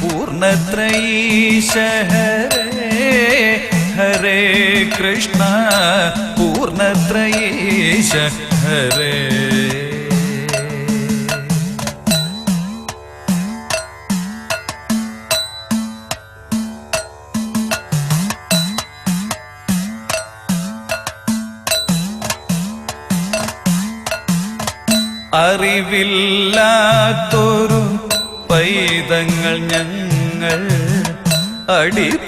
पूर्णत्रयीश हरे हरे कृष्ण पूर्णत्रयीश हरे അറിവില്ലാത്തൊരു പൈതങ്ങൾ ഞങ്ങൾ അടിപണിയുന്നഖിലേശ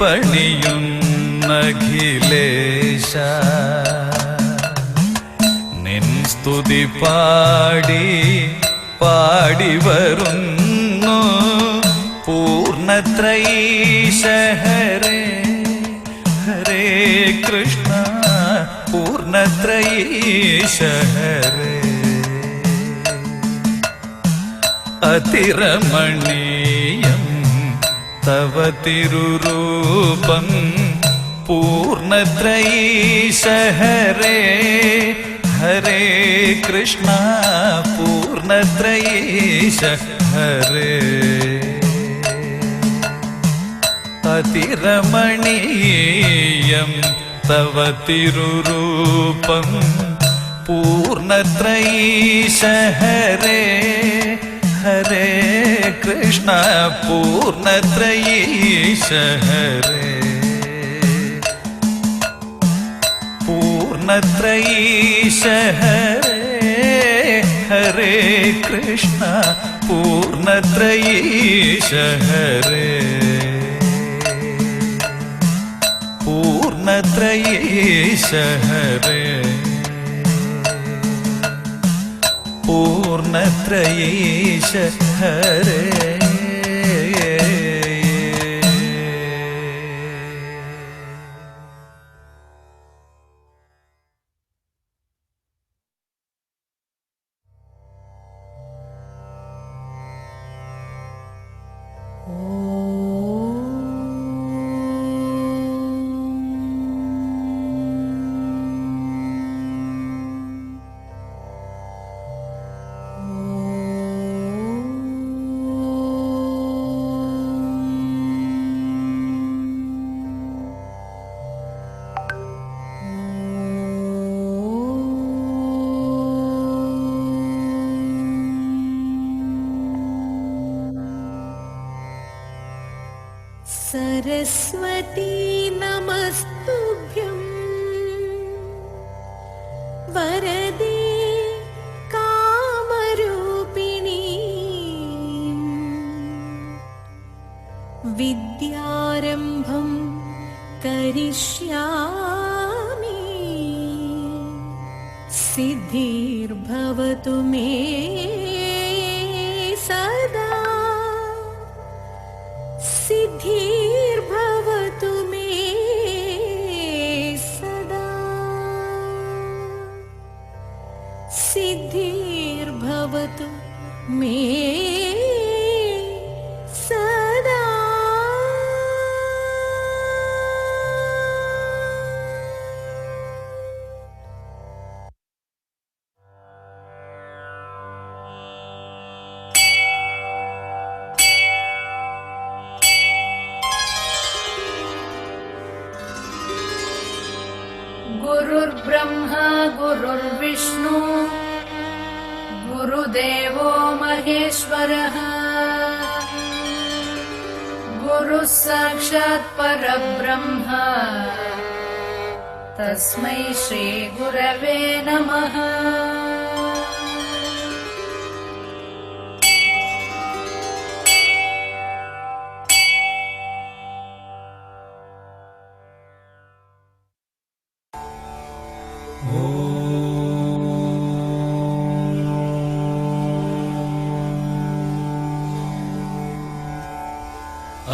നിൻ സ്തുതി പാടി പാടി വരുന്നു പൂർണത്രയീശ ഹരേ ഹരേ കൃഷ്ണ പൂർണത്രയീശ ഹരേ അതിരമണീയം തവ തിരുരൂപം പൂർണത്രയീശ ഹരേ ഹരേ കൃഷ്ണ പൂർണത്രയീശ ഹരേ അതിരമണീയം തവ തിരുരൂപം പൂർണത്രയീശ ഹരേ ഹരേ കൃഷ്ണ പൂർണത്രയീശ ഹരേ പൂർണത്രയീശ ഹരേ ഹരേ കൃഷ്ണ പൂർണത്രയീശ ഹരേ പൂർണത്രയീശ ഹരേ പൂർണത്രയീശ ഹരേ सरस्वती नमस्तुभ्यं वरदे कामरूपिणी विद्यारम्भं करिष्यामि सिद्धिर्भवतु मे सदा सिद्धिर्भवतु मे सदा सिद्धिर्भवतु मे सदा गुरुर्ब्रह्मा गुरुर्विष्णु गुरुदेवो महेश्वरः गुरुः साक्षात् परब्रह्म तस्मै श्री गुरवे नमः।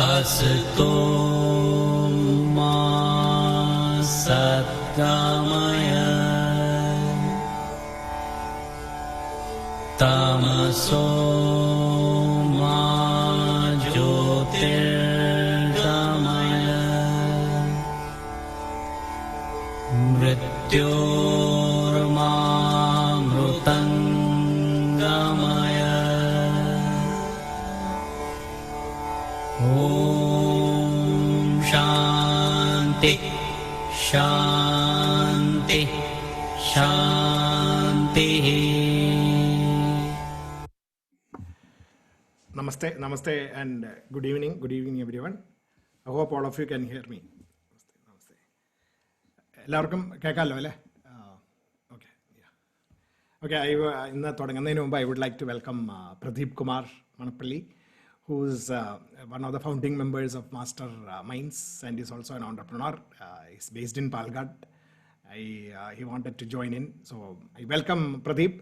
असतो मा सद्गमय तमसो मा ज्योतिर्गमय मृत्योर्मामृतङ्गमय Om Shanti Shanti Shanti. Namaste, namaste, and good evening, everyone. I hope all of you can hear me. Namaste. എല്ലാവർക്കും കേൾക്കാമല്ലോ അല്ലേ? Okay okay. ഇന്ന് തുടങ്ങുന്നതിന് മുമ്പ് I would like to welcome Pradeep Kumar Manapalli, who is one of the founding members of Master Minds and is also an entrepreneur. He's based in Palghat. He wanted to join in, so I welcome Pradeep.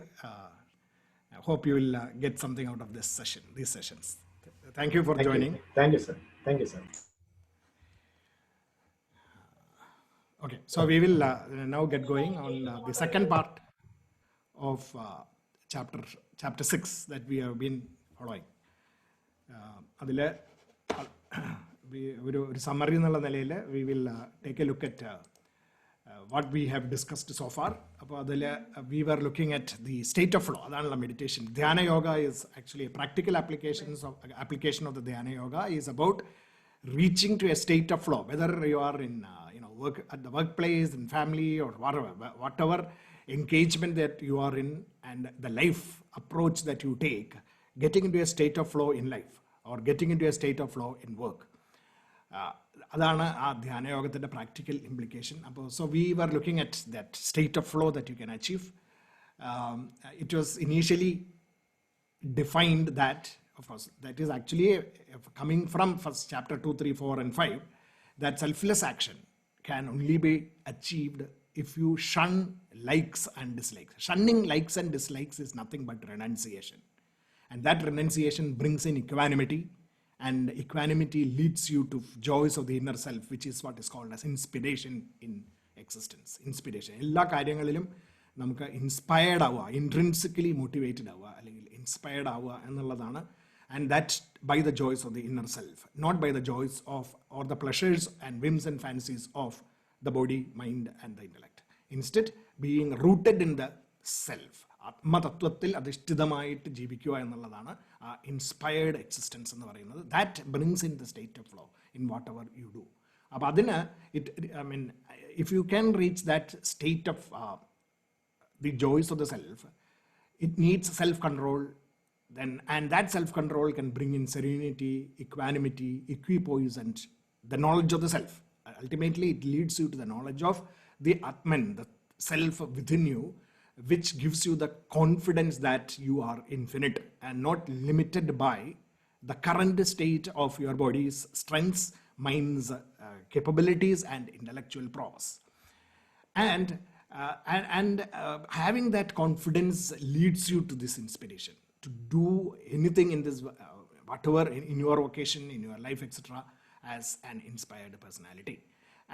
I hope you will get something out of these sessions. Thank you for joining. Thank you, sir. Thank you, sir. Okay, so we will now get going on the second part of chapter 6 that we have been following. അതിൽ ഒരു summary എന്നുള്ള നിലയിൽ we will take a look at what we have discussed so far. അപ്പോൾ അതിൽ we were looking at the state of flow. അതാണുള്ള meditation. Dhyana yoga is actually a practical application of the Dhyana yoga is about reaching to a state of flow, whether you are in work at the workplace, in family, or whatever engagement that you are in, and the life approach that you take, getting into a state of flow in life or getting into a state of flow in work. അതാണ് ആ ധ്യാനയോഗത്തിൻ്റെ practical implication. അപ്പോൾ so we were looking at that state of flow that you can achieve. It was initially defined that, of course, that is actually coming from first chapter 2, 3, 4, and 5, that selfless action can only be achieved if you shun likes and dislikes. Shunning likes and dislikes is nothing but renunciation. And that renunciation brings in equanimity, and equanimity leads you to joys of the inner self, which is what is called as inspiration in existence. Inspiration. എല്ലാ കാര്യങ്ങളിലും നമുക്ക് inspired ആവുക, intrinsically motivated ആവുക, അല്ലെങ്കിൽ inspired ആവുക എന്നുള്ളതാണ്. And that by the joys of the inner self, not by the joys of or the pleasures and whims and fancies of the body, mind, and the intellect. Instead, being rooted in the self. ആത്മതത്വത്തിൽ അധിഷ്ഠിതമായിട്ട് ജീവിക്കുക എന്നുള്ളതാണ് ആ inspired existence എന്ന് പറയുന്നത്. That brings in the state of flow in what ever you do. അപ്പോൾ അതിന് if you can reach that state of the joys of the self, it needs self-control, and that self-control can bring in serenity, equanimity, equipoise, and the knowledge of the self. Ultimately, it leads you to the knowledge of the Atman, the self within you, which gives you the confidence that you are infinite and not limited by the current state of your body's strengths, mind's capabilities, and intellectual prowess. And having that confidence leads you to this inspiration to do anything in this, whatever in your vocation, in your life, etc., as an inspired personality.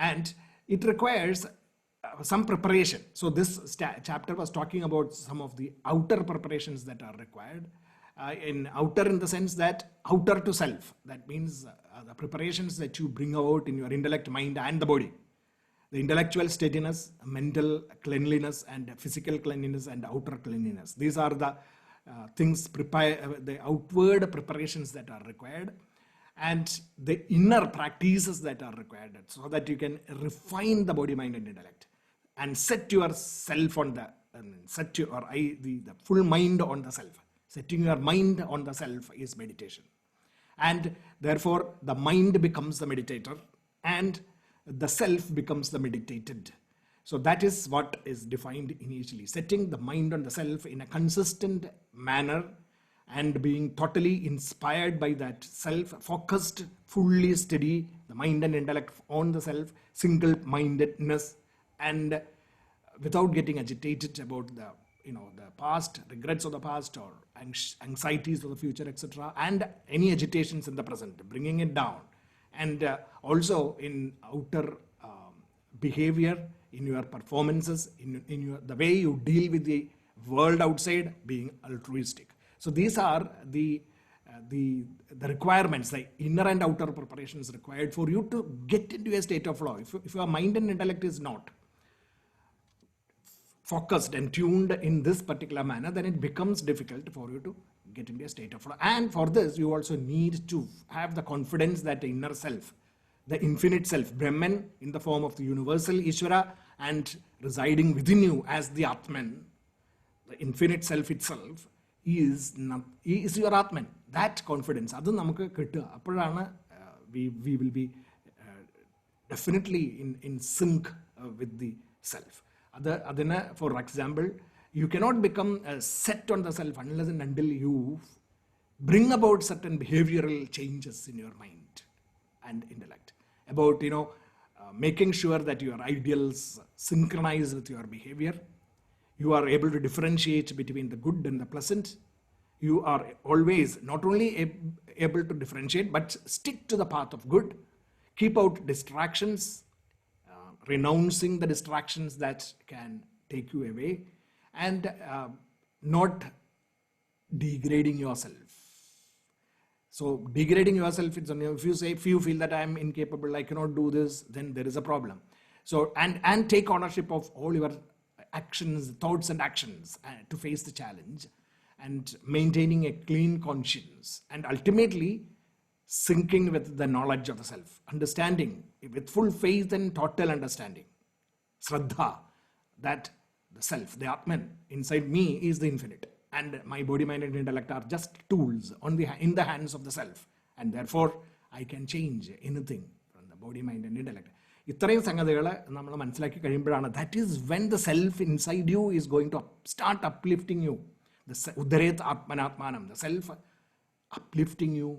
And it requires some preparation. So this chapter was talking about some of the outer preparations that are required. In outer in the sense that outer to self. That means the preparations that you bring out in your intellect, mind, and the body. The intellectual steadiness, mental cleanliness, and physical cleanliness, and outer cleanliness. These are the things, the outward preparations that are required, and the inner practices that are required, so that you can refine the body, mind, and intellect, and set yourself on the full mind on the self. Setting your mind on the self is meditation, and therefore the mind becomes the meditator, and the self becomes the meditated. So that is what is defined initially. Setting the mind on the self in a consistent manner and being totally inspired by that self, focused, fully steady, the mind and intellect on the self, single-mindedness, and without getting agitated about the past, regrets of the past, or anxieties of the future, etc., and any agitations in the present, bringing it down. And also in outer behavior, in your performances, in the way you deal with the world outside, being altruistic. So these are the requirements, the inner and outer preparations required for you to get into a state of flow. If your mind and intellect is not focused and tuned in this particular manner, then it becomes difficult for you to get into a state of flow. And for this, you also need to have the confidence that the inner self, the infinite self, Brahman in the form of the universal Ishvara and residing within you as the Atman, the infinite self itself is your Atman. That confidence, അത് നമുക്ക് കിട്ടുക. അപ്പോഴാണ് we will be definitely in sync with the self. Adina, for example, you cannot become set on the self unless and until you bring about certain behavioral changes in your mind and intellect. About, making sure that your ideals synchronize with your behavior. You are able to differentiate between the good and the pleasant. You are always not only able to differentiate, but stick to the path of good. Keep out distractions, renouncing the distractions that can take you away, and not degrading yourself. So degrading yourself, it's if you feel that I am incapable, I cannot do this, then there is a problem. So and take ownership of all your actions, thoughts and actions to face the challenge, and maintaining a clean conscience, and ultimately syncing with the knowledge of the self, understanding with full faith and total understanding, Shraddha, that the self, the Atman inside me is the infinite, and my body, mind and intellect are just tools in the hands of the self, and therefore I can change anything from the body, mind and intellect. ഇത്രയും സംഗതികൾ നമ്മൾ മനസ്സിലാക്കി കഴിയുമ്പോഴാണ് that is when the self inside you is going to start uplifting you. The Udaret Atmanatmanam, the self uplifting you,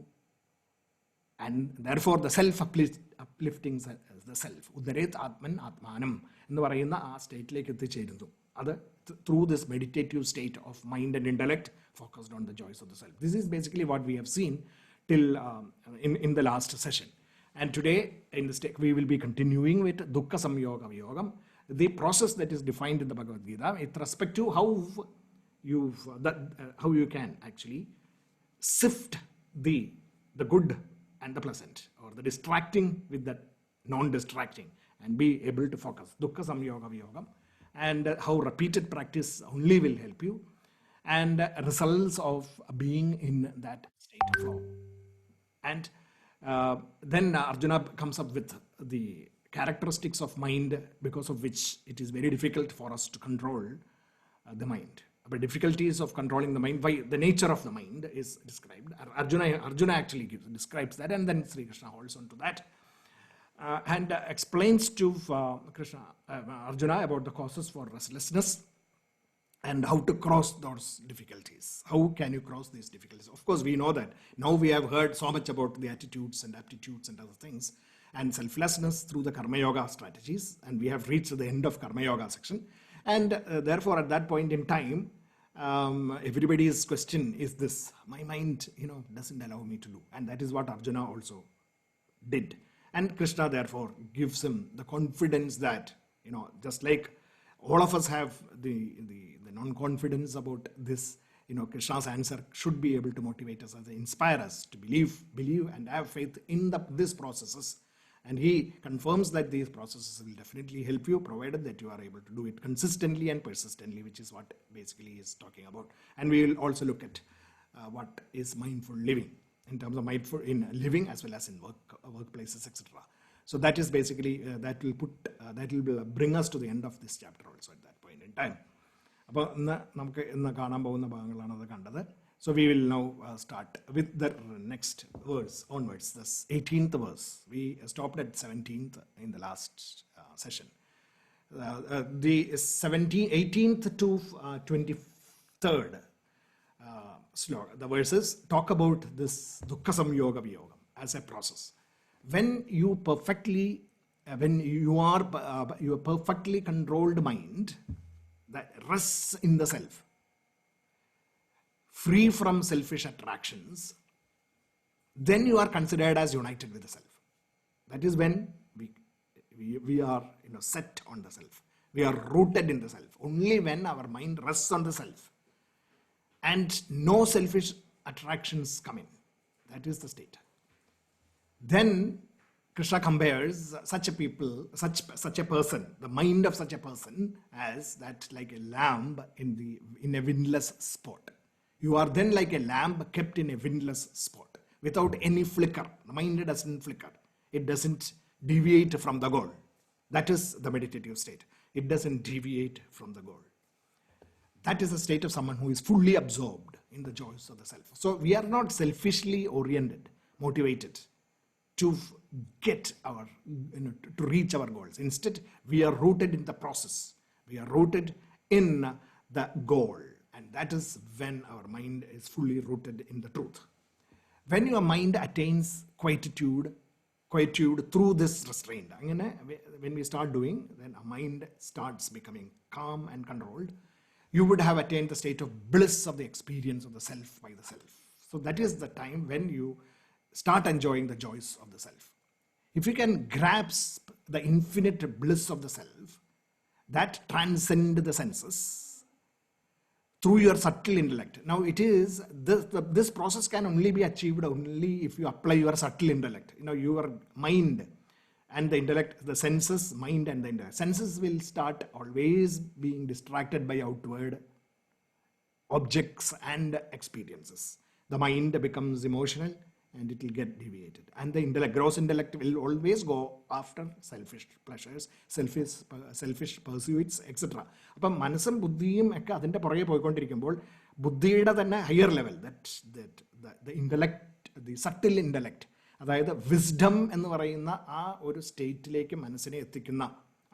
and therefore the self uplifting the self. Udaret Atman Atmanam എന്ന് പറയുന്ന ആ സ്റ്റേറ്റിലേക്ക് എത്തിച്ചേരുന്നു. അത് through this meditative state of mind and intellect focused on the joys of the self. This is basically what we have seen till in the last session. And today in this we will be continuing with Dukkha Samyoga Viyogam, the process that is defined in the Bhagavad-Gita with respect to how you can actually sift the good and the pleasant, or the distracting with the non-distracting, and be able to focus. Dukkha Samyoga Viyogam, and how repeated practice only will help you, and results of being in that state of flow. And then Arjuna comes up with the characteristics of mind because of which it is very difficult for us to control the mind. But difficulties of controlling the mind, by the nature of the mind is described. Arjuna actually describes that, and then Sri Krishna holds on to that and explains to Arjuna about the causes for restlessness and how to cross those difficulties. How can you cross these difficulties? Of course, we know that. Now we have heard so much about the attitudes and aptitudes and other things, and selflessness through the Karma Yoga strategies, and we have reached the end of Karma Yoga section. And therefore, at that point in time, everybody's question is this: my mind, doesn't allow me to do. And that is what Arjuna also did. And Krishna therefore gives him the confidence that, just like all of us have the non-confidence about this, Krishna's answer should be able to motivate us, inspire us to believe and have faith in these processes. And he confirms that these processes will definitely help you, provided that you are able to do it consistently and persistently, which is what basically he is talking about. And we will also look at what is mindful living, in terms of mindful in living as well as in workplaces, etc. So that is basically, that will bring us to the end of this chapter also at that point in time. അപ്പോൾ നമുക്ക് ഇന്ന് കാണാൻ പോകുന്ന ഭാഗങ്ങളാണ് അത് കണ്ടത്. So we will now start with the next verse onwards, this 18th verse. We stopped at 17th in the last session. The 18th to 23rd sloka, the verses talk about this Dukkha Samyoga Viyogam as a process. When you are perfectly controlled mind that rests in the self, free from selfish attractions, then you are considered as united with the self. That is when we are set on the self. We are rooted in the self. Only when our mind rests on the self and no selfish attractions come in. That is the state. Then Krishna compares such a person, the mind of such a person, as that like a lamb in a windless spot. You are then like a lamp kept in a windless spot without any flicker. The mind doesn't flicker. It doesn't deviate from the goal. That is the meditative state. It doesn't deviate from the goal. That is the state of someone who is fully absorbed in the joys of the self. So we are not selfishly oriented, motivated to get our, to reach our goals. Instead, we are rooted in the process. We are rooted in the goal. And that is when our mind is fully rooted in the truth. When your mind attains quietude through this restraint, when we start doing, then our mind starts becoming calm and controlled. You would have attained the state of bliss of the experience of the self by the self. So that is the time when you start enjoying the joys of the self. If you can grasp the infinite bliss of the self that transcend the senses through your subtle intellect. Now it is, this process can only be achieved only if you apply your subtle intellect. Your mind and the intellect, the senses, mind and the intellect. Senses will start always being distracted by outward objects and experiences. The mind becomes emotional and it will get deviated. And the intellect, gross intellect, will always go after selfish pleasures, selfish pursuits, etc. അപ്പം മനസ്സും ബുദ്ധിയും ഒക്കെ അതിൻ്റെ പുറകെ പോയിക്കൊണ്ടിരിക്കുമ്പോൾ ബുദ്ധിയുടെ തന്നെ higher level, the intellect, the subtle intellect, അതായത് wisdom എന്ന് പറയുന്ന ആ ഒരു സ്റ്റേറ്റിലേക്ക് മനസ്സിനെ എത്തിക്കുന്ന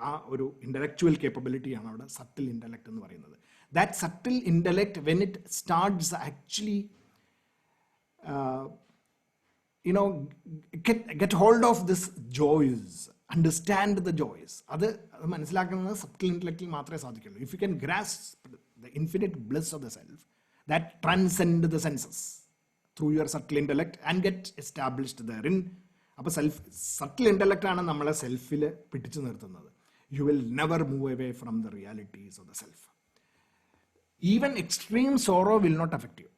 ആ ഒരു ഇൻ്റലക്ച്വൽ കേപ്പബിലിറ്റിയാണ് അവിടെ സട്ടിൽ ഇൻ്റലക്ട് എന്ന് പറയുന്നത്. That subtle intellect when it starts actually get hold of this joys, understand the joys. അത് മനസ്സിലാക്കുന്നത് സബ്റ്റിൽ ഇൻ്റലക്റ്റിൽ മാത്രമേ സാധിക്കുള്ളൂ. If you can grasp the infinite bliss of the self that transcend the senses through your subtle intellect and get established therein. അപ്പോൾ subtle intellect ആണ് നമ്മളെ സെൽഫിൽ പിടിച്ചു നിർത്തുന്നത്. You will never move away from the realities of the self. Even extreme sorrow will not affect you.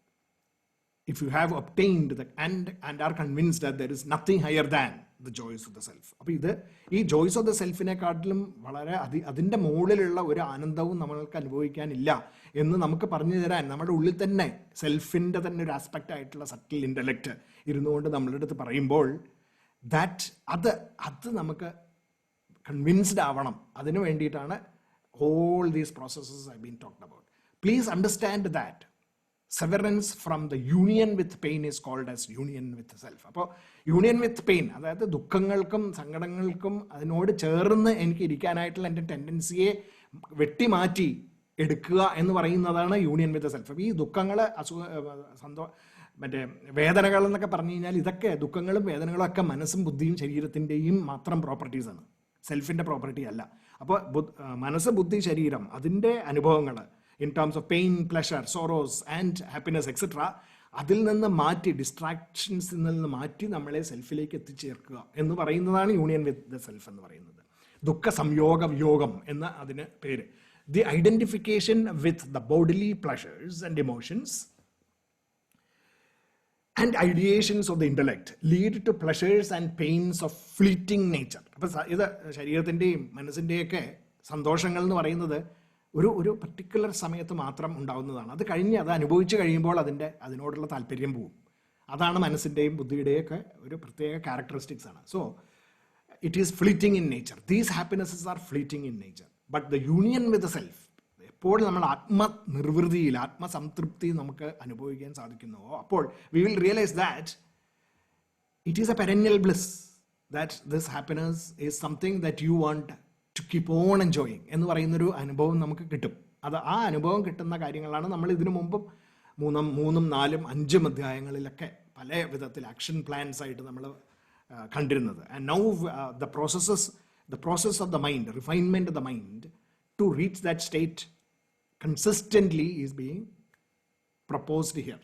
If you have obtained and are convinced that there is nothing higher than the joys of the self. അപ്പോൾ ഈ Joyce of the സെൽഫിനെക്കാട്ടിലും വളരെ അതിൻ്റെ മുകളിലുള്ള ഒരു ആനന്ദവും നമ്മൾക്ക് അനുഭവിക്കാനില്ല എന്ന് നമുക്ക് പറഞ്ഞു തരാൻ നമ്മുടെ ഉള്ളിൽ തന്നെ സെൽഫിൻ്റെ തന്നെ ഒരു ആസ്പെക്റ്റ് ആയിട്ടുള്ള സട്ടിൽ ഇൻ്റലക്റ്റ് ഇരുന്നുകൊണ്ട് നമ്മളുടെ അടുത്ത് പറയുമ്പോൾ അത് നമുക്ക് കൺവിൻസ്ഡ് ആവണം. അതിനു വേണ്ടിയിട്ടാണ് all these processes have been talked about. Please understand that severance from the union with pain is called as union with the self. അപ്പോൾ യൂണിയൻ വിത്ത് പെയിൻ, അതായത് ദുഃഖങ്ങൾക്കും സങ്കടങ്ങൾക്കും അതിനോട് ചേർന്ന് എനിക്ക് ഇരിക്കാനായിട്ടുള്ള എൻ്റെ ടെൻഡൻസിയെ വെട്ടിമാറ്റി എടുക്കുക എന്ന് പറയുന്നതാണ് യൂണിയൻ വിത്ത് ദ സെൽഫ്. അപ്പോൾ ഈ ദുഃഖങ്ങൾ, മറ്റേ വേദനകൾ എന്നൊക്കെ പറഞ്ഞു കഴിഞ്ഞാൽ ഇതൊക്കെ ദുഃഖങ്ങളും വേദനകളും ഒക്കെ മനസ്സും ബുദ്ധിയും ശരീരത്തിൻ്റെയും മാത്രം പ്രോപ്പർട്ടീസാണ്, സെൽഫിൻ്റെ പ്രോപ്പർട്ടി അല്ല. അപ്പോൾ മനസ്സ്, ബുദ്ധി, ശരീരം അതിൻ്റെ അനുഭവങ്ങൾ in terms of pain, pleasure, sorrows and happiness, etc. അതിൽ നിന്ന് മാറ്റി, ഡിസ്ട്രാക്ഷൻസിൽ നിന്ന് മാറ്റി നമ്മളെ സെൽഫിലേക്ക് എത്തിച്ചേർക്കുക എന്ന് പറയുന്നതാണ് യൂണിയൻ വിത്ത് ദ സെൽഫ് എന്ന് പറയുന്നത്. ദുഃഖ സംയോഗ വിയോഗം എന്ന അതിന് പേര്. The identification with the bodily pleasures and emotions and ideations of the intellect lead to pleasures and pains of fleeting nature. അപ്പം ഇത് ശരീരത്തിൻ്റെയും മനസ്സിൻ്റെയൊക്കെ സന്തോഷങ്ങൾ എന്ന് പറയുന്നത് ഒരു പർട്ടിക്കുലർ സമയത്ത് മാത്രം ഉണ്ടാവുന്നതാണ്. അത് കഴിഞ്ഞ് അത് അനുഭവിച്ച് കഴിയുമ്പോൾ അതിനോടുള്ള താല്പര്യം പോവും. അതാണ് മനസ്സിൻ്റെയും ബുദ്ധിയുടെയൊക്കെ ഒരു പ്രത്യേക ക്യാരക്ടറിസ്റ്റിക്സ് ആണ്. So it is fleeting in nature. These happinesses are fleeting in nature. But the union with the self, എപ്പോൾ നമ്മൾ ആത്മനിർവൃതിയിൽ, ആത്മസംതൃപ്തി നമുക്ക് അനുഭവിക്കാൻ സാധിക്കുന്നുവോ അപ്പോൾ we will realise that it is a perennial bliss, that this happiness is something that you want to keep on enjoying എന്ന് പറയുന്നൊരു അനുഭവം നമുക്ക് കിട്ടും. ആ അനുഭവം കിട്ടുന്ന കാര്യങ്ങളാണ് നമ്മൾ ഇതിനു മുമ്പും 3, 4, 5 അധ്യായങ്ങളിലൊക്കെ പല വിധത്തിൽ ആക്ഷൻ പ്ലാൻസ് ആയിട്ട് നമ്മൾ കണ്ടിരുന്നത്. And now the process of the mind, refinement of the mind to reach that state consistently is being proposed here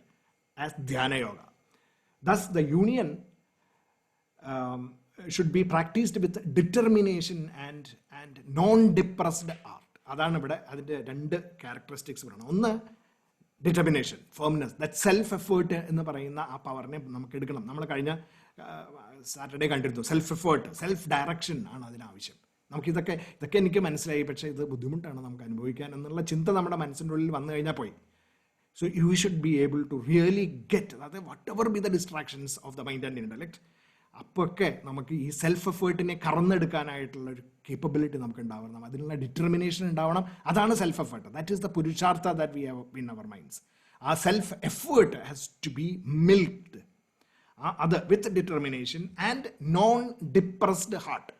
as Dhyana Yoga. Thus the union should be practiced with determination and non-depressed art. അതാണ് ഇവിടെ അതിൻ്റെ 2 characteristics പറയണം. ഒന്ന് determination, firmness, that self effort എന്ന് പറയുന്ന ആ പവറിനെ നമുക്ക് എടുക്കണം. നമ്മൾ കഴിഞ്ഞ സാറ്റർഡേ കണ്ടിരുന്നു. സെൽഫ് എഫേർട്ട്, സെൽഫ് ഡയറക്ഷൻ ആണ് അതിനാവശ്യം. ഇതൊക്കെ എനിക്ക് മനസ്സിലായി, പക്ഷേ ഇത് ബുദ്ധിമുട്ടാണ് നമുക്ക് അനുഭവിക്കാൻ എന്നുള്ള ചിന്ത നമ്മുടെ മനസ്സിൻ്റെ ഉള്ളിൽ വന്നു കഴിഞ്ഞാൽ പോയി. So you should be able to really get that whatever be the distractions of the mind and intellect, അപ്പൊക്കെ നമുക്ക് ഈ സെൽഫ് എഫേർട്ടിനെ കറന്നെടുക്കാനായിട്ടുള്ള ഒരു കേപ്പബിലിറ്റി നമുക്ക് ഉണ്ടാവണം, അതിനുള്ള ഡിറ്റർമിനേഷൻ ഉണ്ടാവണം. അതാണ് self effort. That is the purushartha that we have in our minds. ആ self effort has to be milked. അത് with determination and non depressed heart.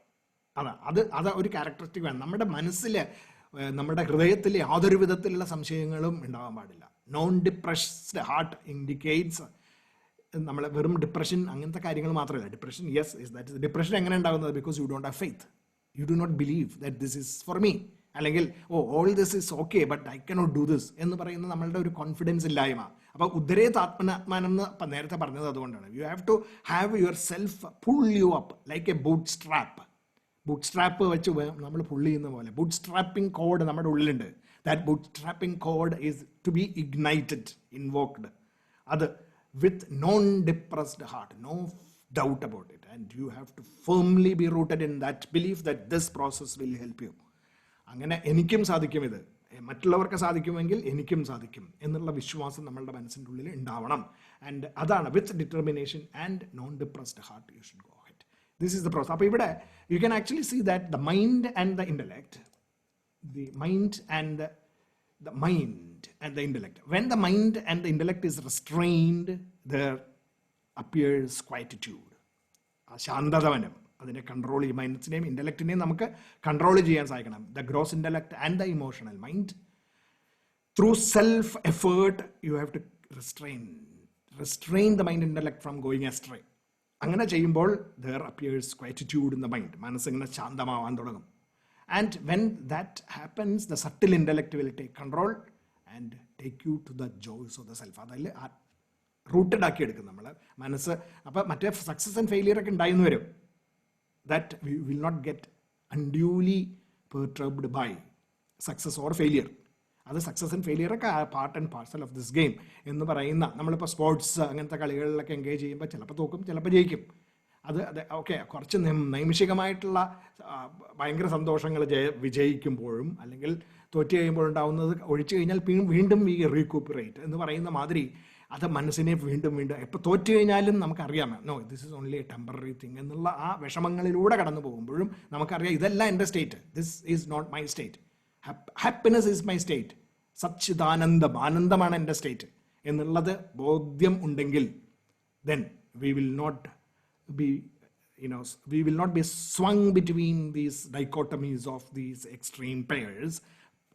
അത് ഒരു ക്യാരക്ടറിസ്റ്റിക് വേണം. നമ്മുടെ മനസ്സിൽ, നമ്മുടെ ഹൃദയത്തിൽ യാതൊരു വിധത്തിലുള്ള സംശയങ്ങളും ഉണ്ടാവാൻ പാടില്ല. നോൺ ഡിപ്രസ്ഡ് ഹാർട്ട് ഇൻഡിക്കേറ്റ്സ് നമ്മളെ വെറും ഡിപ്രഷൻ അങ്ങനത്തെ കാര്യങ്ങൾ മാത്രമല്ല. Depression, yes, that is depression. എങ്ങനെ ഉണ്ടാകുന്നത്? Because you don't have faith, you do not believe that this is for me, അല്ലെങ്കിൽ all this is okay but I cannot do this എന്ന് പറയുന്ന നമ്മളുടെ ഒരു കോൺഫിഡൻസ് ഇല്ലായ്മ. അപ്പോൾ ഉദരേത് ആത്മനാത്മാനെന്ന് നേരത്തെ പറഞ്ഞത് അതുകൊണ്ടാണ്. You have to have yourself pull you up like a bootstrap. Bootstrap വെച്ച് നമ്മൾ പുള്ള് ചെയ്യുന്ന പോലെ ബൂട്ട് സ്ട്രാപ്പിംഗ് കോഡ് നമ്മുടെ ഉള്ളിലുണ്ട്. That bootstrapping code is to be ignited, invoked. അത് with non-depressed heart, no doubt about it, and you have to firmly be rooted in that belief that this process will help you. അങ്ങനെ എനിക്കും സാധിക്കും, ഇത് മറ്റുള്ളവർക്ക് സാധിക്കുമെങ്കിൽ എനിക്കും സാധിക്കും എന്നുള്ള വിശ്വാസം നമ്മളുടെ മനസ്സിൻ്റെ ഉള്ളിൽ ഉണ്ടാവണം. ആൻഡ് അതാണ് with determination and non depressed heart you should go head. This is the process. അപ്പോൾ ഇവിടെ you can actually see that the mind and the intellect, the mind and the intellect. When the mind and the intellect is restrained, there appears quietude. ശാന്തതവനം. അതിനെ control ചെയ്യും. മൈൻഡ്സിനെയും ഇൻ്റലക്റ്റിനെയും നമുക്ക് control ചെയ്യാൻ സാധിക്കണം. The gross intellect and the emotional mind, through self effort you have to restrain the mind and intellect from going astray. അങ്ങനെ ചെയ്യുമ്പോൾ there appears quietude in the mind. മനസ്സിങ്ങനെ ശാന്തമാവാൻ തുടങ്ങും. And when that happens, the subtle intellect will take control and take you to the joys of the self. അതിൽ rooted ആക്കി എടുക്കും നമ്മൾ മനസ്സ്. അപ്പം മറ്റേ സക്സസ് ആൻഡ് ഫെയിലിയർ ഒക്കെ ഉണ്ടായിരുന്നു വരും. That we will not get unduly perturbed by success or failure. അത് സക്സസ് ആൻഡ് ഫെയിലിയർ ഒക്കെ part and parcel of this game എന്ന് പറയുന്ന, നമ്മളിപ്പോൾ സ്പോർട്സ് അങ്ങനത്തെ കളികളിലൊക്കെ എൻഗേജ് ചെയ്യുമ്പോൾ ചിലപ്പോൾ തോക്കും, ചിലപ്പോൾ ജയിക്കും. അത് ഓക്കെ, കുറച്ച് നൈമിഷികമായിട്ടുള്ള ഭയങ്കര സന്തോഷങ്ങൾ വിജയിക്കുമ്പോഴും അല്ലെങ്കിൽ തോറ്റ് കഴിയുമ്പോഴുണ്ടാവുന്നത് ഒഴിച്ചു കഴിഞ്ഞാൽ വീണ്ടും ഈ റീകൂപ്പറേറ്റ് എന്ന് പറയുന്ന മാതിരി അത് മനസ്സിനെ വീണ്ടും എപ്പോൾ തോറ്റ് കഴിഞ്ഞാലും നമുക്കറിയാം, no this is only a temporary thing എന്നുള്ള ആ വിഷമങ്ങളിലൂടെ കടന്നു പോകുമ്പോഴും നമുക്കറിയാം ഇതല്ല എൻ്റെ state, this is not my state, happiness is my state, സച്ചിദാനന്ദം, ആനന്ദമാണ് എൻ്റെ സ്റ്റേറ്റ് എന്നുള്ളത് ബോധ്യം ഉണ്ടെങ്കിൽ then we will not be swung between these dichotomies of these extreme pairs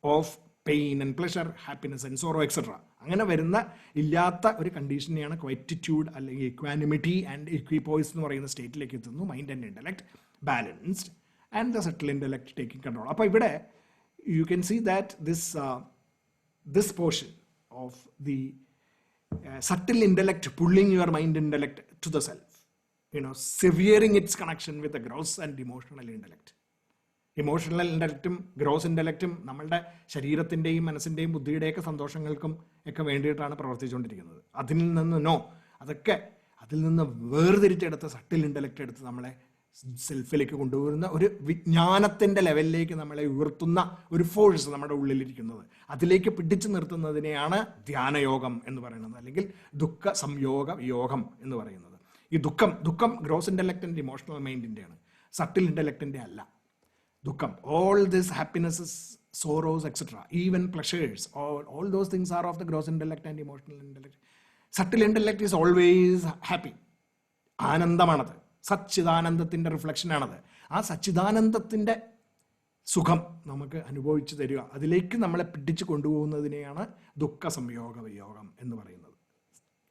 of pain and pleasure, happiness and sorrow, etc. അങ്ങനെ വരുന്ന ഇല്ലാത്ത ഒരു കണ്ടീഷനെയാണ് ക്വൈറ്റിറ്റ്യൂഡ് അല്ലെങ്കിൽ ഇക്വാനിമിറ്റി ആൻഡ് ഇക്വിപോയ്സ് എന്ന് പറയുന്ന സ്റ്റേറ്റിലേക്ക് എത്തുന്നു. Mind and intellect balanced and the subtle intellect taking control. അപ്പോൾ ഇവിടെ you can see that this portion of the subtle intellect pulling your mind intellect to the self, severing its connection with the gross and emotional intellect. Emotional ഇൻ്റലക്റ്റും gross ഇൻ്റലക്റ്റും നമ്മളുടെ ശരീരത്തിൻ്റെയും മനസ്സിൻ്റെയും ബുദ്ധിയുടെയൊക്കെ സന്തോഷങ്ങൾക്കും ഒക്കെ വേണ്ടിയിട്ടാണ് പ്രവർത്തിച്ചുകൊണ്ടിരിക്കുന്നത്. അതിൽ നിന്ന് വേർതിരിച്ചെടുത്ത സട്ടിൽ ഇൻ്റലക്റ്റ് എടുത്ത് നമ്മളെ സെൽഫിലേക്ക് കൊണ്ടുവരുന്ന ഒരു വിജ്ഞാനത്തിൻ്റെ ലെവലിലേക്ക് നമ്മളെ ഉയർത്തുന്ന ഒരു ഫോഴ്സ് നമ്മുടെ ഉള്ളിലിരിക്കുന്നത്, അതിലേക്ക് പിടിച്ചു നിർത്തുന്നതിനെയാണ് ധ്യാനയോഗം എന്ന് പറയുന്നത്, അല്ലെങ്കിൽ ദുഃഖ സംയോഗ യോഗം എന്ന് പറയുന്നത്. ഈ ദുഃഖം ഗ്രോസ് ഇൻ്റലക്റ്റിൻ്റെ ഇമോഷണൽ മൈൻഡിൻ്റെയാണ്, സട്ടിൽ ഇൻ്റലക്റ്റിൻ്റെ അല്ല. ദുഃഖം, all these happinesses, sorrows, etc., even pleasures, all those things are of the gross intellect and emotional intellect. Subtle intellect is always happy. ആനന്ദമാണത്, സച്ചിദാനന്ദത്തിൻ്റെ റിഫ്ലക്ഷനാണത്. ആ സച്ചിദാനന്ദത്തിൻ്റെ സുഖം നമുക്ക് അനുഭവിച്ചു തരിക, അതിലേക്ക് നമ്മളെ പിടിച്ചു കൊണ്ടുപോകുന്നതിനെയാണ് ദുഃഖ സംയോഗ വിയോഗം എന്ന് പറയുന്നത്.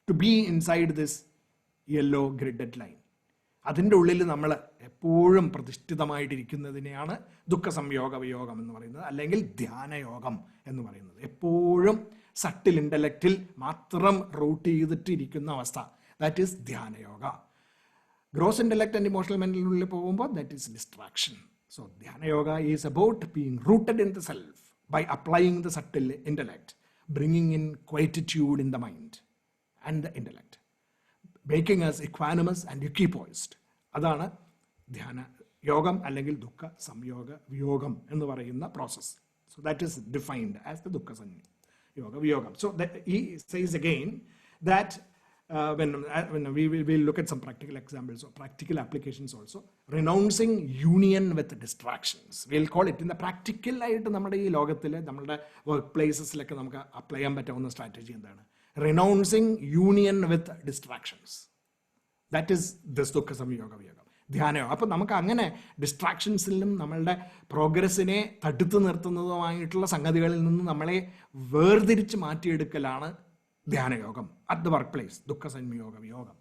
To be inside this yellow gridded line, അതിൻ്റെ ഉള്ളിൽ നമ്മൾ എപ്പോഴും പ്രതിഷ്ഠിതമായിട്ടിരിക്കുന്നതിനെയാണ് ദുഃഖ സംയോഗ വിയോഗം എന്ന് പറയുന്നത്, അല്ലെങ്കിൽ ധ്യാനയോഗം എന്ന് പറയുന്നത്. എപ്പോഴും സട്ടിൽ ഇൻ്റലക്റ്റിൽ മാത്രം റൂട്ട് ചെയ്തിട്ടിരിക്കുന്ന അവസ്ഥ, that is Dhyanayoga. Gross intellect and emotional മെൻ്റലിനുള്ളിൽ പോകുമ്പോൾ that is distraction. So Dhyanayoga is about being rooted in the self by applying the subtle intellect, bringing in quietitude in the mind and the intellect, making us equanimous and equipoised. അതാണ് ധ്യാന യോഗം അല്ലെങ്കിൽ ദുഃഖ സംയോഗ വിയോഗം എന്ന് പറയുന്ന process. So that is defined as the ദുഃഖ yoga viyogam. So that he says again that when we will look at some practical examples or practical applications also, renouncing union with distractions. We'll call it in the practical ആയിട്ട് നമ്മുടെ ഈ ലോകത്തിൽ നമ്മുടെ work പ്ലേസസിലൊക്കെ നമുക്ക് apply ചെയ്യാൻ പറ്റാവുന്ന strategy എന്താണ്? Renouncing union with distractions. That is this ദുഃഖ സംയോഗ വിയോഗം, ധ്യാനം. അപ്പം നമുക്ക് അങ്ങനെ ഡിസ്ട്രാക്ഷൻസിലും നമ്മളുടെ പ്രോഗ്രസ്സിനെ തടുത്തു നിർത്തുന്നതുമായിട്ടുള്ള സംഗതികളിൽ നിന്ന് നമ്മളെ വേർതിരിച്ച് മാറ്റിയെടുക്കലാണ് ധ്യാനയോഗം at the workplace, ദുഃഖ സംയോഗ വിയോഗം.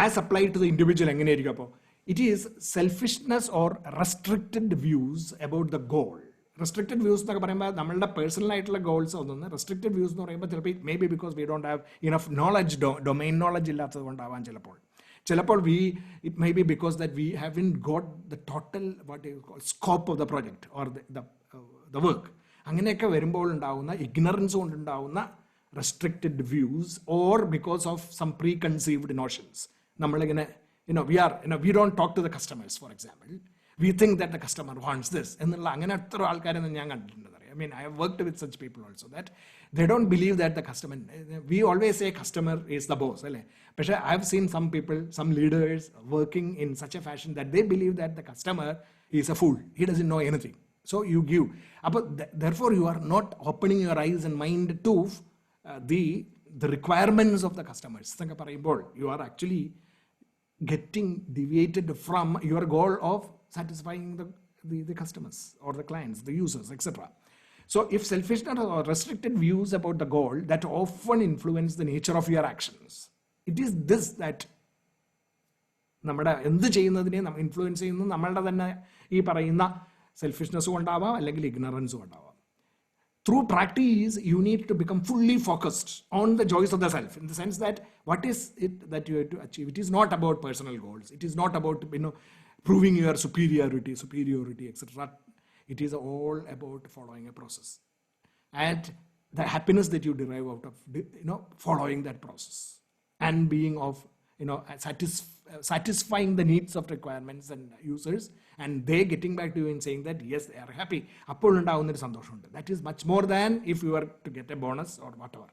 As applied to the individual എങ്ങനെയായിരിക്കും അപ്പോൾ? It is selfishness or restricted views about the goal. Restricted views എന്നൊക്കെ പറയുമ്പോൾ നമ്മളുടെ പേഴ്സണൽ ആയിട്ടുള്ള ഗോൾസ് ഒന്നും, റെസ്ട്രിക്റ്റഡ് വ്യൂസ് എന്ന് പറയുമ്പോൾ ചിലപ്പോൾ may be because we don't have enough knowledge, domain knowledge ഇല്ലാത്തത് കൊണ്ടാവാൻ ചിലപ്പോൾ it may be because that we haven't got the total what you call scope of the project or the work. അങ്ങനെയൊക്കെ വരുമ്പോൾ ഉണ്ടാവുന്ന ignorance കൊണ്ടുണ്ടാവുന്ന restricted views, or because of some preconceived notions. നമ്മളിങ്ങനെ we don't talk to the customers, for example. We think that the customer wants this. എന്നുള്ള അങ്ങനെ എത്ര ആൾക്കാരെ ഞാൻ കണ്ടിട്ടുണ്ട്. I mean, I have worked with such people also, that they don't believe that the customer, we always say customer is the boss. But I have seen some people, some leaders working in such a fashion that they believe that the customer is a fool. He doesn't know anything. So you give. Therefore, you are not opening your eyes and mind to the requirements of the customers. You are actually getting deviated from your goal of satisfying the customers or the clients, the users, etc. So if selfishness or restricted views about the goal that often influence the nature of your actions, it is this that നമ്മുടെ എന്ത് ചെയ്യുന്നതിനെ influence ചെയ്യുന്നത് നമ്മളുടെ തന്നെ ഈ പറയുന്ന സെൽഫിഷ്നെസ്സും ഉണ്ടാവാം, അല്ലെങ്കിൽ ഇഗ്നറൻസും ഉണ്ടാവാം. Through practice, you need to become fully focused on the joys of the self, in the sense that what is it that you have to achieve? It is not about personal goals. It is not about proving your superiority, etc. It is all about following a process and the happiness that you derive out of following that process and being of satisfying the needs of requirements and users, and they getting back to you and saying that yes, they are happy. അപ്പോൾ ഉണ്ടാവുന്നൊരു സന്തോഷമുണ്ട്. That is much more than if you were to get a bonus or whatever.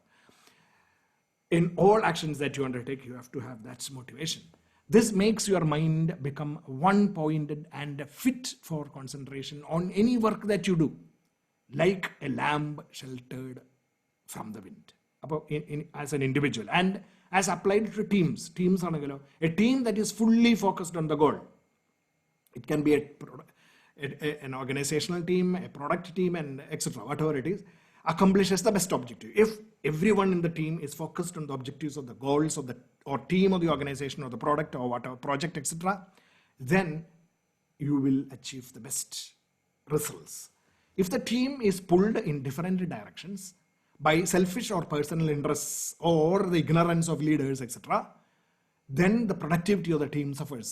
In all actions that you undertake, you have to have that motivation. This makes your mind become one-pointed and fit for concentration on any work that you do, like a lamb sheltered from the wind. As an individual and as applied to teams ആണെങ്കിലോ, a team that is fully focused on the goal. It can be an organizational team, a product team, and etc. Whatever it is, accomplishes the best objective. If everyone in the team is focused on the objectives of the goals of the or team of the organization or the product or whatever project, etc., then you will achieve the best results. If the team is pulled in different directions by selfish or personal interests or the ignorance of leaders, etc., then the productivity of the team suffers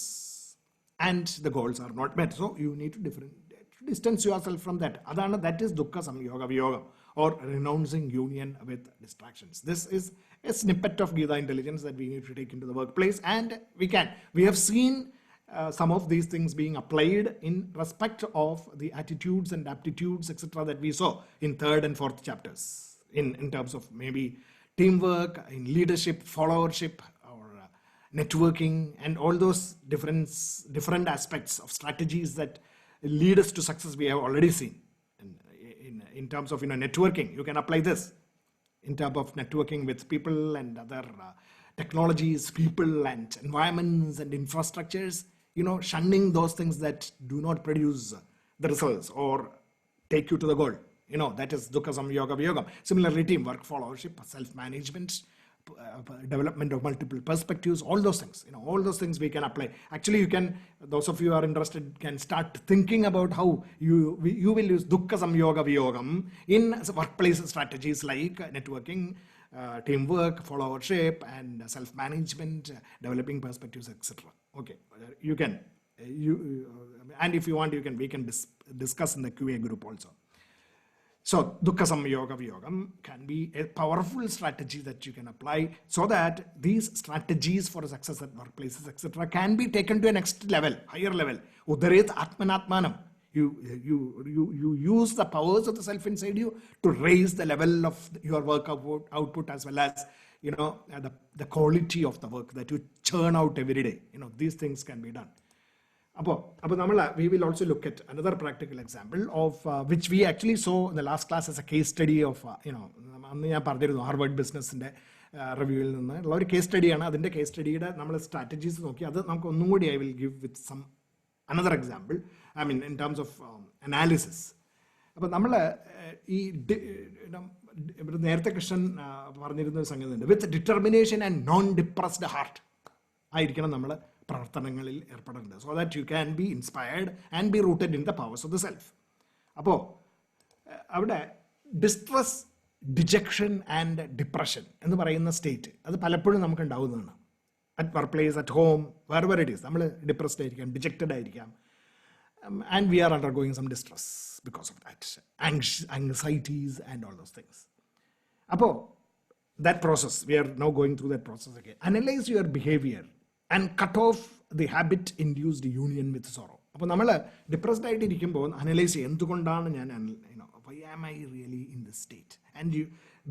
and the goals are not met. So you need to distance yourself from that. That is dukkha samyoga viyogam, or renouncing union with distractions. This is a snippet of Gita-Intelligence that we need to take into the workplace, and we have seen some of these things being applied in respect of the attitudes and aptitudes, etc., that we saw in 3rd and 4th chapters, in terms of maybe teamwork, in leadership, followership, or networking, and all those different aspects of strategies that lead us to success. We have already seen. In terms of networking, you can apply this. In terms of networking with people and other technologies, people and environments and infrastructures, shunning those things that do not produce the results or take you to the goal. That is dukkha samyoga viyogam. Similarly, teamwork, followership, self-management, development of multiple perspectives, all those things we can apply. Actually, you can, those of you who are interested, can start thinking about how you will use dukkha samyoga viyogam in workplace strategies like networking, teamwork, followership, and self-management, developing perspectives, etc. Okay, you can, and if you want, we can discuss in the QA group also. So, dukkha samyoga viyogam can be a powerful strategy that you can apply, so that these strategies for success at workplaces, etc., can be taken to a next level, higher level. Udaret atmanatmanam. You use the powers of the self inside you to raise the level of your work output as well as the quality of the work that you churn out every day. These things can be done. We will also look at another practical example of which we actually saw in the last class as a case study of Harvard Business റിവ്യൂവിൽ നിന്നുള്ള ഒരു case സ്റ്റഡിയാണ്. അതിൻ്റെ case സ്റ്റഡിയുടെ നമ്മൾ strategies നോക്കി അത് നമുക്ക് ഒന്നും കൂടി I will give with some another example, I mean in terms of analysis. അപ്പം നമ്മൾ ഈ ഇവിടെ നേരത്തെ കൃഷ്ണൻ പറഞ്ഞിരുന്ന ഒരു സംഗതി ഉണ്ട്, with determination and non depressed heart ആയിരിക്കണം നമ്മൾ പ്രവർത്തനങ്ങളിൽ ഏർപ്പെടേണ്ടത്, so that you can be inspired and be rooted in the powers of the self. അപ്പോൾ അവിടെ ഡിസ്ട്രസ്, ഡിജക്ഷൻ ആൻഡ് ഡിപ്രഷൻ എന്ന് പറയുന്ന സ്റ്റേറ്റ് അത് പലപ്പോഴും നമുക്ക് ഉണ്ടാവുന്നതാണ്. At workplace, at home, where it is നമ്മൾ ഡിപ്രസ്ഡ് ആയിരിക്കാം, ഡിജക്റ്റഡ് ആയിരിക്കാം, and we are undergoing some distress because of that anxieties and all those things. അപ്പോൾ that process, we are now going through that process again. Analyze your behavior and cut off the habit-induced union with sorrow. അപ്പോൾ നമ്മൾ depressed ആയിട്ട് ഇരിക്കുമ്പോൾ analyse ചെയ്യും, എന്തുകൊണ്ടാണ് ഞാൻ why am I really in this state? And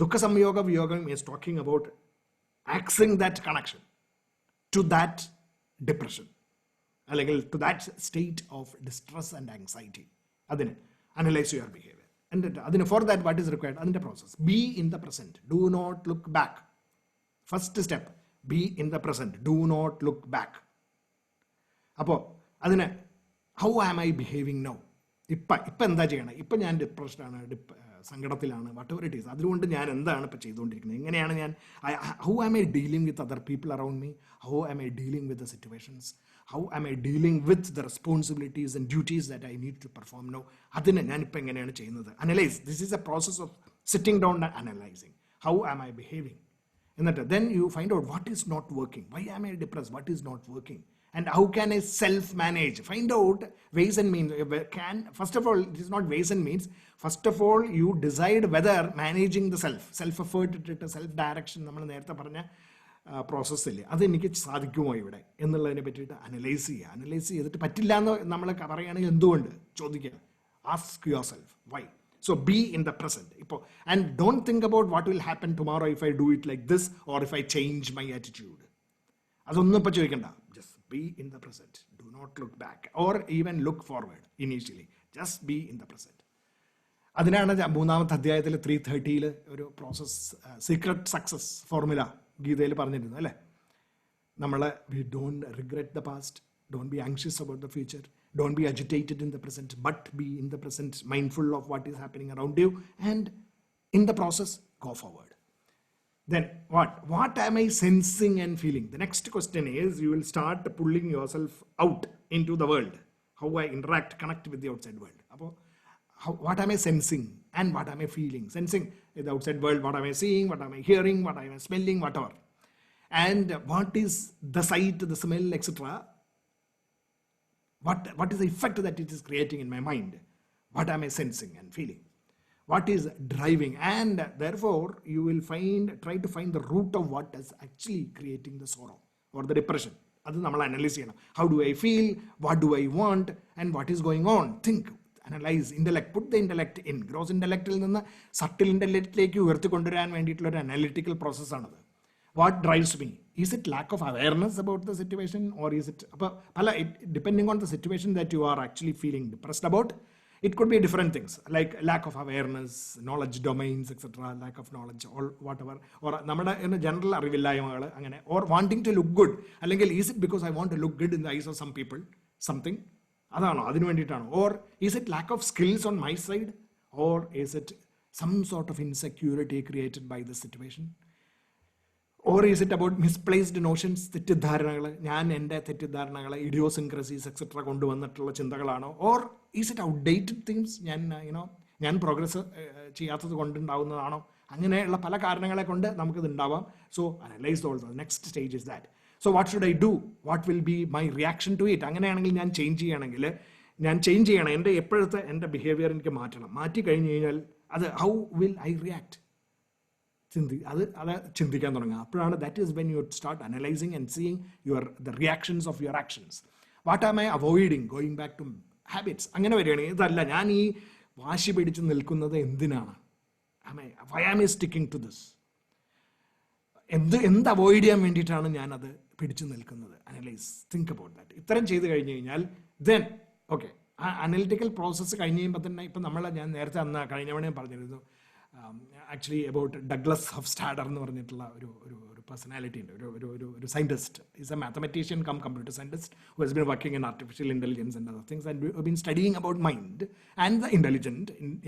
Dukkha Samyoga Viyogam is talking about axing that connection to that depression, അല്ലെങ്കിൽ to that state of distress and anxiety. അതിന് analyze your behavior. And for that, what is required? That's the process. Be in the present. Do not look back. First step, be in the present. Do not look back. അപ്പോൾ അതിന് how am I behaving now? ഇപ്പം എന്താ ചെയ്യണം? ഇപ്പം ഞാൻ ഡിപ്രഷനാണ്, സങ്കടത്തിലാണ്, വട്ട് ever it is. അതുകൊണ്ട് ഞാൻ എന്താണ് ഇപ്പം ചെയ്തുകൊണ്ടിരിക്കുന്നത്? എങ്ങനെയാണ് ഞാൻ how am I dealing with other people around me? How am I dealing with the situations? How am I dealing with the responsibilities and duties that I need to perform now? അതിന് ഞാനിപ്പോൾ എങ്ങനെയാണ് ചെയ്യുന്നത്? Analyze. This is a process of sitting down and analyzing. How am I behaving? എന്നിട്ട് then you find out what is not working. Why am I depressed? What is not working? And how can I self-manage? Find out ways and means. First of all, it is not ways and means. First of all, you decide whether managing the self-effort, self-direction, നമ്മൾ നേരത്തെ പറഞ്ഞ പ്രോസസ്സില്ലേ, അതെനിക്ക് സാധിക്കുമോ ഇവിടെ എന്നുള്ളതിനെ പറ്റിയിട്ട് analyse ചെയ്തിട്ട് പറ്റില്ല എന്ന് നമ്മൾ പറയുകയാണെങ്കിൽ എന്തുകൊണ്ട് ചോദിക്കുക. Ask yourself why. So be in the present. And don't think about what will happen tomorrow if I do it like this or if I change my attitude. അതൊന്നും ഇപ്പം ചോദിക്കണ്ട. Just be in the present. Do not look back or even look forward initially. Just be in the present. അതിനാണ് മൂന്നാമത്തെ അധ്യായത്തിൽ 330 ഒരു process, secret success formula ഗീതയിൽ പറഞ്ഞിരുന്നു അല്ലേ. നമ്മൾ we don't regret the past, don't be anxious about the future, don't be agitated in the present, but be in the present, mindful of what is happening around you and in the process go forward. Then what am I sensing and feeling? The next question is, you will start pulling yourself out into the world. How I interact, connect with the outside world. What am I sensing and what am I feeling? Sensing is the outside world. What am I seeing? What am I hearing? What am I smelling? Whatever. And what is the sight, the smell, etc. What is the effect that it is creating in my mind? What am I sensing and feeling? What is driving? And therefore, you will try to find the root of what is actually creating the sorrow or the depression. അത് നമ്മൾ analyse ചെയ്യണം. How do I feel? What do I want? And what is going on? Think, analyze, intellect, put the intellect in. Gross intellectil നിന്ന് subtle ഇന്റലക്റ്റിലേക്ക് ഉയർത്തിക്കൊണ്ടുവരാൻ വേണ്ടിയിട്ടുള്ള ഒരു analytical പ്രോസസ്സാണത്. What drives me? Is it lack of awareness about the situation or is it, depending on the situation that you are actually feeling depressed about, it could be different things like lack of awareness, knowledge domains, etc., lack of knowledge or whatever, or നമ്മുടെ general അറിവില്ലായ്മകൾ അങ്ങനെ, or wanting to look good, അല്ലെങ്കിൽ is it because I want to look good in the eyes of some people, something, അതാണോ അതിനു വേണ്ടിയിട്ടാണോ, or is it lack of skills on my side, or is it some sort of insecurity created by the situation, or is it about misplaced notions, തെറ്റിദ്ധാരണകൾ, ഞാൻ എൻ്റെ തെറ്റിദ്ധാരണകൾ, idiosyncrasies etcetera കൊണ്ടുവന്നിട്ടുള്ള ചിന്തകളാണോ, or is it outdated things, ഞാൻ progress ചെയ്യാത്തത് കൊണ്ടുണ്ടാവുന്നതാണോ, അങ്ങനെയുള്ള പല കാരണങ്ങളെ കൊണ്ട് നമുക്കിത് ഉണ്ടാവാം. So analyse all the next stage is that. So what should I do, what will be my reaction to it? അങ്ങനെയാണെങ്കിൽ ഞാൻ ചേഞ്ച് ചെയ്യണം, എൻ്റെ ബിഹേവിയർ എനിക്ക് മാറ്റണം. മാറ്റി കഴിഞ്ഞ് കഴിഞ്ഞാൽ അത് ഹൗ വിൽ ഐ റിയാക്ട്, അത് ചിന്തിക്കാൻ തുടങ്ങുക. അപ്പോഴാണ് that is when you start analysing and seeing the reactions of your actions. What am I avoiding? Going back to habits അങ്ങനെ വരികയാണെങ്കിൽ ഇതല്ല ഞാൻ ഈ വാശി പിടിച്ച് നിൽക്കുന്നത് എന്തിനാണ്, why am I sticking to this, എന്ത് അവോയ്ഡ് ചെയ്യാൻ വേണ്ടിയിട്ടാണ് ഞാനത് പിടിച്ചു നിൽക്കുന്നത്. Analyse, think about that. ഇത്തരം ചെയ്ത് കഴിഞ്ഞ് കഴിഞ്ഞാൽ ദെൻ ഓക്കെ, ആ അനലിറ്റിക്കൽ പ്രോസസ്സ് കഴിഞ്ഞ് കഴിയുമ്പോൾ തന്നെ ഇപ്പം ഞാൻ നേരത്തെ കഴിഞ്ഞവണ ഞാൻ പറഞ്ഞിരുന്നു ആക്ച്വലി അബൌട്ട് ഡഗ്ലസ് ഹഫ്സ്റ്റാഡർ എന്ന് പറഞ്ഞിട്ടുള്ള ഒരു പേഴ്സണാലിറ്റി ഉണ്ട്, ഒരു scientist. Is a mathematician cum computer scientist who has been working in artificial intelligence and other things and been studying about mind and the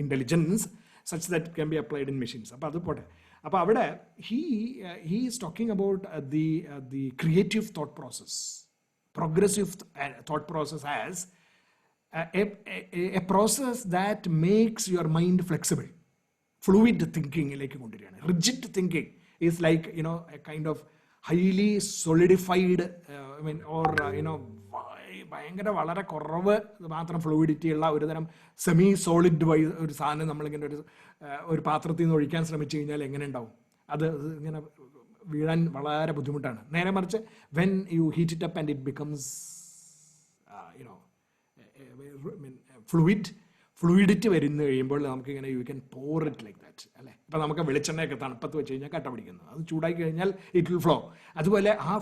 intelligence such that it can be applied in machines. അപ്പോൾ അത് പോട്ടെ. അപ്പോൾ അവിടെ he is talking about the creative thought process, progressive thought process as a process that makes your mind flexible. Fluid thinking like kondiriyana. Rigid thinking is like, a kind of highly solidified or ഭയങ്കര വളരെ കുറവ് മാത്രം fluidity ഉള്ള ഒരു തരം semi solid ഒരു സാധനം നമ്മളിങ്ങനെ ഒരു പാത്രത്തിൽ നിന്ന് ഒഴിക്കാൻ ശ്രമിച്ചു കഴിഞ്ഞാൽ എങ്ങനെ ഉണ്ടാവും, അത് ഇങ്ങനെ വീഴാൻ വളരെ ബുദ്ധിമുട്ടാണ്. നേരെ മറിച്ച് when you heat it up and it becomes fluidity വരുന്ന കഴിയുമ്പോൾ നമുക്കിങ്ങനെ you can pour it like that അല്ലേ. ഇപ്പം നമുക്ക് വെളിച്ചെണ്ണയൊക്കെ തണുപ്പത്ത് വെച്ച് കഴിഞ്ഞാൽ കട്ട പിടിക്കുന്നു, അത് ചൂടായി കഴിഞ്ഞാൽ ഇറ്റ് വിൽ ഫ്ലോ. അതുപോലെ ആ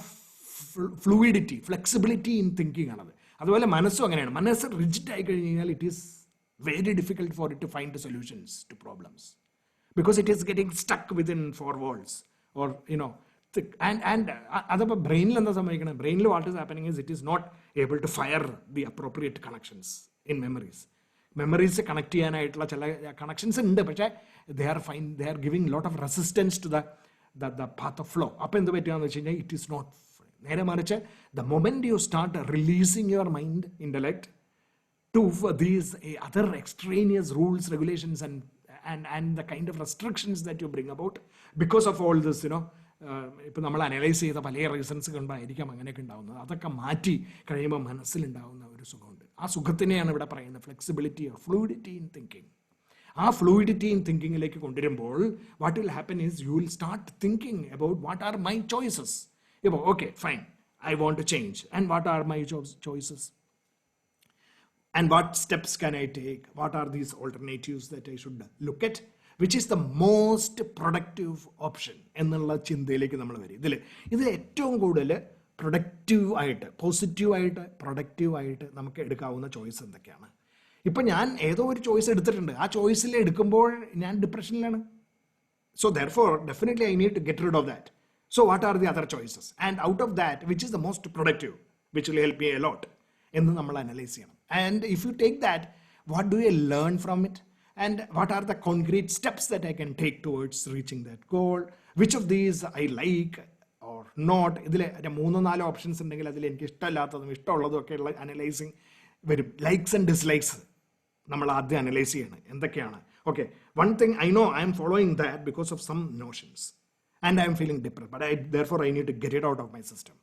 ഫ്ലൂയിഡിറ്റി, ഫ്ലെക്സിബിലിറ്റി ഇൻ തിങ്കിങ് ആണത്. അതുപോലെ മനസ്സും അങ്ങനെയാണ്. മനസ്സ് റിജിഡ് ആയി കഴിഞ്ഞ് കഴിഞ്ഞാൽ it is very difficult for it to find the solutions to problems because it is getting stuck within four walls or and അതപ്പോൾ ബ്രെയിനിൽ എന്താ സംഭവിക്കണം, ബ്രെയിനിൽ what is happening is it is not able to fire the appropriate connections in memories connect ചെയ്യാനായിട്ടുള്ള ചില connections ഉണ്ട്, പക്ഷേ they are giving lot of resistance to the path of flow. അപ്പോൾ എന്ത് പറ്റുകയെന്ന് വെച്ച് കഴിഞ്ഞാൽ ഇറ്റ് ഈസ് നോട്ട്. നേരെ മറിച്ച് the moment you start releasing your mind intellect to these other extraneous rules, regulations and the kind of restrictions that you bring about because of all this, ഇപ്പം നമ്മൾ analyse ചെയ്ത പല reasons കൊണ്ടായിരിക്കാം അങ്ങനെയൊക്കെ ഉണ്ടാവുന്നത്. അതൊക്കെ മാറ്റി കഴിയുമ്പോൾ മനസ്സിലുണ്ടാവുന്ന ഒരു സുഖമുണ്ട്. ആ സുഖത്തിനെയാണ് ഇവിടെ പറയുന്നത് flexibility or fluidity in thinking. ആ ഫ്ലൂയിഡിറ്റി ഇൻ തിങ്കിങ്ങിലേക്ക് കൊണ്ടുവരുമ്പോൾ what will happen is you will start thinking about what are my choices. ഇപ്പോൾ okay fine, I want to change and what are my choices and what steps can I take, what are these alternatives that I should look at, which is the most productive option എന്നുള്ള ചിന്തയിലേക്ക് നമ്മൾ വരും. ഇതിൽ ഏറ്റവും കൂടുതൽ പ്രൊഡക്റ്റീവായിട്ട്, പോസിറ്റീവായിട്ട്, പ്രൊഡക്റ്റീവായിട്ട് നമുക്ക് എടുക്കാവുന്ന ചോയ്സ് എന്തൊക്കെയാണ്? ഇപ്പം ഞാൻ ഏതോ ഒരു ചോയ്സ് എടുത്തിട്ടുണ്ട്, ആ ചോയ്സിൽ എടുക്കുമ്പോൾ ഞാൻ ഡിപ്രഷനിലാണ്. So therefore definitely I need to get rid of that. So what are the other choices, and out of that which is the most productive, which will help me a lot എന്ന് നമ്മൾ analyse ചെയ്യണം. And if you take that, what do I learn from it? And what are the concrete steps that I can take towards reaching that goal? Which of these I like or not? ഇതിൽ 3-4 options ഉണ്ടെങ്കിൽ അതിൽ എനിക്ക് ഇഷ്ടമില്ലാത്തതും ഇഷ്ടമുള്ളതും ഒക്കെ ഉള്ള analysing വരും. Likes and dislikes നമ്മൾ ആദ്യം analyse ചെയ്യണം. എന്തൊക്കെയാണ്? Okay, one thing I know I'm following that because of some notions and I'm feeling depressed, but therefore I need to get it out of my system.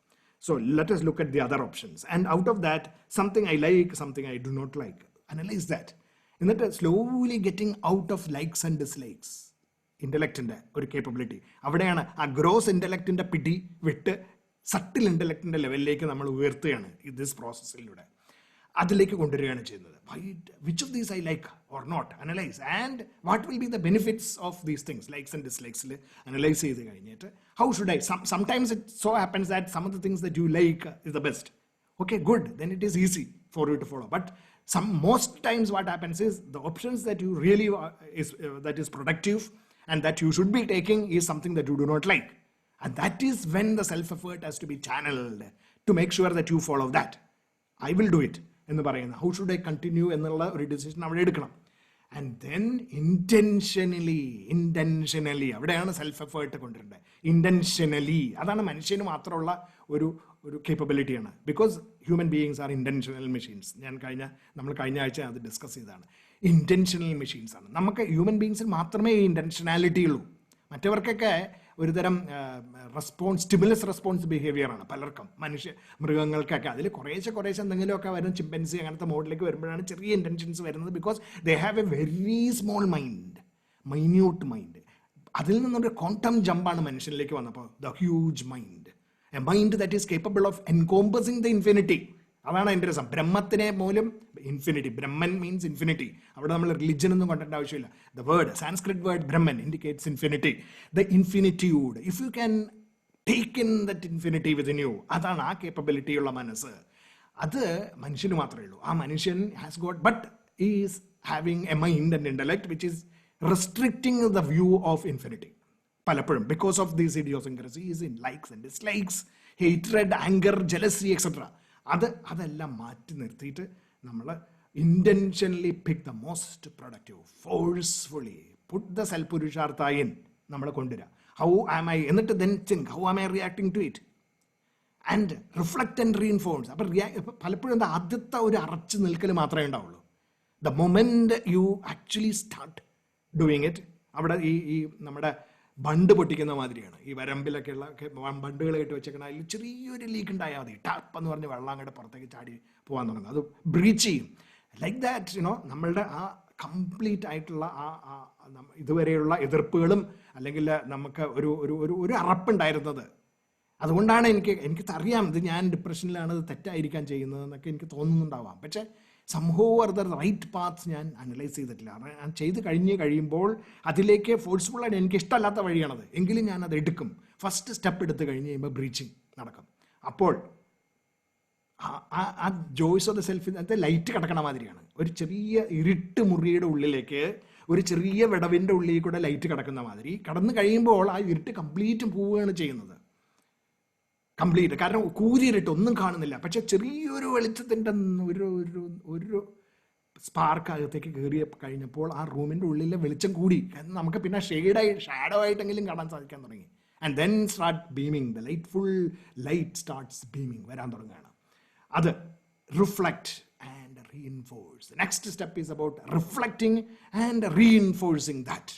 So let us look at the other options. And out of that, something I like, something I do not like. Analyze that. എന്നിട്ട് slowly getting out of likes and dislikes. ഇൻ്റലക്റ്റിൻ്റെ ഒരു capability അവിടെയാണ്. ആ gross ഇൻ്റലക്റ്റിൻ്റെ പിടി വിട്ട് subtle ഇൻ്റലക്റ്റിൻ്റെ ലെവലിലേക്ക് നമ്മൾ ഉയർത്തുകയാണ് this പ്രോസസ്സിലൂടെ. അതിലേക്ക് കൊണ്ടുവരികയാണ് ചെയ്യുന്നത്. Which of these I like or not, analyse. And what will be the benefits of these things, likes and ഡിസ്ലൈക്സിൽ അനലൈസ് ചെയ്ത് കഴിഞ്ഞിട്ട് how should I, sometimes it so happens that some of the things that you like is the best. Okay, good, then it is easy for you to follow. But most times what happens is the options that you really that is productive and that you should be taking is something that you do not like. And that is when the self-effort has to be channeled to make sure that you follow that. I will do it എന്ന് പറയുന്നത്. How should I continue എന്നുള്ള ഒരു decision അവിടെ എടുക്കണം. And then intentionally അവിടെയാണ് self effort കൊണ്ടുവരേണ്ടത്. Intentionally അതാണ് മനുഷ്യന് മാത്രമുള്ള ഒരു കേപ്പബിലിറ്റിയാണ്. Because human beings are intentional machines. നമ്മൾ കഴിഞ്ഞ ആഴ്ച അത് ഡിസ്കസ് ചെയ്തതാണ്. ഇൻറ്റൻഷണൽ മെഷീൻസ് ആണ്. നമുക്ക് ഹ്യൂമൻ ബീയിങ്സിൽ മാത്രമേ ഈ ഇൻറ്റൻഷനാലിറ്റി ഉള്ളൂ. മറ്റവർക്കൊക്കെ ഒരുതരം സ്റ്റിമുലസ് റെസ്പോൺസ് ബിഹേവിയറാണ് പലർക്കും, മൃഗങ്ങൾക്കൊക്കെ. അതിൽ കുറേശ്ശെ എന്തെങ്കിലുമൊക്കെ വരും. ചിമ്പൻസി അങ്ങനത്തെ മോഡിലേക്ക് വരുമ്പോഴാണ് ചെറിയ ഇൻറ്റൻഷൻസ് വരുന്നത്. Because they have a very small mind, minute mind. അതിൽ നിന്നൊരു ക്വാണ്ടം ജമ്പാണ് മനുഷ്യനിലേക്ക് വന്നപ്പോൾ the huge mind, a mind that is capable of encompassing the infinity. അതാണ് അതിൻ്റെ രസം. ബ്രഹ്മത്തിനെ പോലും ഇൻഫിനിറ്റി. Brahman means infinity. അവിടെ നമ്മൾ റിലിജൻ ഒന്നും കൊണ്ടിട്ട് ആവശ്യമില്ല. The word, Sanskrit word Brahman indicates infinity. The infinitude, if you can take in that infinity within you, അതാണ് ആ കേപ്പബിലിറ്റി ഉള്ള മനസ്സ്. അത് മനുഷ്യന് മാത്രമേ ഉള്ളൂ. ആ മനുഷ്യൻ has got, but is having a mind and intellect which is restricting the view of infinity പലപ്പോഴും, because of these idiosyncrasies in likes and dislikes, hatred, anger, jealousy etcetera. അതെല്ലാം മാറ്റി നിർത്തിയിട്ട് നമ്മൾ intentionally pick the most productive, forcefully put the self purushartha in നമ്മൾ കൊണ്ടുവരിക. How am I, എന്നിട്ട് then think how am I reacting to it and reflect and reinforce. അപ്പം പലപ്പോഴും എന്താ, ആദ്യത്തെ ഒരു അറച്ചു നിൽക്കൽ മാത്രമേ ഉണ്ടാവുള്ളൂ. The moment you actually start doing it, അവിടെ ഈ നമ്മുടെ ബണ്ട് പൊട്ടിക്കുന്ന മാതിരിയാണ്. ഈ വരമ്പിലൊക്കെ ഉള്ള ബണ്ടുകൾ കെട്ടി വെച്ചേക്കണം, അതിൽ ചെറിയൊരു ലീക്ക് ഉണ്ടായാൽ മതി, ടാപ്പ് എന്ന് പറഞ്ഞ് വെള്ളം അങ്ങോട്ട് പുറത്തേക്ക് ചാടി പോകാൻ തുടങ്ങും, അത് ബ്രീച്ച് ചെയ്യും. ലൈക്ക് ദാറ്റ് നമ്മളുടെ ആ കംപ്ലീറ്റ് ആയിട്ടുള്ള ഇതുവരെയുള്ള എതിർപ്പുകളും അല്ലെങ്കിൽ നമുക്ക് ഒരു അറപ്പുണ്ടായിരുന്നത്. അതുകൊണ്ടാണ് എനിക്ക് അറിയാം ഇത് ഞാൻ ഡിപ്രഷനിലാണ്, ഇത് തെറ്റായിരിക്കാൻ ചെയ്യുന്നതെന്നൊക്കെ എനിക്ക് തോന്നുന്നുണ്ടാവാം. പക്ഷേ സംഹോ ആർ ദ റൈറ്റ് പാത്ത്സ് ഞാൻ അനലൈസ് ചെയ്തിട്ടില്ല. ഞാൻ ചെയ്ത് കഴിയുമ്പോൾ അതിലേക്ക് ഫോഴ്സ്ഫുള്ളായിട്ട് എനിക്ക് ഇഷ്ടമല്ലാത്ത വഴിയാണത്, എങ്കിലും ഞാൻ അത് എടുക്കും. ഫസ്റ്റ് സ്റ്റെപ്പ് എടുത്ത് കഴിഞ്ഞ് കഴിയുമ്പോൾ ബ്രീച്ചിങ് നടക്കും. അപ്പോൾ ആ ജോയ്സ് ഓഫ് ദ സെൽഫ്, അത് ലൈറ്റ് കിടക്കണ മാതിരിയാണ്. ഒരു ചെറിയ ഇരുട്ട് മുറിയുടെ ഉള്ളിലേക്ക് ഒരു ചെറിയ വിടവിൻ്റെ ഉള്ളിൽ കൂടെ ലൈറ്റ് കിടക്കുന്ന മാതിരി കടന്നു കഴിയുമ്പോൾ ആ ഇരുട്ട് കംപ്ലീറ്റ് പോവുകയാണ് ചെയ്യുന്നത്. കംപ്ലീറ്റ്, കാരണം കൂരിരുട്ട് ഒന്നും കാണുന്നില്ല. പക്ഷെ ചെറിയൊരു വെളിച്ചത്തിൻ്റെ ഒരു സ്പാർക്ക് അകത്തേക്ക് കയറി കഴിഞ്ഞപ്പോൾ ആ റൂമിൻ്റെ ഉള്ളിലെ വെളിച്ചം കൂടി, നമുക്ക് പിന്നെ ഷാഡോ ആയിട്ടെങ്കിലും കാണാൻ സാധിക്കാൻ തുടങ്ങി. And then start beaming, the light, full light starts beaming, വരാൻ തുടങ്ങുകയാണ്. അത് reflect and reinforce. Next step is about reflecting and reinforcing that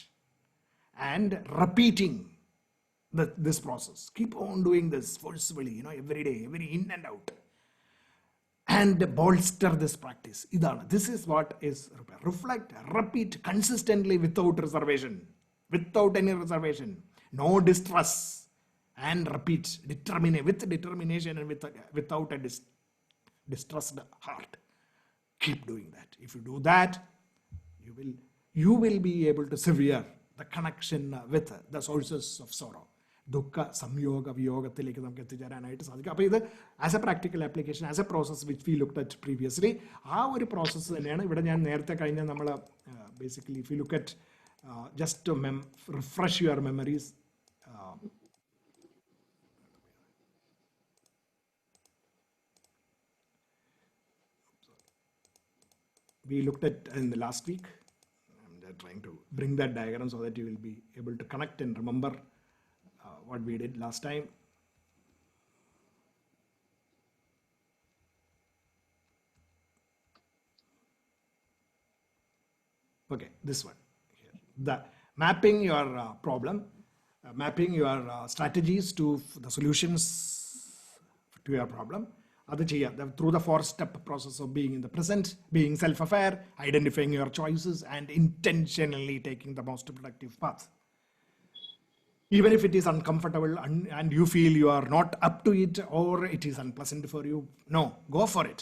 and repeating this process. Keep on doing this forcefully, every day, every in and out, and bolster this practice. This is what is reflect, repeat consistently without reservation, without any reservation, no distress, and repeat with determination and without a distressed heart. Keep doing that. If you do that, you will be able to sever the connection with the sources of sorrow. ദുഃഖ സംയോഗ വിയോഗത്തിലേക്ക് നമുക്ക് എത്തിച്ചേരാനായിട്ട് സാധിക്കും. അപ്പോൾ ഇത് as a practical application, as a process which we looked at previously, ആ ഒരു process തന്നെയാണ് ഇവിടെ ഞാൻ നേരത്തെ കഴിഞ്ഞ നമ്മൾ basically if you look at just to refresh your memories, we looked at in the last week. I'm trying to bring that diagram so that you will be able to connect and remember what we did last time. Okay, this one here. The mapping your problem, mapping your strategies to the solutions to your problem. Through the 4-step process of being in the present, being self-aware, identifying your choices, and intentionally taking the most productive path. Even if it is uncomfortable and you feel you are not up to it or it is unpleasant for you, no, go for it.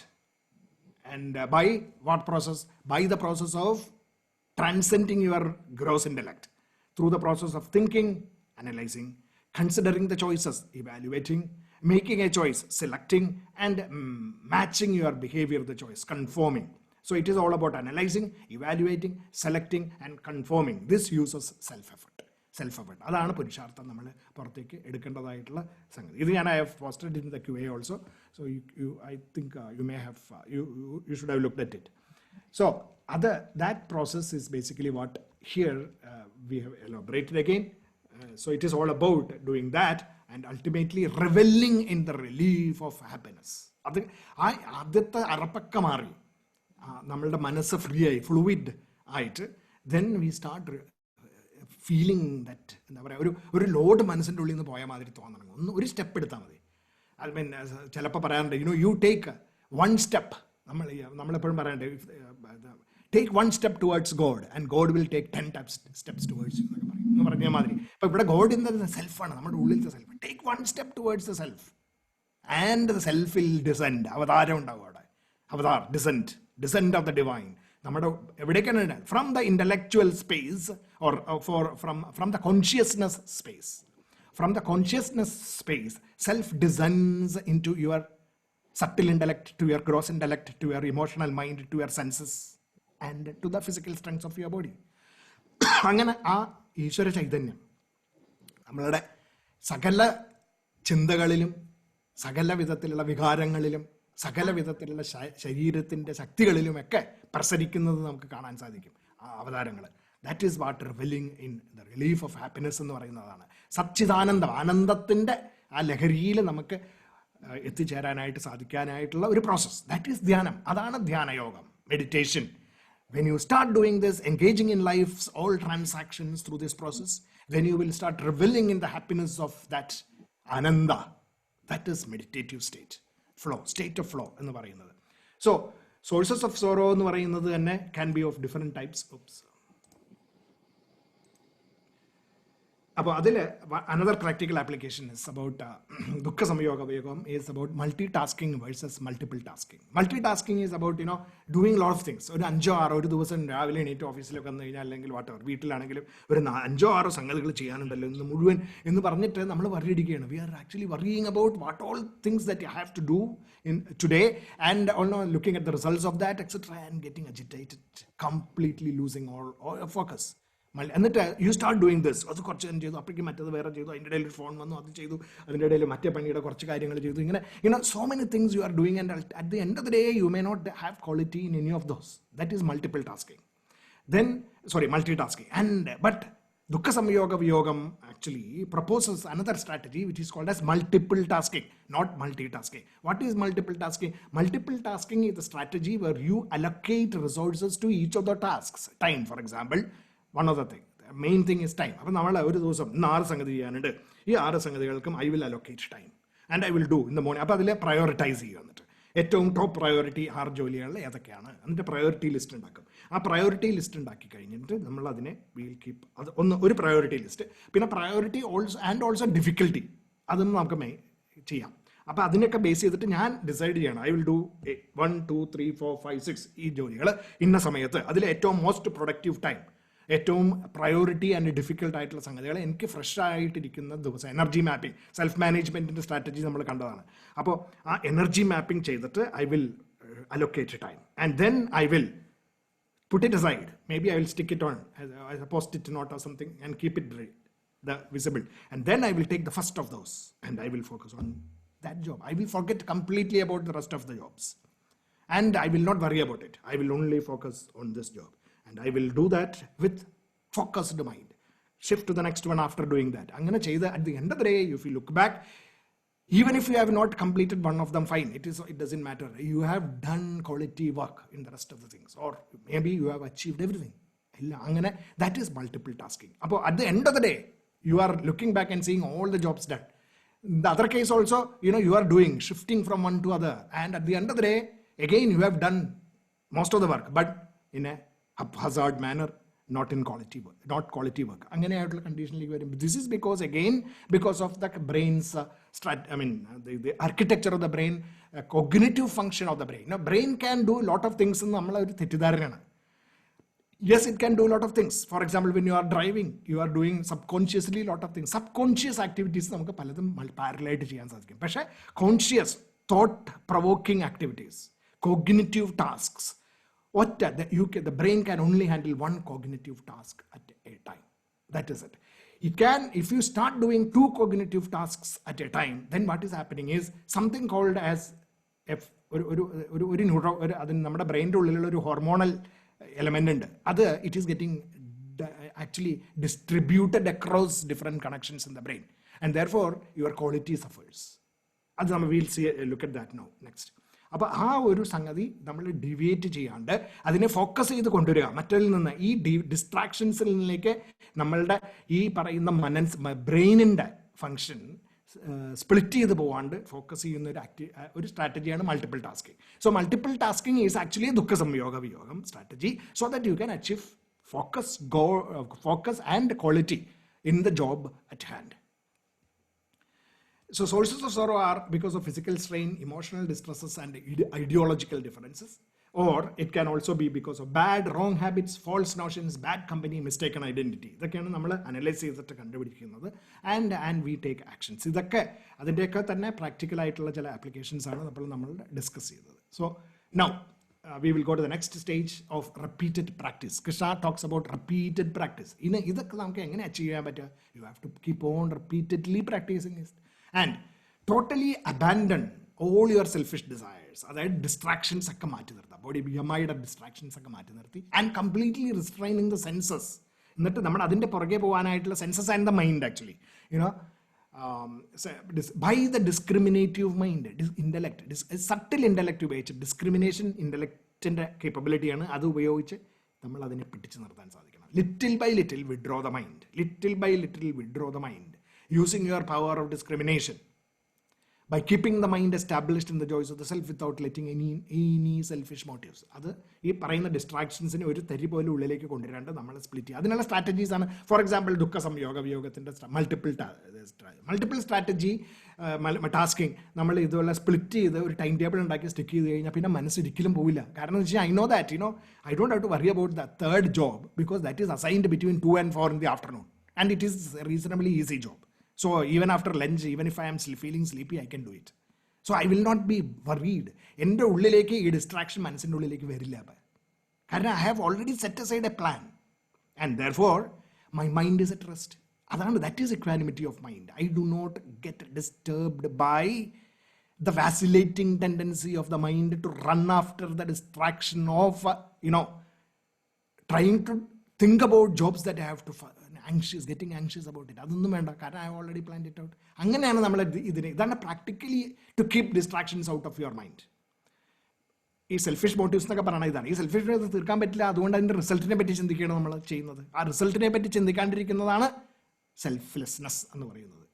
And by what process? By the process of transcending your gross intellect. Through the process of thinking, analyzing, considering the choices, evaluating, making a choice, selecting, and matching your behavior to the choice, conforming. So it is all about analyzing, evaluating, selecting, and conforming. This uses self-effort. അതാണ് പുരുഷാർത്ഥം നമ്മൾ പുറത്തേക്ക് എടുക്കേണ്ടതായിട്ടുള്ള സംഗതി. ഇത് ഞാൻ I have posted in the QA also, so I think you may have you should have looked at it. So that process is basically what here we have elaborated again. So it is all about doing that and ultimately reveling in the relief of happiness. അത് ആദ്യത്തെ അറപ്പൊക്കെ മാറി നമ്മളുടെ മനസ്സ് free ആയി, fluid ആയിട്ട്, then we start feeling that, എന്താ പറയുക, ഒരു ലോഡ് മനസ്സിൻ്റെ ഉള്ളിൽ നിന്ന് പോയ മാതിരി തോന്നണം. ഒരു സ്റ്റെപ്പ് എടുത്താൽ മതി. ഐ മീൻ ചിലപ്പോൾ പറയാറുണ്ട്, യു ടേക്ക് 1 സ്റ്റെപ്പ്. നമ്മളെപ്പോഴും പറയാറുണ്ട്, take 1 step towards God and God will take 10 steps towards എന്നൊക്കെ പറയും എന്ന് പറഞ്ഞ മാതിരി. അപ്പോൾ ഇവിടെ ഗോഡ് എന്നത് സെൽഫാണ്, നമ്മുടെ ഉള്ളിലത്തെ self. Take 1 step towards the self and the self will descend. അവതാരം ഉണ്ടാവും അവിടെ, avatar descend. descent of the divine. നമ്മുടെ എവിടേക്കാണ്? From the intellectual space or from the consciousness space. From the consciousness space, self descends into your subtle intellect, to your gross intellect, to your emotional mind, to your senses, and to the physical strengths of your body. അങ്ങനെ ആ ഈശ്വര ചൈതന്യം നമ്മളുടെ സകല ചിന്തകളിലും സകല വിധത്തിലുള്ള വികാരങ്ങളിലും സകല വിധത്തിലുള്ള ശരീരത്തിൻ്റെ ശക്തികളിലുമൊക്കെ പ്രസരിക്കുന്നത് നമുക്ക് കാണാൻ സാധിക്കും ആ അവതാരങ്ങൾ. That is what revelling in the relief of happiness എന്ന് പറയുന്നതാണ്. സച്ചിദാനന്ദം, ആനന്ദത്തിൻ്റെ ആ ലഹരിയിൽ നമുക്ക് എത്തിച്ചേരാനായിട്ട് സാധിക്കാനായിട്ടുള്ള ഒരു പ്രോസസ്. ദാറ്റ് ഈസ് ധ്യാനം. അതാണ് ധ്യാനയോഗം, meditation. When you start doing this, engaging in life's all transactions through this process, then you will start reveling in the happiness of that ananda. That is meditative state. Flow, state of flow എന്ന് പറയുന്നത്. So, sources of sorrow എന്ന് പറയുന്നത് തന്നെ can be of different types. അപ്പോൾ അതിൽ another practical application is about ദുഃഖ സംയോഗ വിയോഗം is about multi tasking versus multiple tasking. Multi tasking is about doing lot of things. ഒരു 5-6 ഒരു ദിവസം രാവിലെ എണീറ്റ് ഓഫീസിലൊക്കെ വന്നു കഴിഞ്ഞാൽ അല്ലെങ്കിൽ വാട്ടവർ വീട്ടിലാണെങ്കിലും ഒരു 5-6 സംഗതികൾ ചെയ്യാനുണ്ടല്ലോ ഇന്ന് മുഴുവൻ എന്ന് പറഞ്ഞിട്ട് നമ്മൾ വറിയടിക്കുകയാണ്. We are actually worrying about what all things that you have to do in today and all looking at the results of that etc and getting agitated, completely losing all focus. എന്നിട്ട് you start doing this, അത് കുറച്ച് ചെയ്തു, അപ്പോഴേക്കും മറ്റത് വേറെ ചെയ്തു, അതിൻ്റെ ഇടയിൽ ഒരു ഫോൺ വന്നു, അത് ചെയ്തു, അതിൻ്റെ ഇടയിൽ മറ്റേ പണിയുടെ കുറച്ച് കാര്യങ്ങൾ ചെയ്തു. ഇങ്ങനെ so many things you are doing and at the end of the day you may not have quality in any of those. That is multiple tasking. Multi tasking. But Dukkha Samyoga Viyogam actually proposes another strategy which is called as multiple tasking, not multitasking. What is multiple tasking? Multiple tasking is the strategy where you allocate resources to each of the tasks. Time, for example, one other thing. The main thing is time. അപ്പോൾ നമ്മൾ ഒരു ദിവസം 6 സംഗതി ചെയ്യാനുണ്ട്. ഈ 6 സംഗതികൾക്കും I will allocate time and I will do in the morning. അപ്പോൾ അതിൽ prioritise ചെയ്യുക. എന്നിട്ട് ഏറ്റവും ടോപ്പ് പ്രയോറിറ്റി 6 ജോലികളിൽ ഏതൊക്കെയാണ് എന്നിട്ട് പ്രയോറിറ്റി ലിസ്റ്റ് ഉണ്ടാക്കും. ആ പ്രയോറിറ്റി ലിസ്റ്റ് ഉണ്ടാക്കി കഴിഞ്ഞിട്ട് നമ്മൾ അതിനെ വിൽ കീപ്പ് അത് ഒരു പ്രയോറിറ്റി ലിസ്റ്റ്. പിന്നെ പ്രയോറിറ്റി ഓൾസോ ഡിഫിക്കൽട്ടി അതൊന്നും നമുക്ക് ചെയ്യാം. അപ്പോൾ അതിനൊക്കെ ബേസ് ചെയ്തിട്ട് ഞാൻ ഡിസൈഡ് ചെയ്യണം. ഐ വിൽ ഡു 1 2 3 4 5 6 ഈ ജോലികൾ ഇന്ന സമയത്ത്. അതിൽ ഏറ്റവും മോസ്റ്റ് പ്രൊഡക്റ്റീവ് ടൈം, ഏറ്റവും പ്രയോറിറ്റി ആൻഡ് ഡിഫിക്കൽട്ട് ആയിട്ടുള്ള സംഗതികൾ എനിക്ക് ഫ്രഷ് ആയിട്ടിരിക്കുന്ന ദിവസം. എനർജി മാപ്പിംഗ്, സെൽഫ് മാനേജ്മെൻറ്റിൻ്റെ സ്ട്രാറ്റജി നമ്മൾ കണ്ടതാണ്. അപ്പോൾ ആ എനർജി മാപ്പിംഗ് ചെയ്തിട്ട് I will allocate time and then I will put it aside. Maybe I will stick it on as a post-it note or something and keep it visible. And then I will take the first of those and I will focus on that job. I will forget completely about the rest of the jobs. And I will not worry about it. I will only focus on this job. And I will do that with focused mind. Shift to the next one after doing that. Angana cheyda at the end of the day, if you look back, even if you have not completed one of them, fine. It doesn't matter. You have done quality work in the rest of the things. Or maybe you have achieved everything. That is multiple tasking. At the end of the day, you are looking back and seeing all the jobs done. In the other case also, you are doing, shifting from one to other. And at the end of the day, again, you have done most of the work, but in a haphazard manner, not in quality work, not quality work. അങ്ങനെയായിട്ടുള്ള കണ്ടീഷനിലേക്ക് വരും. This is because of the brain's the architecture of the brain, cognitive function of the brain. Now, brain can do a lot of things എന്ന് നമ്മളെ ഒരു തെറ്റിദ്ധാരണയാണ്. Yes, it can do a lot of things. For example, when you are driving, you are doing subconsciously a lot of things. Subconscious activities നമുക്ക് പലതും പാരലായിട്ട് ചെയ്യാൻ സാധിക്കും. പക്ഷേ conscious, thought provoking activities, cognitive tasks, the brain can only handle one cognitive task at a time. That is it. It can, if you start doing 2 cognitive tasks at a time, then what is happening is something called as നമ്മുടെ ബ്രെയിൻ്റെ ഉള്ളിലുള്ള ഒരു hormonal element ഉണ്ട്. അത് it is getting actually distributed across different connections in the brain, and therefore your quality suffers. അത് നമ്മൾ we'll see, look at that now next. അപ്പോൾ ആ ഒരു സംഗതി നമ്മൾ ഡിവിയേറ്റ് ചെയ്യാണ്ട് അതിനെ ഫോക്കസ് ചെയ്ത് കൊണ്ടുവരിക. മറ്റൊരിൽ നിന്ന് ഈ ഡിസ്ട്രാക്ഷൻസിൽ നിന്നിലേക്ക് നമ്മളുടെ ഈ പറയുന്ന ബ്രെയിനിൻ്റെ ഫങ്ഷൻ സ്പ്ലിറ്റ് ചെയ്ത് പോവാണ്ട് ഫോക്കസ് ചെയ്യുന്ന ഒരു സ്ട്രാറ്റജിയാണ് multiple tasking. So multiple tasking is actually ദുഃഖ സംയോഗ വിയോഗം strategy, so that you can achieve focus and quality in the job at hand. So sources of sorrow are because of physical strain, emotional distresses, and ideological differences. or it can also be because of bad, wrong habits, false notions, bad company, mistaken identity. ഇതൊക്കെയാണ് നമ്മൾ analyse ചെയ്തിട്ട് കണ്ടുപിടിക്കുന്നത്. And we take actions. ഇതൊക്കെ അതിൻ്റെയൊക്കെ തന്നെ practical ആയിട്ടുള്ള ചില applications ആണ് നമ്മൾ ഡിസ്കസ് ചെയ്തത്. So now we will go to the next stage of repeated practice. Krishna talks about repeated practice. ഇതൊക്കെ നമുക്ക് എങ്ങനെ അച്ചീവ് ചെയ്യാൻ പറ്റുക? You have to keep on repeatedly practicing it and totally abandon all your selfish desires. അതായത് distractions ഒക്കെ മാറ്റി നിർത്താം. Body ബിഎംഐയുടെ ഡിസ്ട്രാക്ഷൻസ് ഒക്കെ മാറ്റി നിർത്തി and completely restraining the senses. എന്നിട്ട് നമ്മൾ അതിൻ്റെ പുറകെ പോകാനായിട്ടുള്ള senses and the mind actually by the discriminative mind, intellect, subtle intellect ഉപയോഗിച്ച് ഡിസ്ക്രിമിനേഷൻ ഇൻ്റലക്റ്റിൻ്റെ കേപ്പബിലിറ്റിയാണ്. അത് ഉപയോഗിച്ച് നമ്മൾ അതിനെ പിടിച്ചു നിർത്താൻ സാധിക്കണം. Little by little withdraw the mind. Little by little withdraw the mind using your power of discrimination. By keeping the mind established in the joys of the self without letting any selfish motives. അത് ഈ പറയുന്ന ഡിസ്ട്രാക്ഷൻസിന് ഒരു തരി പോലും ഉള്ളിലേക്ക് കൊണ്ടുവരാണ്ട് നമ്മൾ split ചെയ്യുക. അതിനുള്ള സ്ട്രാറ്റജീസ് ആണ്. ഫോർ എക്സാമ്പിൾ ദുഃഖ സംയോഗ വിയോഗത്തിൻ്റെ മൾട്ടിപ്പിൾ സ്ട്രാറ്റജി ടാസ്കിങ് നമ്മൾ ഇതുപോലെ സ്പ്ലിറ്റ് ചെയ്ത് ഒരു ടൈം ടേബിൾ ഉണ്ടാക്കി സ്റ്റിക്ക് ചെയ്ത് കഴിഞ്ഞാൽ പിന്നെ മനസ്സൊരിക്കലും പോവില്ല. കാരണം എന്ന് വെച്ചാൽ I know that I don't have to worry about the third job because that is assigned between 2 and 4 in the afternoon and it is a reasonably easy job. So even after lunch, even if I am feeling sleepy, I can do it. So I will not be worried. എൻ്റെ ഉള്ളിലേക്ക് ഈ distraction മനസ്സിൻ്റെ ഉള്ളിലേക്ക് വരില്ല. കാരണം I have already set aside a plan. And therefore, my mind is at rest. അതാണ്, that is equanimity of mind. I do not get disturbed by the vacillating tendency of the mind to run after the distraction of, trying to think about jobs that I have to getting anxious about it. അതൊന്നും വേണ്ട. കാരണം I have already planned it out. അങ്ങനെയാണ് നമ്മൾ ഇതാണ് practically to keep distractions out of your mind. ഈ selfish motives എന്നൊക്കെ പറയുന്നത് ഇതാണ്. ഈ സെൽഫിഷ് മോട്ടീവ്സ് തീർക്കാൻ പറ്റില്ല. അതുകൊണ്ട് അതിൻ്റെ റിസൾട്ടിനെ പറ്റി ചിന്തിക്കുകയാണ് നമ്മൾ ചെയ്യുന്നത്. ആ റിസൾട്ടിനെ പറ്റി ചിന്തിക്കാണ്ടിരിക്കുന്നതാണ് സെൽഫ്ലെസ്നെസ് എന്ന് പറയുന്നത്.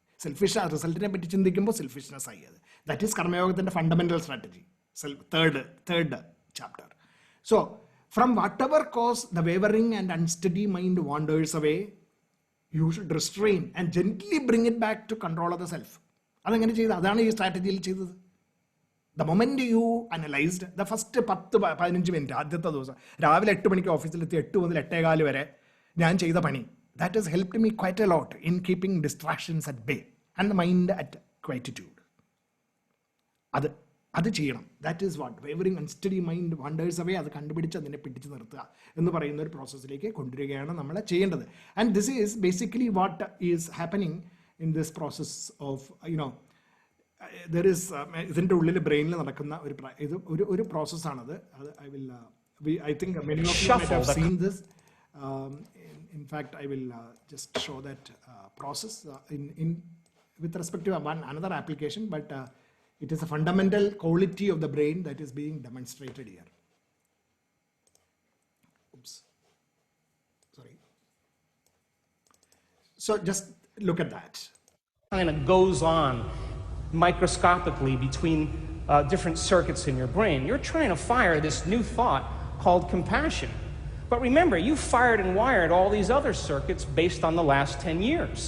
റിസൾട്ടിനെ പറ്റി ചിന്തിക്കുമ്പോൾ സെൽഫിഷ്നെസ് ആയി. അത് ദാറ്റ് ഈസ് കർമ്മയോഗത്തിൻ്റെ fundamental strategy, third chapter. So from whatever cause the wavering and unsteady mind wanders away, you should restrain and gently bring it back to control of the self. അതെങ്ങനെ ചെയ്ത്? അതാണ് ഈ സ്ട്രാറ്റജിയിൽ ചെയ്തത്. The moment you analyzed the first 10-15 minute ആദ്യത്തെ ദിവസം രാവിലെ 8 മണിക്ക് ഓഫീസിലെത്തി 8 മുതൽ 8:15 വരെ ഞാൻ ചെയ്ത പണി, that has helped me quite a lot in keeping distractions at bay and the mind at quietude. അത് ചെയ്യണം. That is what wavering unsteady mind wanders away. അത് കണ്ടുപിടിച്ച് അതിനെ പിടിച്ച് നിർത്തുക എന്ന് പറയുന്ന ഒരു പ്രോസസ്സിലേക്ക് കൊണ്ടുവരികയാണ് നമ്മൾ ചെയ്യേണ്ടത്. And this is basically what is happening in this process of there is ഇതിൻ്റെ ഉള്ളിൽ ബ്രെയിനിൽ നടക്കുന്ന ഒരു പ്രോസസ്സാണത്. I think many of you might have seen this. In fact, I will just show that process with respect to another application, but it is a fundamental quality of the brain that is being demonstrated here. Oops. Sorry. So just look at that. Kind of goes on microscopically between different circuits in your brain. You're trying to fire this new thought called compassion. But remember, you fired and wired all these other circuits based on the last 10 years.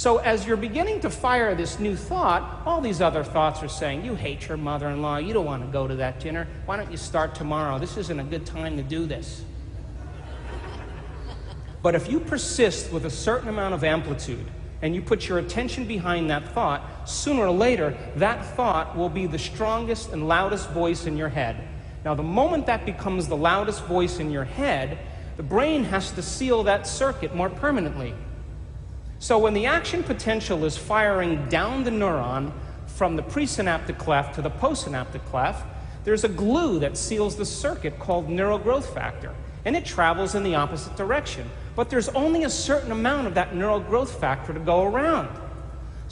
So as you're beginning to fire this new thought, all these other thoughts are saying, you hate your mother-in-law, you don't want to go to that dinner, why don't you start tomorrow? This isn't a good time to do this. But if you persist with a certain amount of amplitude, and you put your attention behind that thought, sooner or later, that thought will be the strongest and loudest voice in your head. Now, the moment that becomes the loudest voice in your head, the brain has to seal that circuit more permanently. So when the action potential is firing down the neuron from the presynaptic cleft to the postsynaptic cleft, there's a glue that seals the circuit called neural growth factor, and it travels in the opposite direction. But there's only a certain amount of that neural growth factor to go around.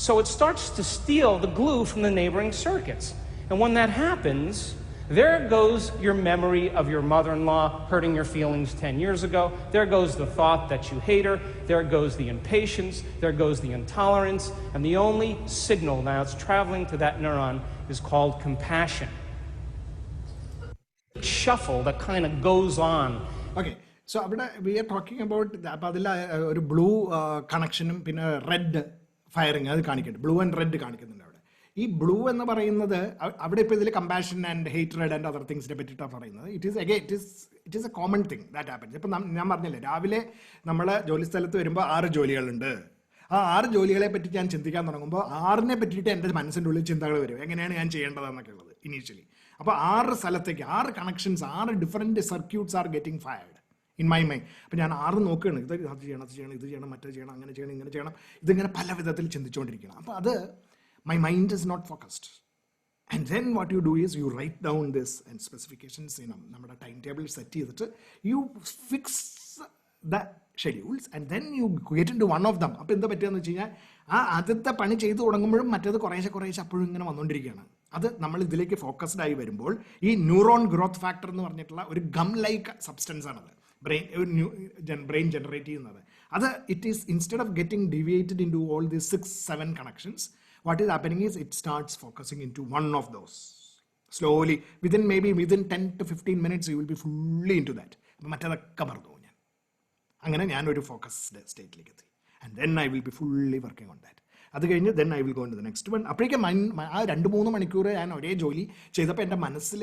So it starts to steal the glue from the neighboring circuits. And when that happens, there goes your memory of your mother-in-law hurting your feelings 10 years ago. There goes the thought that you hate her. There goes the impatience. There goes the intolerance. And the only signal now that's traveling to that neuron is called compassion. Shuffle that kind of goes on. Okay. So we are talking about blue connection and red firing. Blue and red. ഈ blue എന്ന് പറയുന്നത് അവിടെ ഇപ്പോൾ ഇതിൽ compassion and hatred and other തിങ്സിനെ പറ്റിയിട്ടാണ് പറയുന്നത്. It is a common thing that happens. ഇപ്പം ഞാൻ പറഞ്ഞില്ലേ, രാവിലെ നമ്മൾ ജോലി സ്ഥലത്ത് വരുമ്പോൾ 6 ജോലികളുണ്ട്. ആ 6 ജോലികളെ പറ്റി ഞാൻ ചിന്തിക്കാൻ തുടങ്ങുമ്പോൾ 6നെ പറ്റിയിട്ട് എൻ്റെ മനസ്സിൻ്റെ ഉള്ളിൽ ചിന്തകൾ വരും, എങ്ങനെയാണ് ഞാൻ ചെയ്യേണ്ടതെന്നൊക്കെ ഉള്ളത് ഇനീഷ്യലി. അപ്പോൾ 6 സ്ഥലത്തേക്ക് 6 connections, 6 different circuits are getting fired in my mind. അപ്പോൾ ഞാൻ 6 നോക്കുകയാണ്, ഇത് ചെയ്യണം, ഇത് ചെയ്യണം, മറ്റേ ചെയ്യണം, അങ്ങനെ ചെയ്യണം, ഇങ്ങനെ ചെയ്യണം, ഇതിങ്ങനെ പല വിധത്തിൽ ചിന്തിച്ചുകൊണ്ടിരിക്കണം. അപ്പോൾ അത് my mind is not focused. And then what you do is you write down this and specifications in നമ്മുടെ ടൈം ടേബിൾ സെറ്റ് ചെയ്തിട്ട് you fix the schedules and then you get into one of them. അപ്പോൾ എന്താ പറ്റുകയെന്ന് വെച്ച് കഴിഞ്ഞാൽ ആ ആദ്യത്തെ പണി ചെയ്തു തുടങ്ങുമ്പോഴും മറ്റേത് കുറേശ്ശെ അപ്പോഴും ഇങ്ങനെ വന്നുകൊണ്ടിരിക്കുകയാണ്. അത് നമ്മൾ ഇതിലേക്ക് ഫോക്കസ്ഡ് ആയി വരുമ്പോൾ ഈ ന്യൂറോൺ ഗ്രോത്ത് ഫാക്ടർ എന്ന് പറഞ്ഞിട്ടുള്ള ഒരു ഗം ലൈക്ക് സബ്സ്റ്റൻസ് ആണത് ബ്രെയിൻ ജനറേറ്റ് ചെയ്യുന്നത്. അത് it is instead of getting deviated into all these 6-7 connections, what is happening is it starts focusing into one of those. Slowly, within 10 to 15 minutes, you will be fully into that. മറ്റേതൊക്കെ മറന്നു ഞാൻ. അങ്ങനെ ഞാനൊരു focused സ്റ്റേറ്റിലേക്ക് എത്തി. And then I will be fully working on that. അത് കഴിഞ്ഞ് then I will go into the next one. അപ്പോഴേക്കും ആ 2-3 മണിക്കൂർ ഞാൻ ഒരേ ജോലി ചെയ്തപ്പോൾ എൻ്റെ മനസ്സിൽ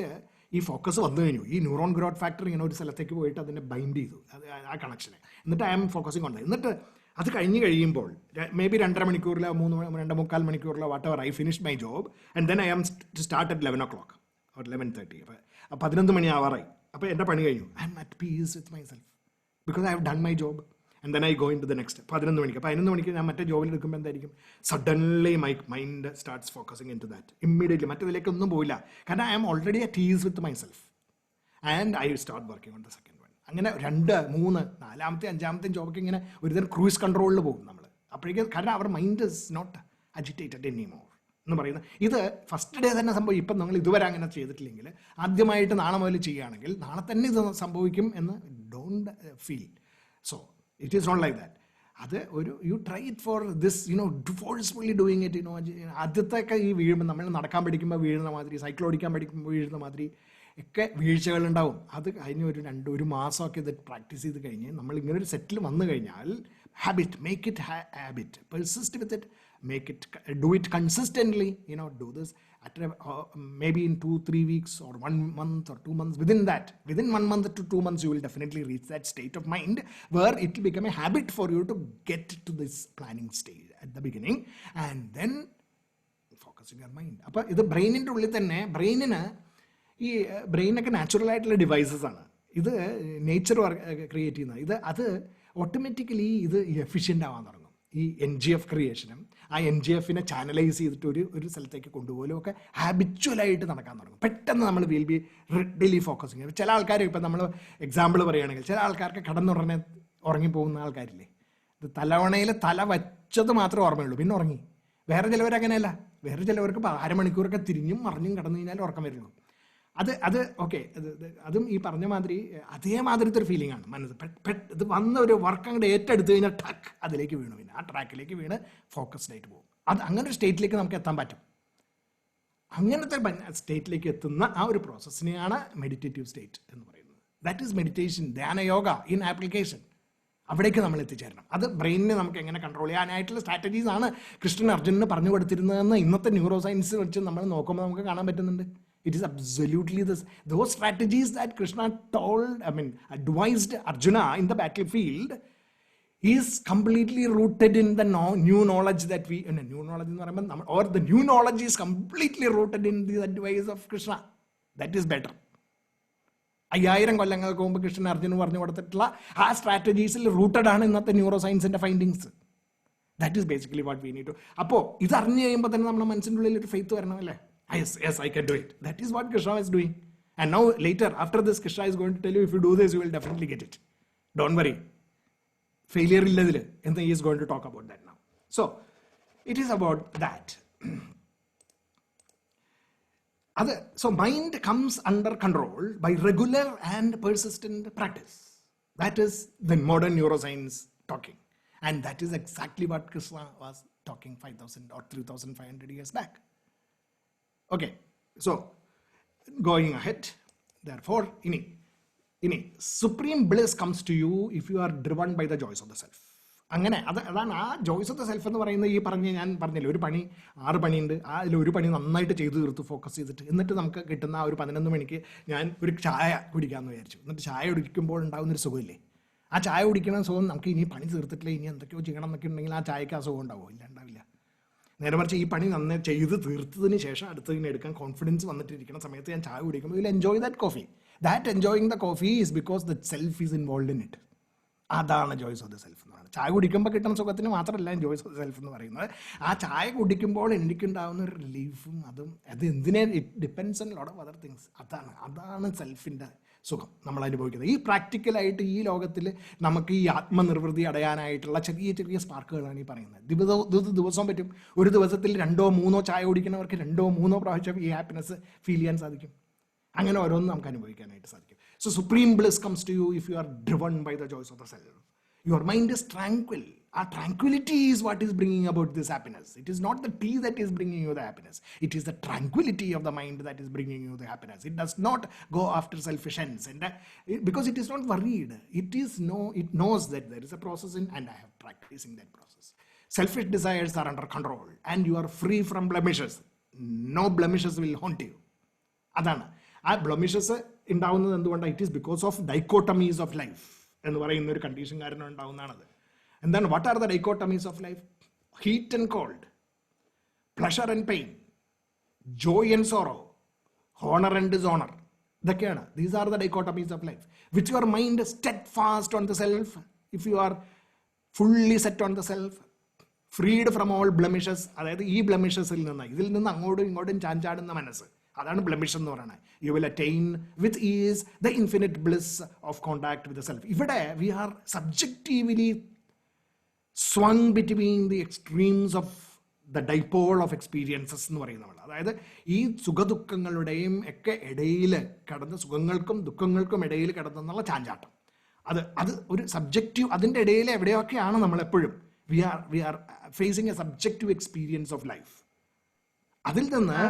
ഈ ഫോക്കസ് വന്നു കഴിഞ്ഞു. ഈ ന്യൂറോൺ ഗ്രോത്ത് ഫാക്ടർ ഇങ്ങനെ ഒരു സ്ഥലത്തേക്ക് പോയിട്ട് അതിനെ ബൈൻഡ് ചെയ്തു, ആ കണക്ഷനെ. എന്നിട്ട് I am focusing on that. എന്നിട്ട് അത് കഴിഞ്ഞ് കഴിയുമ്പോൾ മേ ബി 2.5 മണിക്കൂറിലോ 2.25 മണിക്കൂറിലോ whatever I finish my job and then I am to start at 11 o'clock or 11:30. അപ്പോൾ 11 മണി ആവാറായി. അപ്പോൾ എൻ്റെ പണി കഴിഞ്ഞു. I'm at peace with myself because I have done my job. And then I go into the next 11 മണിക്ക്. അപ്പോൾ 11 മണിക്ക് ഞാൻ മറ്റേ ജോബിൽ എടുക്കുമ്പോൾ എന്തായിരിക്കും, suddenly my mind starts focusing into that immediately. മറ്റേതിലേക്കൊന്നും പോയില്ല, കാരണം I am already at ease with myself and I start working on the second one. അങ്ങനെ 2, 3, 4ാമത്തെ 5ാമത്തെ ജോബൊക്കെ ഇങ്ങനെ ഒരുതരം ക്രൂയിസ് കൺട്രോളിൽ പോകും നമ്മൾ. അപ്പോഴേക്കും കാരണം our mind is not agitated anymore എന്ന് പറയുന്നത്. ഇത് ഫസ്റ്റ് ഡേ തന്നെ സംഭവിക്കും. ഇപ്പം നിങ്ങൾ ഇതുവരെ അങ്ങനെ ചെയ്തിട്ടില്ലെങ്കിൽ ആദ്യമായിട്ട് നാളെ മുതൽ ചെയ്യുകയാണെങ്കിൽ നാളെ തന്നെ ഇത് സംഭവിക്കും എന്ന് don't feel. So it is not like that. അത് ഒരു you try it for this forcefully doing it. ആദ്യത്തെയൊക്കെ ഈ വീഴുമ്പോൾ നമ്മൾ നടക്കാൻ പഠിക്കുമ്പോൾ വീഴുന്ന മാതിരി, സൈക്കിൾ ഓടിക്കാൻ പഠിക്കുമ്പോൾ വീഴുന്ന മാതിരി ഒക്കെ വീഴ്ചകളുണ്ടാവും. അത് കഴിഞ്ഞ് ഒരു മാസമൊക്കെ ഇത് പ്രാക്ടീസ് ചെയ്ത് കഴിഞ്ഞ് നമ്മൾ ഇങ്ങനെ ഒരു സെറ്റിൽ വന്നു കഴിഞ്ഞാൽ habit, make it habit, persist with it, make it, do it consistently, do this at maybe in 2-3 weeks or 1 month or 2 months. Within 1 month to 2 months you will definitely reach that state of mind where it will become a habit for you to get to this planning stage at the beginning and then focusing your mind. അപ്പോൾ ഇത് ബ്രെയിനിൻ്റെ ഉള്ളിൽ തന്നെ, ഈ ബ്രെയിനൊക്കെ natural ആയിട്ടുള്ള devices ആണ്. ഇത് nature create ചെയ്യുന്നത്. അത് ഓട്ടോമാറ്റിക്കലി ഇത് എഫിഷ്യൻ്റ് ആവാൻ തുടങ്ങും. ഈ NGF ക്രിയേഷനും ആ NGFനെ ചാനലൈസ് ചെയ്തിട്ട് ഒരു സ്ഥലത്തേക്ക് കൊണ്ടുപോലും ഒക്കെ ഹാബിച്വലായിട്ട് നടക്കാൻ തുടങ്ങും. പെട്ടെന്ന് നമ്മൾ വിൽ ബി ഡെയിലി ഫോക്കസിങ്. ചില ആൾക്കാർ, ഇപ്പം നമ്മൾ എക്സാമ്പിൾ പറയുകയാണെങ്കിൽ, ചില ആൾക്കാർക്ക് ഉറങ്ങിപ്പോകുന്ന ആൾക്കാരില്ലേ, ഇത് തലവണയിൽ തല വച്ചത് മാത്രമേ ഓർമ്മയുള്ളൂ, പിന്നെ ഉറങ്ങി. വേറെ ചിലവർ അങ്ങനെയല്ല. വേറെ ചിലവർക്ക് 1/2 മണിക്കൂറൊക്കെ തിരിഞ്ഞും മറിഞ്ഞും കിടന്നു കഴിഞ്ഞാൽ ഉറക്കം വരുള്ളൂ. അത് ഓക്കെ, അതും ഈ പറഞ്ഞ മാതിരി അതേമാതിരത്തെ ഒരു ഫീലിംഗ് ആണ് മനസ്സ്. ഇത് വന്ന ഒരു വർക്ക് അങ്ങോട്ട് ഏറ്റെടുത്ത് കഴിഞ്ഞാൽ ടക്ക് അതിലേക്ക് വീണു, പിന്നെ ആ ട്രാക്കിലേക്ക് വീണ് ഫോക്കസ്ഡ് ആയിട്ട് പോകും. അങ്ങനെ ഒരു സ്റ്റേറ്റിലേക്ക് നമുക്ക് എത്താൻ പറ്റും. അങ്ങനത്തെ സ്റ്റേറ്റിലേക്ക് എത്തുന്ന ആ ഒരു പ്രോസസ്സിനെയാണ് മെഡിറ്റേറ്റീവ് സ്റ്റേറ്റ് എന്ന് പറയുന്നത്. ദാറ്റ് ഈസ് മെഡിറ്റേഷൻ, ധ്യാന യോഗ ഇൻ ആപ്ലിക്കേഷൻ. അവിടേക്ക് നമ്മൾ എത്തിച്ചേരണം. അത് ബ്രെയിനിനെ നമുക്ക് എങ്ങനെ കൺട്രോൾ ചെയ്യാനായിട്ടുള്ള സ്ട്രാറ്റജീസ് ആണ് കൃഷ്ണൻ അർജുനന് പറഞ്ഞു കൊടുത്തിരുന്നതെന്ന് ഇന്നത്തെ ന്യൂറോ സയൻസ് വെച്ച് നമ്മൾ നോക്കുമ്പോൾ നമുക്ക് കാണാൻ പറ്റുന്നുണ്ട്. It is absolutely those strategies that Krishna advised Arjuna in the battlefield is completely rooted in the new knowledge that or the new knowledge is completely rooted in the advice of Krishna. That is better. 5000 കൊല്ലങ്ങൾക്ക് മുമ്പ് കൃഷ്ണൻ അർജുനന് പറഞ്ഞു കൊടുത്തിട്ടുള്ള ആ സ്ട്രാറ്റജീസിൽ rooted ആണ് ഇന്നത്തെ neuro സയൻസിന്റെ findings. That is basically what we need to. അപ്പോൾ ഇത് അറിഞ്ഞു കഴിയുമ്പോൾ തന്നെ നമ്മുടെ മനസ്സിൻ്റെ ഉള്ളിൽ ഒരു ഫെയ്ത്ത് വരണമല്ലേ. Yes, I can do it. That is what Krishna is doing. And now later, after this, Krishna is going to tell you, if you do this, you will definitely get it. Don't worry. Failure illadile. And he is going to talk about that now. So, it is about that. So, mind comes under control by regular and persistent practice. That is the modern neuroscience talking. And that is exactly what Krishna was talking 5,000 or 3,500 years back. Okay, so going ahead, therefore, supreme bliss comes to you if you are driven by the joys of the self. അങ്ങനെ അതാണ് ആ Joyce of the self എന്ന് പറയുന്നത്. ഈ ഞാൻ പറഞ്ഞില്ല, ഒരു പണി 6 പണിയുണ്ട്, അതിലൊരു പണി നന്നായിട്ട് ചെയ്ത് തീർത്ത് ഫോക്കസ് ചെയ്തിട്ട് എന്നിട്ട് നമുക്ക് കിട്ടുന്ന ആ ഒരു 11 മണിക്ക് ഞാൻ ഒരു ചായ കുടിക്കാമെന്ന് വിചാരിച്ചു. എന്നിട്ട് ചായ കുടിക്കുമ്പോൾ ഉണ്ടാകുന്നൊരു സുഖമില്ലേ, ആ ചായ കുടിക്കണ സുഖം നമുക്ക് ഇനി പണി തീർത്തിട്ടില്ല, ഇനി എന്തൊക്കെയോ ചെയ്യണം എന്നൊക്കെ ഉണ്ടെങ്കിൽ ആ ചായക്ക് ആ സുഖം ഉണ്ടാവുമോ? ഇല്ല, ഉണ്ടാവില്ല. നേരെ മറിച്ച് ഈ പണി നന്നായി ചെയ്ത് തീർത്തതിന് ശേഷം അടുത്തതിനെ എടുക്കാൻ കോൺഫിഡൻസ് വന്നിട്ടിരിക്കുന്ന സമയത്ത് ഞാൻ ചായ കുടിക്കുമ്പോൾ will enjoy that coffee. That enjoying the coffee is because the self is involve in it. അതാണ് ജോയ്സ് ഓഫ് ദ സെൽഫ് എന്ന് പറയുന്നത്. ചായ കുടിക്കുമ്പോൾ കിട്ടുന്ന സുഖത്തിന് മാത്രമല്ല ജോയ്സ് ഓഫ് ദ സെൽഫ് എന്ന് പറയുന്നത്. ആ ചായ കുടിക്കുമ്പോൾ എനിക്കുണ്ടാകുന്ന ഒരു റിലീഫും അത് എന്തിനെ it depends on lot of other things. അതാണ് സെൽഫിൻ്റെ സുഖം നമ്മൾ അനുഭവിക്കുന്നത്. ഈ പ്രാക്ടിക്കലായിട്ട് ഈ ലോകത്തിൽ നമുക്ക് ഈ ആത്മനിർവൃതി അടയാനായിട്ടുള്ള ചെറിയ ചെറിയ സ്പാർക്കുകളാണ് ഈ പറയുന്നത്. ദിവസവും പറ്റും. ഒരു ദിവസത്തിൽ 2 or 3 ചായ കുടിക്കുന്നവർക്ക് 2 or 3 പ്രാവശ്യം ഈ ഹാപ്പിനെസ് ഫീൽ ചെയ്യാൻ സാധിക്കും. അങ്ങനെ ഓരോന്നും നമുക്ക് അനുഭവിക്കാനായിട്ട് സാധിക്കും. So supreme bliss comes to you if you are driven by the joys of the self. Your mind is tranquil. Our tranquility is what is bringing about this happiness. It is not the tea that is bringing you the happiness. It is the tranquility of the mind that is bringing you the happiness. It does not go after selfish ends, because it is not worried. It knows that there is a process and I have practicing that process. Selfish desires are under control and you are free from blemishes. No blemishes will haunt you. അതാണ് ആ blemishes ഉണ്ടാവുന്നത് എന്തുകൊണ്ടാണ്? It is because of dichotomies of life എന്ന് പറയുന്ന ഒരു condition കാരണം ഉണ്ടാവുന്നതാണത്. എന്താണ്? What are the dichotomies of life? Heat and cold, pleasure and pain, joy and sorrow, honour and dishonour. ഇതൊക്കെയാണ്. These are the dichotomies of life. Which your mind steadfast on the self, if you are fully set on the self, freed from all blemishes. അതായത് ഈ ബ്ലമിഷസിൽ നിന്ന്, ഇതിൽ നിന്ന് അങ്ങോട്ടും ഇങ്ങോട്ടും ചാഞ്ചാടുന്ന മനസ്സ്, അതാണ് ബ്ലമിഷ് എന്ന് പറയുന്നത്. You will attain with ease the infinite bliss of contact with the self. ഇവിടെ we are subjectively swung between the extremes of the dipole of experiences എന്ന് പറയുന്നത്. അതായത് ഈ സുഖദുഃഖങ്ങളുടെയും ഒക്കെ ഇടയിൽ കടന്ന്, സുഖങ്ങൾക്കും ദുഃഖങ്ങൾക്കും ഇടയിൽ കിടന്നുള്ള ചാഞ്ചാട്ടം, അത് ഒരു സബ്ജക്റ്റീവ്, അതിൻ്റെ ഇടയിൽ എവിടെയൊക്കെയാണ് നമ്മളെപ്പോഴും we are facing a subjective experience of life. അതിൽ നിന്ന്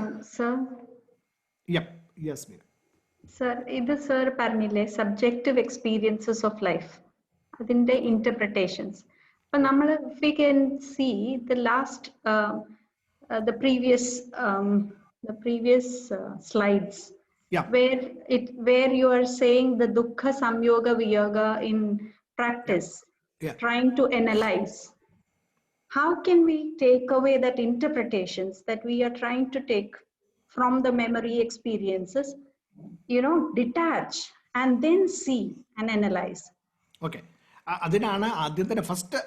സർ, ഇത് സർ പറഞ്ഞില്ലേ സബ്ജക്റ്റീവ് എക്സ്പീരിയൻസസ് ഓഫ് ലൈഫ്, അതിന്റെ ഇന്റർപ്രിട്ടേഷൻസ്. അപ്പൊ നമ്മൾ we can see the last the previous slides, where you are saying the dukkha samyoga viyoga in practice, trying to analyze. How can we take away that interpretations that we are trying to take from the memory experiences, detach and then see and analyze? Okay. അതിനാണ് ആദ്യത്തെ first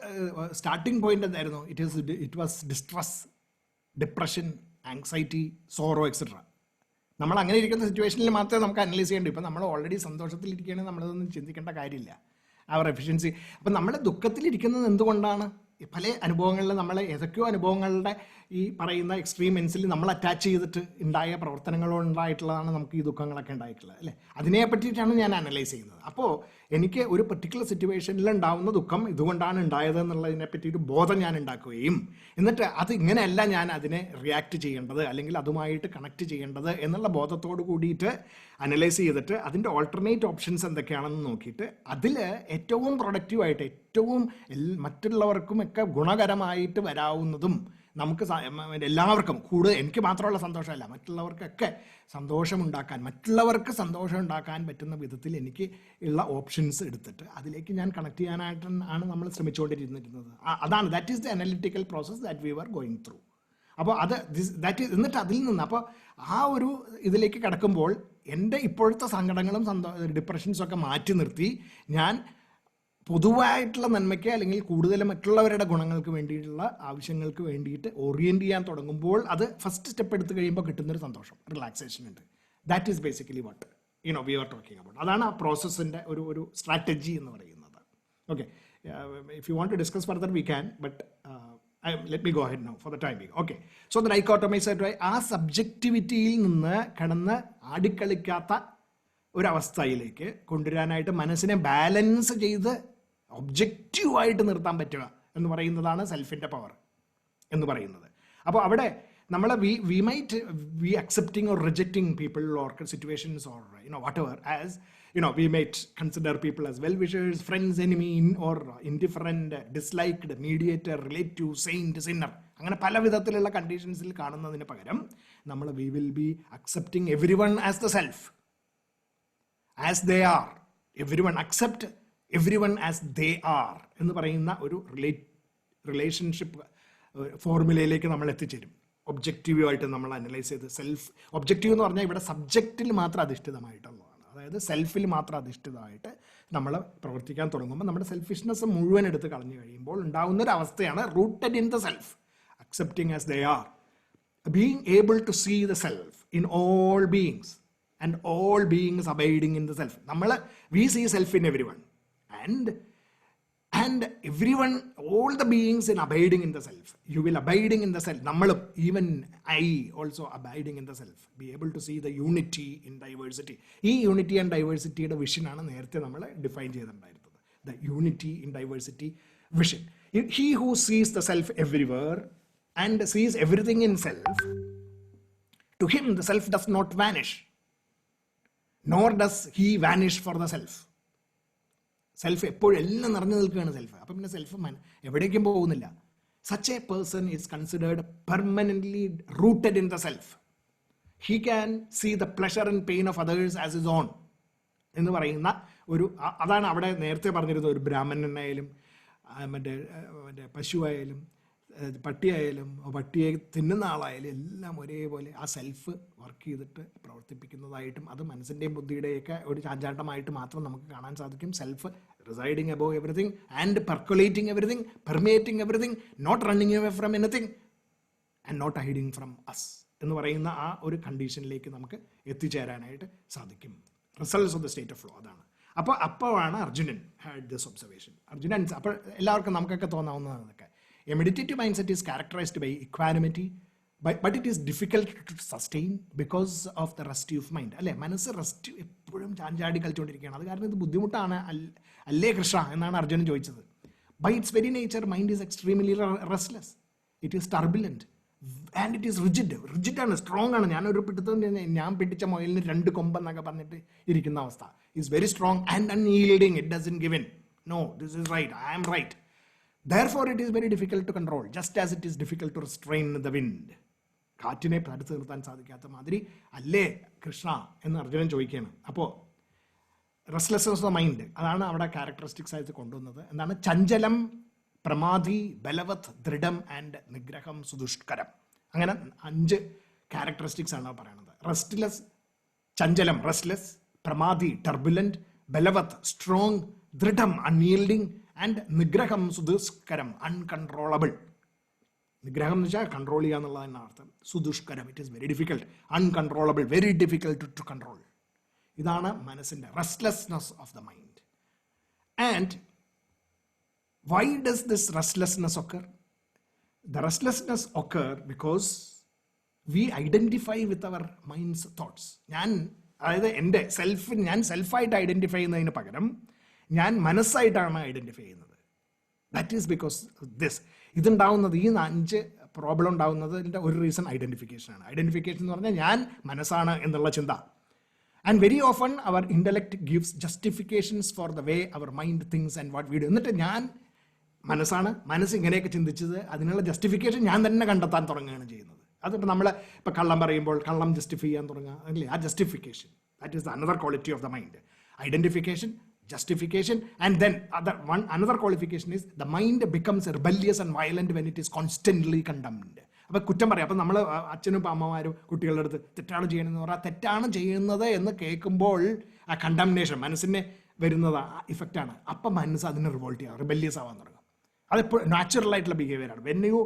starting point എന്തായിരുന്നു? It was distress, depression, anxiety, sorrow etcetera. നമ്മൾ അങ്ങനെ ഇരിക്കുന്ന സിറ്റുവേഷനിൽ മാത്രമേ നമുക്ക് analyse ചെയ്യേണ്ടൂ. ഇപ്പം നമ്മൾ ഓൾറെഡി സന്തോഷത്തിലിരിക്കുകയാണെങ്കിൽ നമ്മളതൊന്നും ചിന്തിക്കേണ്ട കാര്യമില്ല, അവർ എഫിഷ്യൻസി. അപ്പം നമ്മൾ ദുഃഖത്തിലിരിക്കുന്നത് എന്തുകൊണ്ടാണ്? പല അനുഭവങ്ങളിൽ നമ്മൾ ഏതൊക്കെയോ അനുഭവങ്ങളുടെ ഈ പറയുന്ന എക്സ്ട്രീം എൻസിൽ നമ്മൾ അറ്റാച്ച് ചെയ്തിട്ട് ഉണ്ടായ പ്രവർത്തനങ്ങളുണ്ടായിട്ടുള്ളതാണ് നമുക്ക് ഈ ദുഃഖങ്ങളൊക്കെ ഉണ്ടായിട്ടുള്ളത്, അല്ലേ? അതിനെ പറ്റിയിട്ടാണ് ഞാൻ അനലൈസ് ചെയ്യുന്നത്. അപ്പോൾ എനിക്ക് ഒരു പെർട്ടിക്കുലർ സിറ്റുവേഷനിൽ ഉണ്ടാവുന്ന ദുഃഖം ഇതുകൊണ്ടാണ് ഉണ്ടായത് എന്നുള്ളതിനെ പറ്റിയിട്ട് ബോധം ഞാൻ ഉണ്ടാക്കുകയും എന്നിട്ട് അത് ഇങ്ങനെയല്ല ഞാൻ അതിനെ റിയാക്ട് ചെയ്യേണ്ടത് അല്ലെങ്കിൽ അതുമായിട്ട് കണക്ട് ചെയ്യേണ്ടത് എന്നുള്ള ബോധത്തോട് കൂടിയിട്ട് അനലൈസ് ചെയ്തിട്ട് അതിൻ്റെ ഓൾട്ടർനേറ്റ് ഓപ്ഷൻസ് എന്തൊക്കെയാണെന്ന് നോക്കിയിട്ട് അതിൽ ഏറ്റവും പ്രൊഡക്റ്റീവായിട്ട്, ഏറ്റവും മറ്റുള്ളവർക്കും ഒക്കെ ഗുണകരമായിട്ട് വരാവുന്നതും നമുക്ക് എല്ലാവർക്കും എനിക്ക് മാത്രമുള്ള സന്തോഷമല്ല, മറ്റുള്ളവർക്കൊക്കെ മറ്റുള്ളവർക്ക് സന്തോഷം ഉണ്ടാക്കാൻ പറ്റുന്ന വിധത്തിൽ എനിക്ക് ഉള്ള ഓപ്ഷൻസ് എടുത്തിട്ട് അതിലേക്ക് ഞാൻ കണക്ട് ചെയ്യാനായിട്ടാണ് നമ്മൾ ശ്രമിച്ചുകൊണ്ടിരുന്നിരുന്നത്. അതാണ് that is the analytical process that we are going through. അപ്പോൾ എന്നിട്ട് അതിൽ നിന്ന് അപ്പോൾ ആ ഒരു ഇതിലേക്ക് കിടക്കുമ്പോൾ എൻ്റെ ഇപ്പോഴത്തെ സങ്കടങ്ങളും ഡിപ്രഷൻസും ഒക്കെ മാറ്റി നിർത്തി ഞാൻ പൊതുവായിട്ടുള്ള നന്മയ്ക്ക് അല്ലെങ്കിൽ കൂടുതൽ മറ്റുള്ളവരുടെ ഗുണങ്ങൾക്ക് വേണ്ടിയിട്ടുള്ള ആവശ്യങ്ങൾക്ക് വേണ്ടിയിട്ട് ഓറിയൻറ്റ് ചെയ്യാൻ തുടങ്ങുമ്പോൾ അത് ഫസ്റ്റ് സ്റ്റെപ്പ് എടുത്ത് കഴിയുമ്പോൾ കിട്ടുന്നൊരു സന്തോഷം, റിലാക്സേഷൻ ഉണ്ട്. That is basically what we are talking about. അതാണ് ആ പ്രോസസ്സിൻ്റെ ഒരു സ്ട്രാറ്റജി എന്ന് പറയുന്നത്. Okay, if you want to discuss further we can, but let me go ahead now for the time being. Okay, so the dichotomized ആ സബ്ജക്റ്റിവിറ്റിയിൽ നിന്ന് കടന്ന് ആടിക്കളിക്കാത്ത ഒരവസ്ഥയിലേക്ക് കൊണ്ടുവരാനായിട്ട് മനസ്സിനെ ബാലൻസ് ചെയ്ത് ഒബ്ജക്റ്റീവായിട്ട് നിർത്താൻ പറ്റുക എന്ന് പറയുന്നതാണ് സെൽഫിൻ്റെ പവർ എന്ന് പറയുന്നത്. അപ്പോൾ അവിടെ നമ്മൾ V might be accepting or rejecting people or situations or what ever as we might consider people as well-wishers, friends, enemy, or indifferent, disliked, mediator, relative, saint, sinner. അങ്ങനെ പല വിധത്തിലുള്ള കണ്ടീഷൻസിൽ കാണുന്നതിന് പകരം നമ്മൾ we will be accepting everyone as the self, as they are. Everyone accept everyone as they are എന്ന് പറയുന്ന ഒരു relationship ഫോർമുലയിലേക്ക് നമ്മൾ എത്തിച്ചേരും. ഒബ്ജക്റ്റീവായിട്ട് നമ്മൾ അനലൈസ് ചെയ്ത് ഒബ്ജക്റ്റീവ് എന്ന് പറഞ്ഞാൽ ഇവിടെ സബ്ജക്റ്റിൽ മാത്രം അധിഷ്ഠിതമായിട്ടുള്ളതാണ്. അതായത് സെൽഫിൽ മാത്രം അധിഷ്ഠിതമായിട്ട് നമ്മൾ പ്രവർത്തിക്കാൻ തുടങ്ങുമ്പോൾ നമ്മുടെ സെൽഫിഷ്നെസ് മുഴുവൻ എടുത്ത് കളഞ്ഞു കഴിയുമ്പോൾ ഉണ്ടാകുന്ന ഒരു അവസ്ഥയാണ് rooted in the self, accepting as they are, being able to see the self in all beings and all beings abiding in the self. We see self in everyone, and everyone, all the beings in abiding in the self. You will abiding in the self. Even I also abiding in the self. Be able to see the unity in diversity. This unity and diversity യുടെ vision ആണ് നേരത്തെ നമ്മൾ define ചെയ്തിട്ടുണ്ടായിരുന്നത്. The unity in diversity vision. He who sees the self everywhere and sees everything in self, to him the self does not vanish, nor does he vanish for the self. Self എപ്പോഴും എല്ലാം നിറഞ്ഞു നിൽക്കുകയാണ് self. അപ്പം പിന്നെ self എവിടേക്കും പോകുന്നില്ല. Such a person is considered permanently rooted in the self. He can see the pleasure and pain of others as his own എന്ന് പറയുന്ന അതാണ് അവിടെ നേരത്തെ പറഞ്ഞിരുന്നത്. ഒരു ബ്രാഹ്മണനായാലും മറ്റേ പശുവായാലും പട്ടിയായാലും പട്ടിയെ തിന്നുന്ന ആളായാലും എല്ലാം ഒരേപോലെ ആ സെൽഫ് വർക്ക് ചെയ്തിട്ട് പ്രവർത്തിപ്പിക്കുന്നതായിട്ടും അത് മനസ്സിൻ്റെയും ബുദ്ധിയുടെയൊക്കെ ഒരു ചാഞ്ചാട്ടമായിട്ട് മാത്രം നമുക്ക് കാണാൻ സാധിക്കും. Self residing above everything and percolating everything, permeating everything, not running away from anything and not hiding from us എന്ന് പറയുന്ന ആ ഒരു കണ്ടീഷനിലേക്ക് നമുക്ക് എത്തിച്ചേരാനായിട്ട് സാധിക്കും. Results of the state of flow അതാണ്. അപ്പോഴാണ് Arjunan had this observation. Arjunan അപ്പോൾ എല്ലാവർക്കും നമുക്കൊക്കെ തോന്നാവുന്നതാണ് ഇതൊക്കെ. A meditative mindset is characterized by equanimity, but it is difficult to sustain because of the resty of mind. അല്ലേ, മനസ്സ് റെസ്റ്റ് എപ്പോഴും ചാഞ്ചാടി കളിച്ചുകൊണ്ടിരിക്കുകയാണ്. അത് കാരണം ഇത് ബുദ്ധിമുട്ടാണ് അല്ലേ കൃഷ്ണ എന്നാണ് അർജുനൻ ചോദിച്ചത്. By its very nature, mind is extremely restless. It is turbulent and it is rigid. Rigid ആണ്, സ്ട്രോങ് ആണ്. ഞാൻ പിടിച്ച മുയലിന് 2 കൊമ്പെന്നൊക്കെ പറഞ്ഞിട്ട് ഇരിക്കുന്ന അവസ്ഥ. Is very strong and unyielding. It doesn't give in. No, this is right. I am right. Therefore, it is very difficult to control, just as it is difficult to restrain the wind. കാറ്റിനെ തടുത്ത് നിർത്താൻ സാധിക്കാത്ത മാതിരി അല്ലേ കൃഷ്ണ എന്ന് അർജുനൻ ചോദിക്കുകയാണ്. അപ്പോൾ restlessness of mind അതാണ് അവിടെ ക്യാരക്ടറിസ്റ്റിക്സ് ആയിട്ട് കൊണ്ടുവന്നത്. എന്താണ്? ചഞ്ചലം, പ്രമാദി, ബലവത്, ദൃഢം ആൻഡ് നിഗ്രഹം, സുദുഷ്കരം. അങ്ങനെ 5 ക്യാരക്ടറിസ്റ്റിക്സ് ആണ് പറയുന്നത്. റെസ്റ്റ്ലെസ്, ചഞ്ചലം, റെസ്റ്റ്ലെസ്, പ്രമാദി, ടർബുലന്റ്, ബലവത്, സ്ട്രോങ്, ദൃഢം, അൺയീൽഡിങ്, ആൻഡ് നിഗ്രഹം, സുദുഷ്കരം, അൺകൺട്രോളബിൾ. നിഗ്രഹം എന്ന് വെച്ചാൽ കൺട്രോൾ ചെയ്യുക എന്നുള്ളതിൻ്റെ അർത്ഥം. സുദുഷ്കരം, it is very difficult. Uncontrollable, very difficult to control. ഇതാണ് മനസ്സിൻ്റെ restlessness of the mind. And why does this restlessness occur? The restlessness occur because we identify with our minds thoughts. അതായത് എൻ്റെ ഞാൻ സെൽഫായിട്ട് ഐഡൻറ്റിഫൈ ചെയ്യുന്നതിന് പകരം ഞാൻ മനസ്സായിട്ടാണ് ഐഡൻറ്റിഫൈ ചെയ്യുന്നത്. That is because ഇതുണ്ടാവുന്നത്, ഈ 5 പ്രോബ്ലം ഉണ്ടാവുന്നതിൻ്റെ ഒരു റീസൺ ഐഡൻറ്റിഫിക്കേഷനാണ്. ഐഡൻറ്റിഫിക്കേഷൻ എന്ന് പറഞ്ഞാൽ ഞാൻ മനസ്സാണ് എന്നുള്ള ചിന്ത. And very often our intellect gives justifications for the way our mind thinks and what we do. എന്നിട്ട് ഞാൻ മനസ്സാണ്, മനസ്സ് ഇങ്ങനെയൊക്കെ ചിന്തിച്ചത്, അതിനുള്ള ജസ്റ്റിഫിക്കേഷൻ ഞാൻ തന്നെ കണ്ടെത്താൻ തുടങ്ങുകയാണ് ചെയ്യുന്നത്. അതിപ്പോൾ നമ്മൾ ഇപ്പോൾ കള്ളം പറയുമ്പോൾ കള്ളം ജസ്റ്റിഫൈ ചെയ്യാൻ തുടങ്ങുക അല്ലേ, ആ justification. That is the another quality of the mind. Identification, justification, and then another qualification is the mind becomes rebellious and violent when it is constantly condemned. അപ്പോൾ കുറ്റം പറയാം. അപ്പം നമ്മൾ അച്ഛനും അമ്മമാരും കുട്ടികളുടെ അടുത്ത് തെറ്റാണ് ചെയ്യണമെന്ന് പറഞ്ഞാൽ തെറ്റാണ് ചെയ്യുന്നത് എന്ന് കേൾക്കുമ്പോൾ ആ കണ്ടംനേഷൻ മനസ്സിനെ വരുന്നത് ഇഫക്റ്റാണ്. അപ്പം മനസ്സ് അതിന് റിവോൾട്ട് ചെയ്യാം, റിബല്യസ് ആവാൻ തുടങ്ങും. അതെപ്പോൾ നാച്ചുറൽ ആയിട്ടുള്ള ബിഹേവിയറാണ്. When you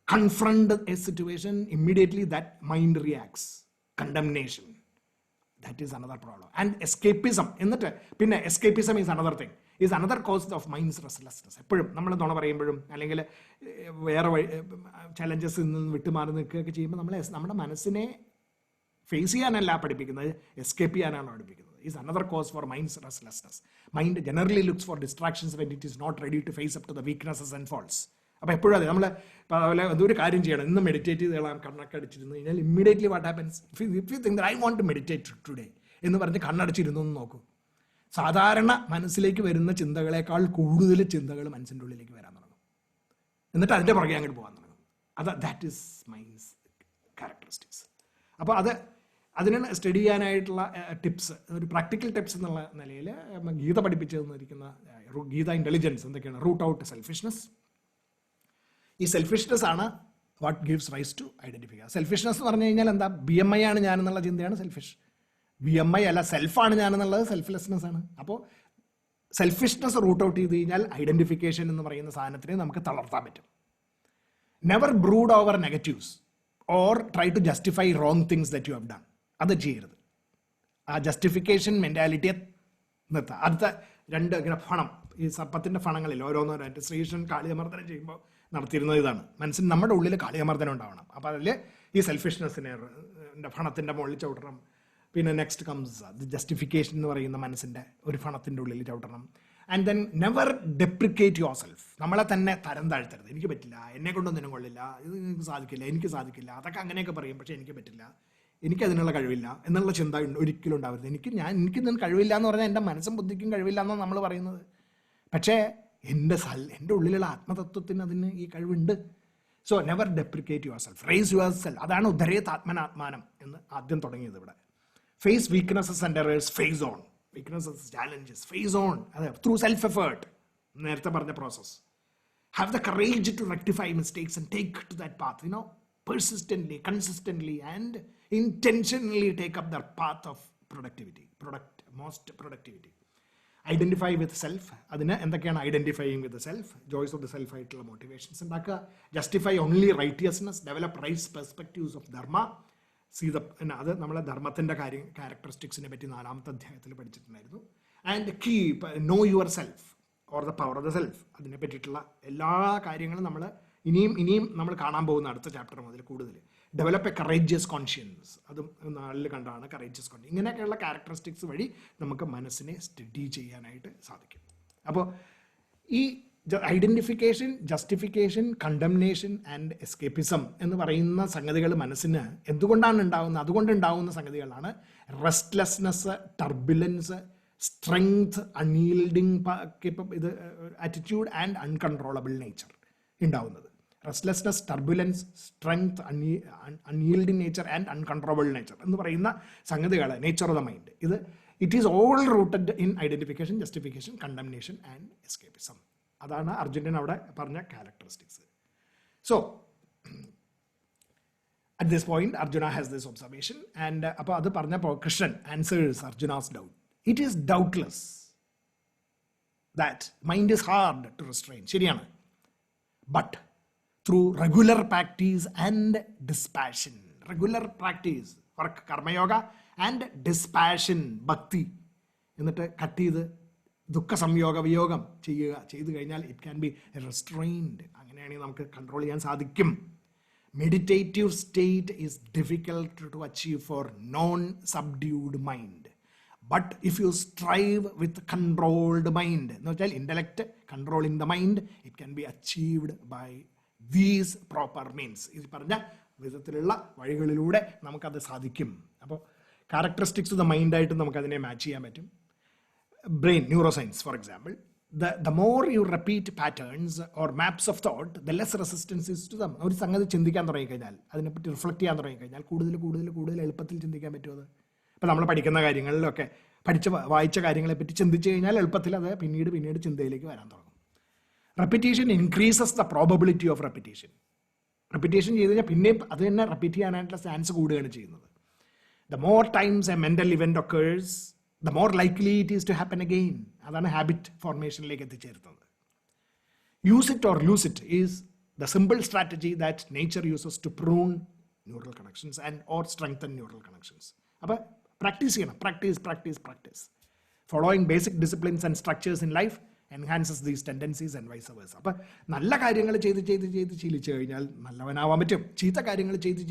confront a situation immediately that mind reacts, condemnation. That is another problem. And escapism. എന്നിട്ട് പിന്നെ escapism is another thing. Is another cause of mind's restlessness. എപ്പോഴും നമ്മൾ നുണ പറയുമ്പോഴും അല്ലെങ്കിൽ വേറെ ചലഞ്ചസിൽ നിന്ന് വിട്ടുമാറി നിൽക്കുകയൊക്കെ ചെയ്യുമ്പോൾ നമ്മുടെ മനസ്സിനെ ഫേസ് ചെയ്യാനല്ല പഠിപ്പിക്കുന്നത്, എസ്കേപ്പ് ചെയ്യാനാണ് പഠിപ്പിക്കുന്നത്. Is another cause for mind's restlessness. Mind generally looks for distractions when it is not ready to face up to the weaknesses and faults. അപ്പോൾ എപ്പോഴും അതെ, നമ്മൾ അതുപോലെ എന്തൊരു കാര്യം ചെയ്യണം, ഇന്ന് മെഡിറ്റേറ്റ് ചെയ്ത് കണ്ണൊക്കെ അടിച്ചിരുന്നു കഴിഞ്ഞാൽ immediately what happens? If you think I want to meditate today എന്ന് പറഞ്ഞ് കണ്ണടച്ചിരുന്നു എന്ന് നോക്കൂ, സാധാരണ മനസ്സിലേക്ക് വരുന്ന ചിന്തകളെക്കാൾ കൂടുതൽ ചിന്തകൾ മനസ്സിൻ്റെ ഉള്ളിലേക്ക് വരാൻ തുടങ്ങും. എന്നിട്ട് അതിൻ്റെ പുറകെ അങ്ങോട്ട് പോകാൻ തുടങ്ങും. That is minds characteristics. അപ്പോൾ അതിനെ സ്റ്റഡി ചെയ്യാനായിട്ടുള്ള ടിപ്സ്, ഒരു പ്രാക്ടിക്കൽ ടിപ്സ് എന്നുള്ള നിലയിൽ ഗീത പഠിപ്പിച്ചു തന്നിരിക്കുന്ന ഗീത-Intelligence എന്തൊക്കെയാണ്? Root out selfishness. ഈ സെൽഫിഷ്നെസ് ആണ് വാട്ട് ഗിവ്സ് റൈസ് ടു ഐഡന്റിഫിക്കുക. സെൽഫിഷ്നെസ് എന്ന് പറഞ്ഞു കഴിഞ്ഞാൽ എന്താ? BMI ആണ് ഞാനെന്നുള്ള ചിന്തയാണ് സെൽഫിഷ്. BMI അല്ല, സെൽഫാണ് ഞാനെന്നുള്ളത് സെൽഫ്ലെസ്നെസ് ആണ്. അപ്പോൾ സെൽഫിഷ്നെസ് റൂട്ട് ഔട്ട് ചെയ്ത് കഴിഞ്ഞാൽ ഐഡന്റിഫിക്കേഷൻ എന്ന് പറയുന്ന സാധനത്തിനെ നമുക്ക് തളർത്താൻ പറ്റും. Never brood over negatives or try to justify wrong things that you have done. അത് ചെയ്യരുത്. ആ ജസ്റ്റിഫിക്കേഷൻ മെൻറ്റാലിറ്റിയെ നിർത്തുക. അടുത്ത രണ്ട് ഇങ്ങനെ ഫണം, ഈ സർപ്പത്തിൻ്റെ ഫണങ്ങളിൽ ഓരോന്നോരായിട്ട് ശ്രീകൃഷ്ണൻ കാളിയമർദ്ദനം ചെയ്യുമ്പോൾ നടത്തിയിരുന്നത് ഇതാണ്. മനസ്സിന് നമ്മുടെ ഉള്ളിൽ കാളിയമർദ്ദനം ഉണ്ടാവണം. അപ്പോൾ അതിൽ ഈ സെൽഫിഷ്നെസ്സിനെ ഫണത്തിൻ്റെ മുകളിൽ ചവിട്ടണം. പിന്നെ നെക്സ്റ്റ് കംസ് ദി ജസ്റ്റിഫിക്കേഷൻ എന്ന് പറയുന്ന മനസ്സിൻ്റെ ഒരു ഫണത്തിൻ്റെ ഉള്ളിൽ ചവിട്ടണം. And then never deprecate yourself. നമ്മളെ തന്നെ തരം താഴ്ത്തരുത്. എനിക്ക് പറ്റില്ല, എന്നെ കൊണ്ടൊന്നിനും കൊള്ളില്ല, ഇത് എനിക്ക് സാധിക്കില്ല, എനിക്ക് സാധിക്കില്ല, അതൊക്കെ അങ്ങനെയൊക്കെ പറയും, പക്ഷേ എനിക്ക് പറ്റില്ല, എനിക്കതിനുള്ള കഴിവില്ല എന്നുള്ള ചിന്ത ഒരിക്കലും ഉണ്ടാവരുത്. എനിക്കിതിന് കഴിവില്ല എന്ന് പറഞ്ഞാൽ എൻ്റെ മനസ്സും ബുദ്ധിക്കും കഴിവില്ല എന്നാണ് നമ്മൾ പറയുന്നത്. പക്ഷേ എൻ്റെ ഉള്ളിലുള്ള ആത്മതത്വത്തിന് അതിന് ഈ കഴിവുണ്ട്. So never deprecate yourself, raise yourself. അതാണ് ഉദ്ധരേത് ആത്മനാത്മാനം എന്ന് ആദ്യം തുടങ്ങിയത് ഇവിടെ. Face weaknesses and errors, face on. Weaknesses, challenges, face on. അതെ, ത്രൂ സെൽഫ് എഫേർട്ട്, നേരത്തെ പറഞ്ഞ process. Have the courage to rectify mistakes and take to that path, persistently, consistently and intentionally take up the path of most productivity. Identify with self. അതിന് എന്തൊക്കെയാണ് identifying with self? Joys of the self ആയിട്ടുള്ള motivations ഉണ്ടാക്കുക. Justify only righteousness, develop right perspectives of dharma. അത് നമ്മളെ ധർമ്മത്തിൻ്റെ ക്യാരക്ടറിസ്റ്റിക്സിനെ പറ്റി 4ാമത്തെ അധ്യായത്തിൽ പഠിച്ചിട്ടുണ്ടായിരുന്നു. And keep know yourself or the power of the self. അതിനെ പറ്റിയിട്ടുള്ള എല്ലാ കാര്യങ്ങളും നമ്മൾ ഇനിയും നമ്മൾ കാണാൻ പോകുന്ന അടുത്ത ചാപ്റ്റർ മുതൽ കൂടുതൽ. ഡെവലപ്പ് എ കറേജിയസ് കോൺഷ്യൻസ്, അതും നാളിൽ കണ്ടാണ് കറേജിയസ് കോൺഷ്യൻസ്. ഇങ്ങനെയൊക്കെയുള്ള ക്യാരക്ടറിസ്റ്റിക്സ് വഴി നമുക്ക് മനസ്സിനെ സ്റ്റഡി ചെയ്യാനായിട്ട് സാധിക്കും. അപ്പോൾ ഈ identification, justification, condemnation and escapism എന്ന് പറയുന്ന സംഗതികൾ മനസ്സിന് എന്തുകൊണ്ടാണ് ഉണ്ടാകുന്നത്? അതുകൊണ്ടുണ്ടാകുന്ന സംഗതികളാണ് restlessness, turbulence, strength, unyielding attitude and uncontrollable nature ഉണ്ടാവുന്നത്. Restlessness, turbulence, strength, unyielding nature and uncontrollable nature എന്ന് പറയുന്ന സംഗതികൾ, nature of the mind, it is all rooted in identification, justification, condemnation and escapism. അതാണ് അർജുനൻ അവിടെ പറഞ്ഞ characteristics. So at this point Arjuna has this observation. And അപ്പോൾ അത് പറഞ്ഞപ്പോൾ Krishnan answers അർജുനാസ് doubt. It is doubtless that mind is hard to restrain. ശരിയാണ്. But through regular practice and dispassion, regular practice for karma yoga and dispassion, bhakti, എന്നിട്ട് cut ചെയ്ത് ദുഃഖ സംയോഗ വിയോഗം ചെയ്തു കഴിഞ്ഞാൽ ഇറ്റ് ക്യാൻ ബി റെസ്ട്രെയിൻഡ്. അങ്ങനെയാണെങ്കിൽ നമുക്ക് കൺട്രോൾ ചെയ്യാൻ സാധിക്കും. Meditative state is difficult to achieve for non subdued mind. But if you strive with controlled mind എന്ന് വെച്ചാൽ intellect controlling the mind, it can be achieved by these proper means. ഇത് പറഞ്ഞ വിധത്തിലുള്ള വഴികളിലൂടെ നമുക്കത് സാധിക്കും. അപ്പോൾ ക്യാരക്ടറിസ്റ്റിക്സ് ഓഫ് ദ മൈൻഡായിട്ട് നമുക്കതിനെ മാച്ച് ചെയ്യാൻ പറ്റും. Brain neuroscience for example, the more you repeat patterns or maps of thought, the less resistance is to them. ഒരു സംഗതി ചിന്തിക്കാൻ തുടങ്ങിക്കഴിഞ്ഞാൽ, അതിനെപ്പറ്റി റിഫ്ലക്ട് ചെയ്യാൻ തുടങ്ങിക്കഴിഞ്ഞാൽ കൂടുതൽ എളുപ്പത്തിൽ ചിന്തിക്കാൻ പറ്റുമത്. ഇപ്പോൾ നമ്മൾ പഠിക്കുന്ന കാര്യങ്ങളിലൊക്കെ വായിച്ച കാര്യങ്ങളെപ്പറ്റി ചിന്തിച്ചു കഴിഞ്ഞാൽ എളുപ്പത്തിൽ അത് പിന്നീട് ചിന്തയിലേക്ക് വരാൻ തുടങ്ങും. Repetition increases the probability of repetition. Repetition ചെയ്ത് കഴിഞ്ഞാൽ പിന്നെ അത് തന്നെ റിപ്പീറ്റ് ചെയ്യാനായിട്ടുള്ള ചാൻസ് കൂടുകയാണ് ചെയ്യുന്നത്. The more times a mental event occurs, the more likely it is to happen again. അതാണ് ഹാബിറ്റ് ഫോർമേഷനിലേക്ക് എത്തിച്ചേരുന്നത്. Use it or lose it is the simple strategy that nature uses to prune neural connections and or strengthen neural connections. അപ്പോൾ practice ചെയ്യണം. Practice following basic disciplines and structures in life enhances these tendencies and vice versa. അപ്പോൾ നല്ല കാര്യങ്ങൾ ചെയ്ത് ശീലിച്ചു കഴിഞ്ഞാൽ നല്ലവനാവാൻ പറ്റും. ചീത്ത കാര്യങ്ങൾ ചെയ്ത്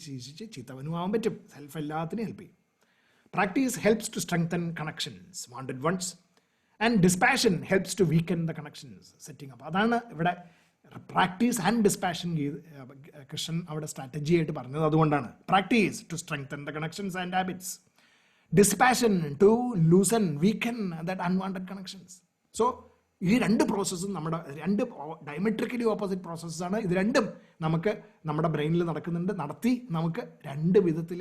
ശീലിച്ച് ചീത്തവനും ആവാൻ പറ്റും. സെൽഫ് എല്ലാത്തിനും ഹെൽപ്പ് ചെയ്യും. Practice helps to strengthen connections, wanted ones, and dispassion helps to weaken the connections, setting up. അതാണ് ഇവിടെ പ്രാക്ടീസ് ആൻഡ് ഡിസ്പാഷൻ കൃഷ്ണൻ അവിടെ സ്ട്രാറ്റജി ആയിട്ട് പറഞ്ഞത്. അതുകൊണ്ടാണ് practice to strengthen the connections and habits, dispassion to loosen, weaken that unwanted connections. So ഈ രണ്ട് പ്രോസസ്സും നമ്മുടെ രണ്ട് ഡയമെട്രിക്കലി ഓപ്പോസിറ്റ് പ്രോസസ്സാണ്. ഇത് രണ്ടും നമുക്ക് നമ്മുടെ ബ്രെയിനിൽ നടത്തി നമുക്ക് രണ്ട് വിധത്തിൽ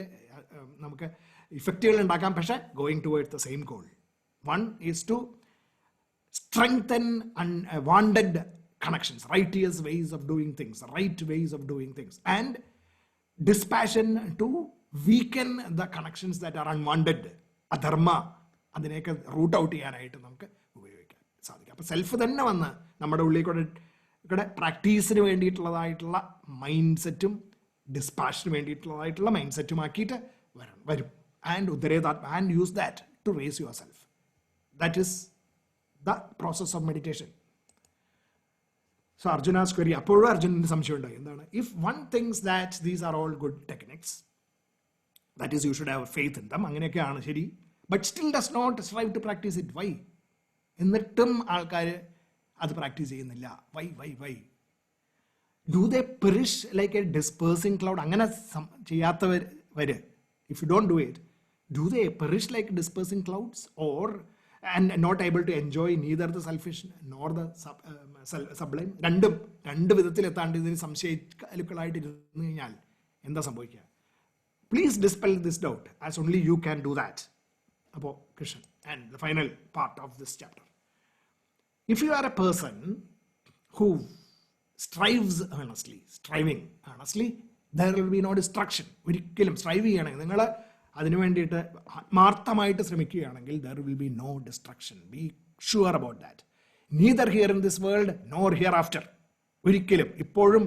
നമുക്ക് ഇഫക്റ്റുകൾ ഉണ്ടാക്കാം. പക്ഷേ going towards the same goal. One is to strengthen unwanted connections, righteous ways of doing things, right ways of doing things, and dispassion to weaken the connections that are unwanted, adharma, അതിനെയൊക്കെ root out ചെയ്യാനായിട്ട് നമുക്ക് ഉപയോഗിക്കാൻ സാധിക്കും. അപ്പോൾ self തന്നെ വന്ന് നമ്മുടെ ഉള്ളിൽ കൂടെ പ്രാക്ടീസിന് വേണ്ടിയിട്ടുള്ളതായിട്ടുള്ള മൈൻഡ് സെറ്റും ഡിസ്പാഷന് വേണ്ടിയിട്ടുള്ളതായിട്ടുള്ള മൈൻഡ് സെറ്റും ആക്കിയിട്ട് വരും. ആൻഡ് ഉദ്ധരേതാത്മ and use that to raise yourself. That is the process of meditation. So Arjuna's query, appoഴും അർജുനന് സംശയം ഉണ്ടായി. എന്താണ്? If one thinks that these are all good techniques, that is, you should have faith in them, അങ്ങനെയൊക്കെയാണ് ശരി, but still does not strive to practice it. Why? എന്നിട്ടും ആൾക്കാർ അത് പ്രാക്ടീസ് ചെയ്യുന്നില്ല. Why? Do they perish like a dispersing cloud? അങ്ങനെ ചെയ്യാത്തവര്, if you don't do it, do they perish like dispersing clouds, or and not able to enjoy neither the selfish nor the sublime? രണ്ട് വിധത്തിൽ എത്താണ്ട് ഇതിന് സംശയിക്കലുക്കളായിട്ട് ഇരുന്ന് കഴിഞ്ഞാൽ എന്താ സംഭവിക്കുക? Please dispel this doubt as only you can do that. അപ്പോൾ Krishnan and the final part of this chapter. If you are a person who striving earnestly, there will be no distraction. ഒരിക്കലും strive ചെയ്യണമെങ്കിൽ നിങ്ങൾ അതിനു വേണ്ടിയിട്ട് ആത്മാർത്ഥമായിട്ട് ശ്രമിക്കുകയാണെങ്കിൽ there will be no distraction. Be sure about that. Neither here in this world nor hereafter. ഒരിക്കലും ഇപ്പോഴും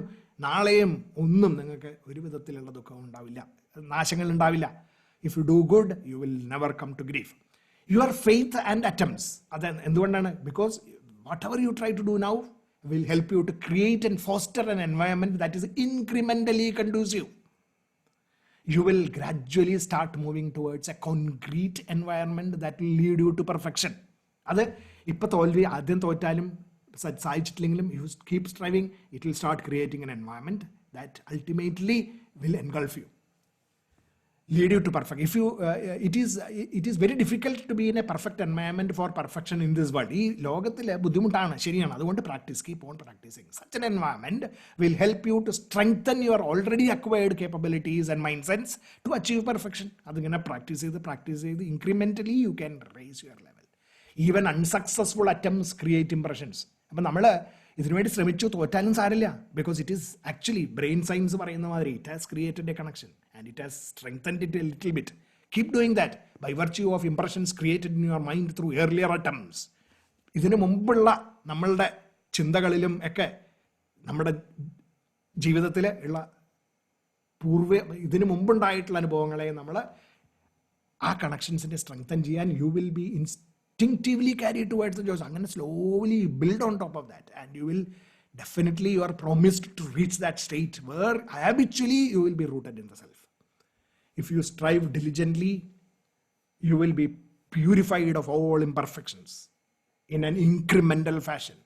നാളെയും ഒന്നും നിങ്ങൾക്ക് ഒരു വിധത്തിലുള്ള ദുഃഖം ഉണ്ടാവില്ല, നാശങ്ങൾ ഉണ്ടാവില്ല. If you do good, you will never come to grief. Your faith and attempts, അത് എന്തുകൊണ്ടാണ്? Because whatever you try to do now will help you to create and foster an environment that is incrementally conducive. You will gradually start moving towards a concrete environment that will lead you to perfection. അത് ഇപ്പം ആദ്യം തോറ്റാലും സാധിച്ചിട്ടില്ലെങ്കിലും you keep striving, it will start creating an environment that ultimately will engulf you, lead you to perfection. If you it is very difficult to be in a perfect environment for perfection in this world. ഈ ലോകത്തിൽ ബുദ്ധിമുട്ടാണ്, ശരിയാണ്. അതുകൊണ്ട് practice, keep on practicing. Such an environment will help you to strengthen your already acquired capabilities and mindsets to achieve perfection. അതിങ്ങനെ practice ചെയ്ത് incrementally you can raise your level. Even unsuccessful attempts create impressions. അപ്പം നമ്മൾ ഇതിനുവേണ്ടി ശ്രമിച്ചു, തോറ്റാലും സാരില്ല. Because it is actually brain science പറയുന്ന മാതിരി it has created a connection and it has strengthened it a little bit. Keep doing that by virtue of impressions created in your mind through earlier attempts. ഇതിനു മുമ്പുള്ള നമ്മളുടെ ചിന്തകളിലും ഒക്കെ നമ്മുടെ ജീവിതത്തിൽ ഉള്ള ഇതിനു മുമ്പുണ്ടായിട്ടുള്ള അനുഭവങ്ങളെ നമ്മൾ ആ കണക്ഷൻസിനെ സ്ട്രെങ്തൻ ചെയ്യാൻ you will be instinctively carry towards the joys. അങ്ങനെ slowly build on top of that, and you will definitely, you are promised to reach that state where habitually you will be rooted in the self. If you strive diligently, you will be purified of all imperfections in an incremental fashion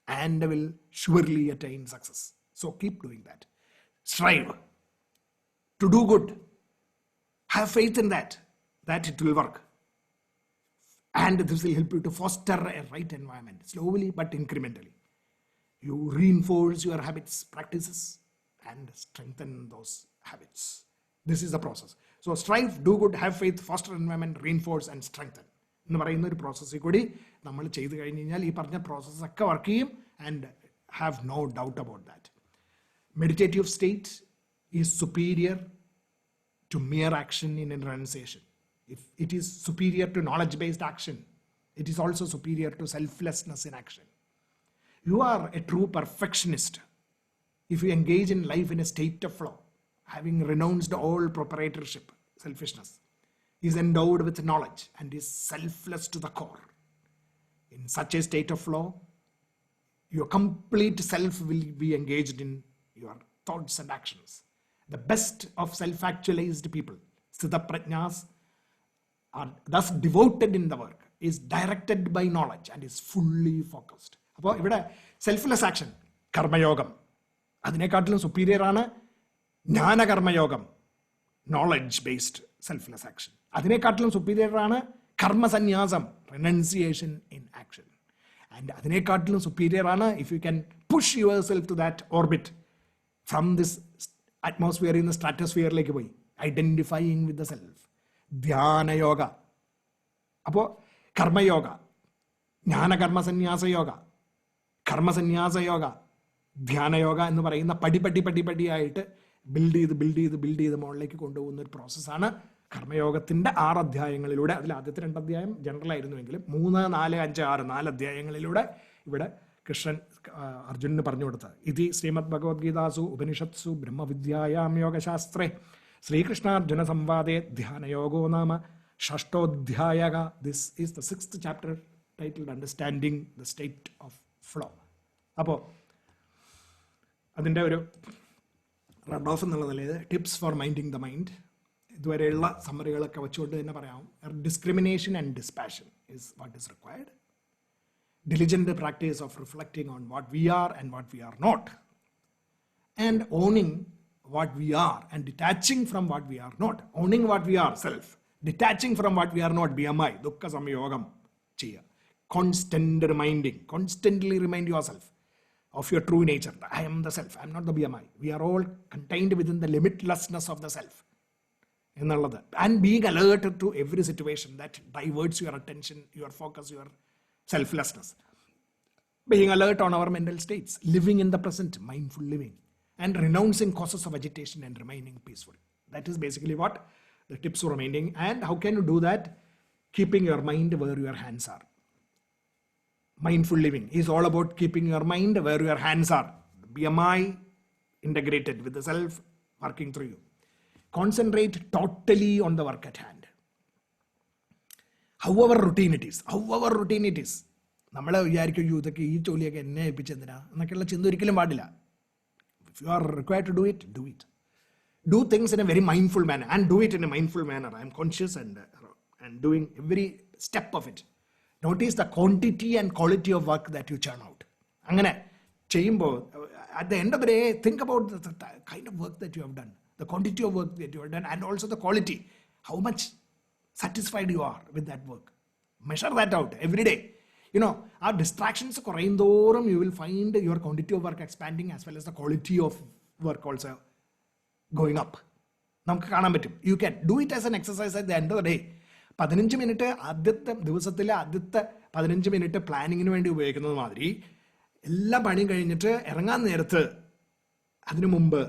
and will surely attain success. So keep doing that. Strive to do good. Have faith in that it will work. And this will help you to foster a right environment, slowly but incrementally. You reinforce your habits, practices, and strengthen those habits. This is the process. So strive, do good, have faith, foster environment, reinforce and strengthen. എന്ന് പറയുന്ന ഒരു പ്രോസസ്സിൽ കൂടി നമ്മൾ ചെയ്ത് കഴിഞ്ഞ് കഴിഞ്ഞാൽ ഈ പറഞ്ഞ പ്രോസസ്സൊക്കെ വർക്ക് ചെയ്യും. And have no doubt about that. Meditative state is superior to mere action in renunciation. If it is superior to knowledge-based action, it is also superior to selflessness in action. You are a true perfectionist if you engage in life in a state of flow, having renounced all proprietorship, selfishness, is endowed with knowledge and is selfless to the core. In such a state of flow, your complete self will be engaged in your thoughts and actions. The best of self-actualized people, Siddha-prajnas, are thus devoted in the work, is directed by knowledge and is fully focused. അപ്പോൾ ഇവിടെ selfless action, കർമ്മയോഗം, അതിനെക്കാട്ടിലും superior ആണ് ജ്ഞാനകർമ്മയോഗം, knowledge based selfless action. അതിനെക്കാട്ടിലും superior ആണ് karma sannyasam, renunciation in action. And അതിനെക്കാട്ടിലും superior ആണ് if you can push yourself to that orbit from this atmosphere in the stratosphere like പോയി identifying with the self. ധ്യാന യോഗ. അപ്പോൾ കർമ്മയോഗ, ജ്ഞാനകർമ്മ സന്യാസ യോഗ, കർമ്മസന്യാസ യോഗ, ധ്യാനയോഗ എന്ന് പറയുന്ന പടിയായിട്ട് ബിൽഡ് ചെയ്ത് മുകളിലേക്ക് കൊണ്ടുപോകുന്ന ഒരു പ്രോസസ്സാണ് കർമ്മയോഗത്തിൻ്റെ 6 അധ്യായങ്ങളിലൂടെ. അതിൽ ആദ്യത്തെ 2 അധ്യായം ജനറൽ ആയിരുന്നുവെങ്കിലും 3, 4, 5, 6, 4 അധ്യായങ്ങളിലൂടെ ഇവിടെ കൃഷ്ണൻ അർജുനന് പറഞ്ഞു കൊടുത്തത്. ഇതി ശ്രീമദ് ഭഗവത്ഗീതാസു ഉപനിഷത്സു ബ്രഹ്മവിദ്യായാം യോഗശാസ്ത്രേ ശ്രീകൃഷ്ണാർജുന സംവാദേ ധ്യാനയോഗോ നാമ ഷഷ്ടോധ്യായക. This is the 6th chapter titled Understanding the State of Flow. അപ്പോൾ അതിൻ്റെ ഒരു റൺ ഓഫ് എന്നുള്ള നിലയിൽ tips for minding the mind ഇതുവരെയുള്ള സമ്മറികളൊക്കെ വെച്ചുകൊണ്ട് തന്നെ പറയാം. Discrimination and dispassion is what is required. diligent practice of reflecting on what we are and what we are not, and owning what we are and detaching from what we are not. Owning what we are, self. Detaching from what we are not, BMI, dukkha samyogam cheya. Constant reminding, constantly remind yourself of your true nature. I am the self, I am not the BMI. We are all contained within the limitlessness of the self. And being alerted to every situation that diverts your attention, your focus, your selflessness. Being alert on our mental states, living in the present, mindful living, and renouncing causes of agitation and remaining peaceful. That is basically what the tips for remaining. And how can you do that? Keeping your mind where your hands are. Mindful living is all about keeping your mind where your hands are. BMI integrated with the self working through you. Concentrate totally on the work at hand. However routine it is. നമ്മൾ വിചാരിക്കും ഇതൊക്കെ ഈ ജോലിയൊക്കെ എന്നെ ഏൽപ്പിച്ചെന്തിനാ എന്നൊക്കെയുള്ള ചിന്ത ഒരിക്കലും പാടില്ല. If you are required to do it, do it. Do things in a very mindful manner and do it in a mindful manner. I am conscious and doing every step of it. Notice the quantity and quality of work that you churn out. അങ്ങനെ ചെയ്യുമ്പോൾ at the end of the day, think about the kind of work that you have done, the quantity of work that you have done, and also the quality. How much satisfied you are with that work. Measure that out every day. Our distractions korayindorum, you will find your quantity of work expanding as well as the quality of work also going up. നമുക്ക് കാണാൻ പറ്റും. You can do it as an exercise at the end of the day. 15 minute ആദ്യത്തെ ദിവസത്തിലെ ആദ്യത്തെ 15 minute പ്ലാനിങ്ങിന് വേണ്ടി ഉപയോഗിക്കുന്നത് മാതിരി എല്ലാ പണിയും കഴിഞ്ഞിട്ട് ഇറങ്ങാൻ നേരത്ത് അതിനു മുമ്പ്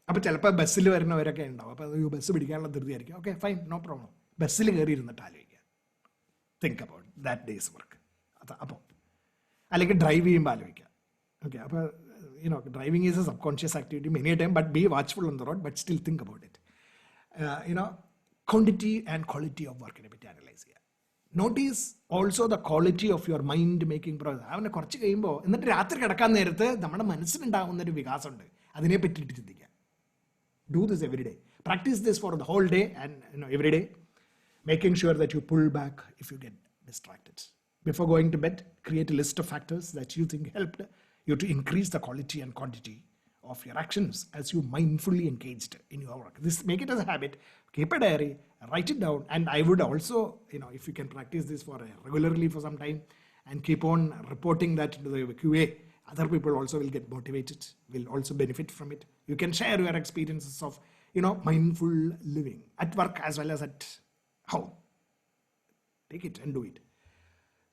അപ്പോൾ ചിലപ്പോൾ ബസ്സിൽ വരുന്നവരൊക്കെ ഉണ്ടാവും. അപ്പോൾ ബസ് പിടിക്കാനുള്ള ധൃതിയായിരിക്കും. Okay fine, no problem. ബസ്സിൽ കയറി ഇരുന്നിട്ട് ആലോചിക്കുക. Think about that day's work. അപ്പോൾ അല്ലെങ്കിൽ ഡ്രൈവ് ചെയ്യുമ്പോൾ ആലോചിക്കുക. ഓക്കെ, അപ്പോൾ driving is a subconscious activity many a time, but be watchful on the road, but still think about it. Quantity and quality of work in a bit analyze here. Notice also the quality of your mind making process. അവനെ കുറച്ച് കഴിയുമ്പോൾ എന്നിട്ട് രാത്രി കിടക്കാൻ നേരത്ത് നമ്മുടെ മനസ്സിലുണ്ടാകുന്ന ഒരു വികാസമുണ്ട്, അതിനെ പറ്റിയിട്ട് ചിന്തിക്കുക. Do this every day. Practice this for the whole day and every day, making sure that you pull back if you get distracted. Before going to bed, create a list of factors that you think helped you to increase the quality and quantity of your actions as you mindfully engaged in your work. This, make it as a habit. Keep a diary, write it down, and I would also, if you can practice this for regularly for some time and keep on reporting that to the QA, other people also will get motivated, will also benefit from it. You can share your experiences of, mindful living at work as well as at home. Take it and do it.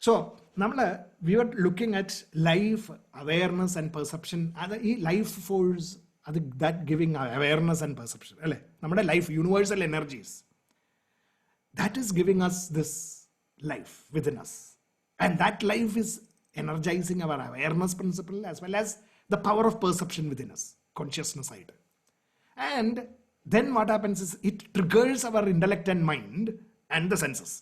So, we were looking at life, awareness and perception. Life force, that giving awareness and perception. Life, universal energies. That is giving us this life within us. And that life is energizing our awareness principle as well as the power of perception within us, consciousness side. And then what happens is it triggers our intellect and mind and the senses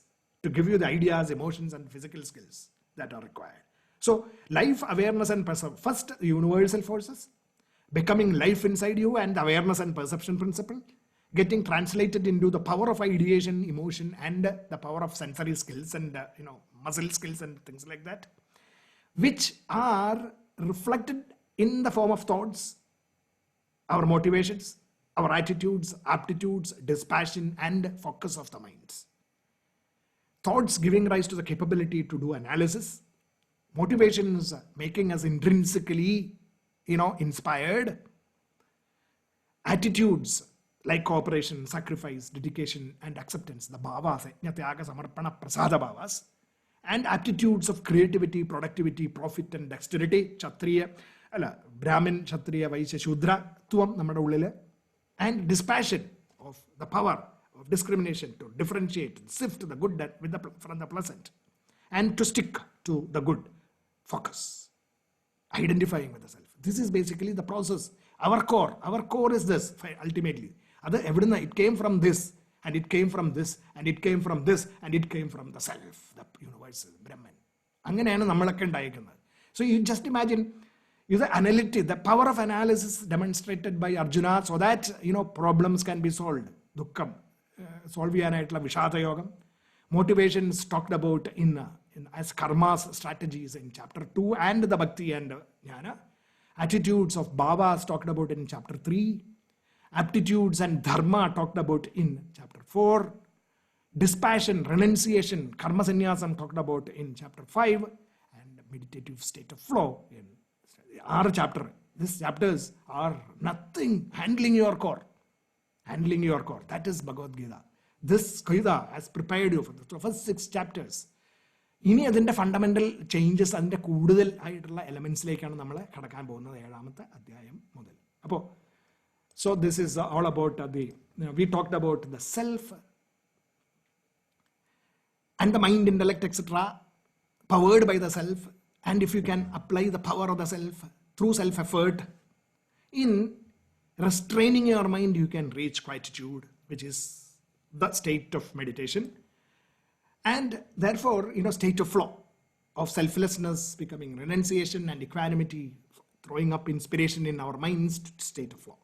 to give you the ideas, emotions, and physical skills that are required. So, life, awareness, and perception. First, universal forces, becoming life inside you, and awareness and perception principle, getting translated into the power of ideation, emotion, and the power of sensory skills and muscle skills and things like that, which are reflected in the form of thoughts, our motivations, our attitudes, aptitudes, dispassion, and focus of the minds. thoughts giving rise to the capability to do analysis, motivations making us intrinsically, inspired, attitudes like cooperation, sacrifice, dedication, and acceptance, the bhavas, yajna, tyaga, samarpana, prasada bhavas, and aptitudes of creativity, productivity, profit, and dexterity, Kshatriya, Brahmin, Kshatriya, Vaishya, Shudra, tuam, nammada ullile, and dispassion of the power of discrimination to differentiate, sift the good from the pleasant, and to stick to the good, focus, identifying with the self. This is basically the process. Our core is this, ultimately. It came from this, and it came from this, and it came from this, and it came from the self, the universal, Brahman. So you just imagine, the power of analysis demonstrated by Arjuna so that, problems can be solved. Dukkham, solve cheyanayittulla Vishada Yogam. Motivations talked about as karmas, strategies in chapter 2, and the Bhakti and Jnana. Attitudes of bhavas talked about in chapter 3. Aptitudes and dharma talked about in chapter 4. Dispassion, renunciation, karma sannyasam talked about in chapter 5. And meditative state of flow in our chapter. These chapters are nothing. Handling your core. That is Bhagavad-Gita. This Gita has prepared you for the first 6 chapters. ഇനി അതിൻ്റെ fundamental changes, അതിൻ്റെ കൂടുതൽ ആയിട്ടുള്ള എലമെൻസിലേക്കാണ് നമ്മൾ കടക്കാൻ പോകുന്നത് 7ാമത്തെ അധ്യായം മുതൽ. അപ്പോൾ so this is all about we talked about the self and the mind, intellect, etc., powered by the self. And if you can apply the power of the self through self-effort in restraining your mind, you can reach quietude, which is the state of meditation. And therefore, state of flow, of selflessness becoming renunciation and equanimity, throwing up inspiration in our minds to state of flow.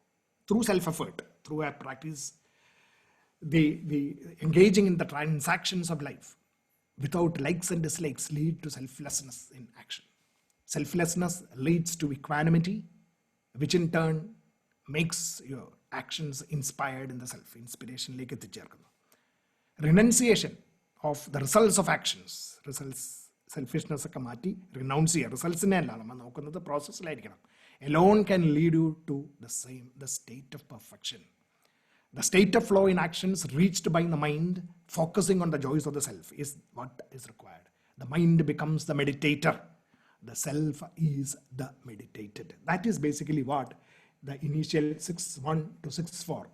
Through self-effort, through a practice, the engaging in the transactions of life without likes and dislikes lead to selflessness in action. Selflessness leads to equanimity, which in turn makes your actions inspired in the self. Inspiration like renunciation of the results of actions. Results, selfishness ഒക്കെ മാറ്റി renounce ചെയ്യുക. റിസൾട്ട്സിനെ അല്ല നമ്മൾ നോക്കുന്നത്, പ്രോസസ്സിലായിരിക്കണം. Alone can lead you to the state of perfection. The state of flow in actions reached by the mind, focusing on the joys of the self, is what is required. The mind becomes the meditator. The self is the meditated. That is basically what the initial 6.1 to 6.4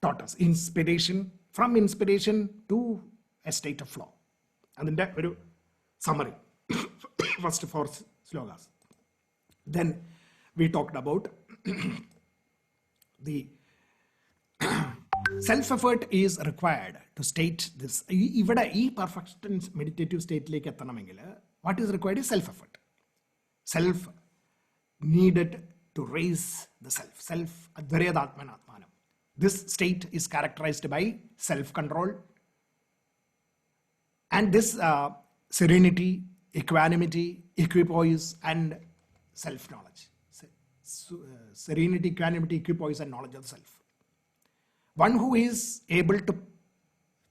taught us. Inspiration, from inspiration to a state of flow. അതിൻ്റെ ഒരു summary. First 4 slokas. Then we talked about the self-effort is required to state this. ഇവിടെ ഈ perfection meditative സ്റ്റേറ്റിലേക്ക് എത്തണമെങ്കിൽ what is required is self-effort. Self needed to raise the self. Self advaredatmanatmanam. This state is characterized by self-control. And this serenity, equanimity, equipoise, and self-knowledge. Serenity, equanimity, equipoise, and knowledge of the self. One who is able to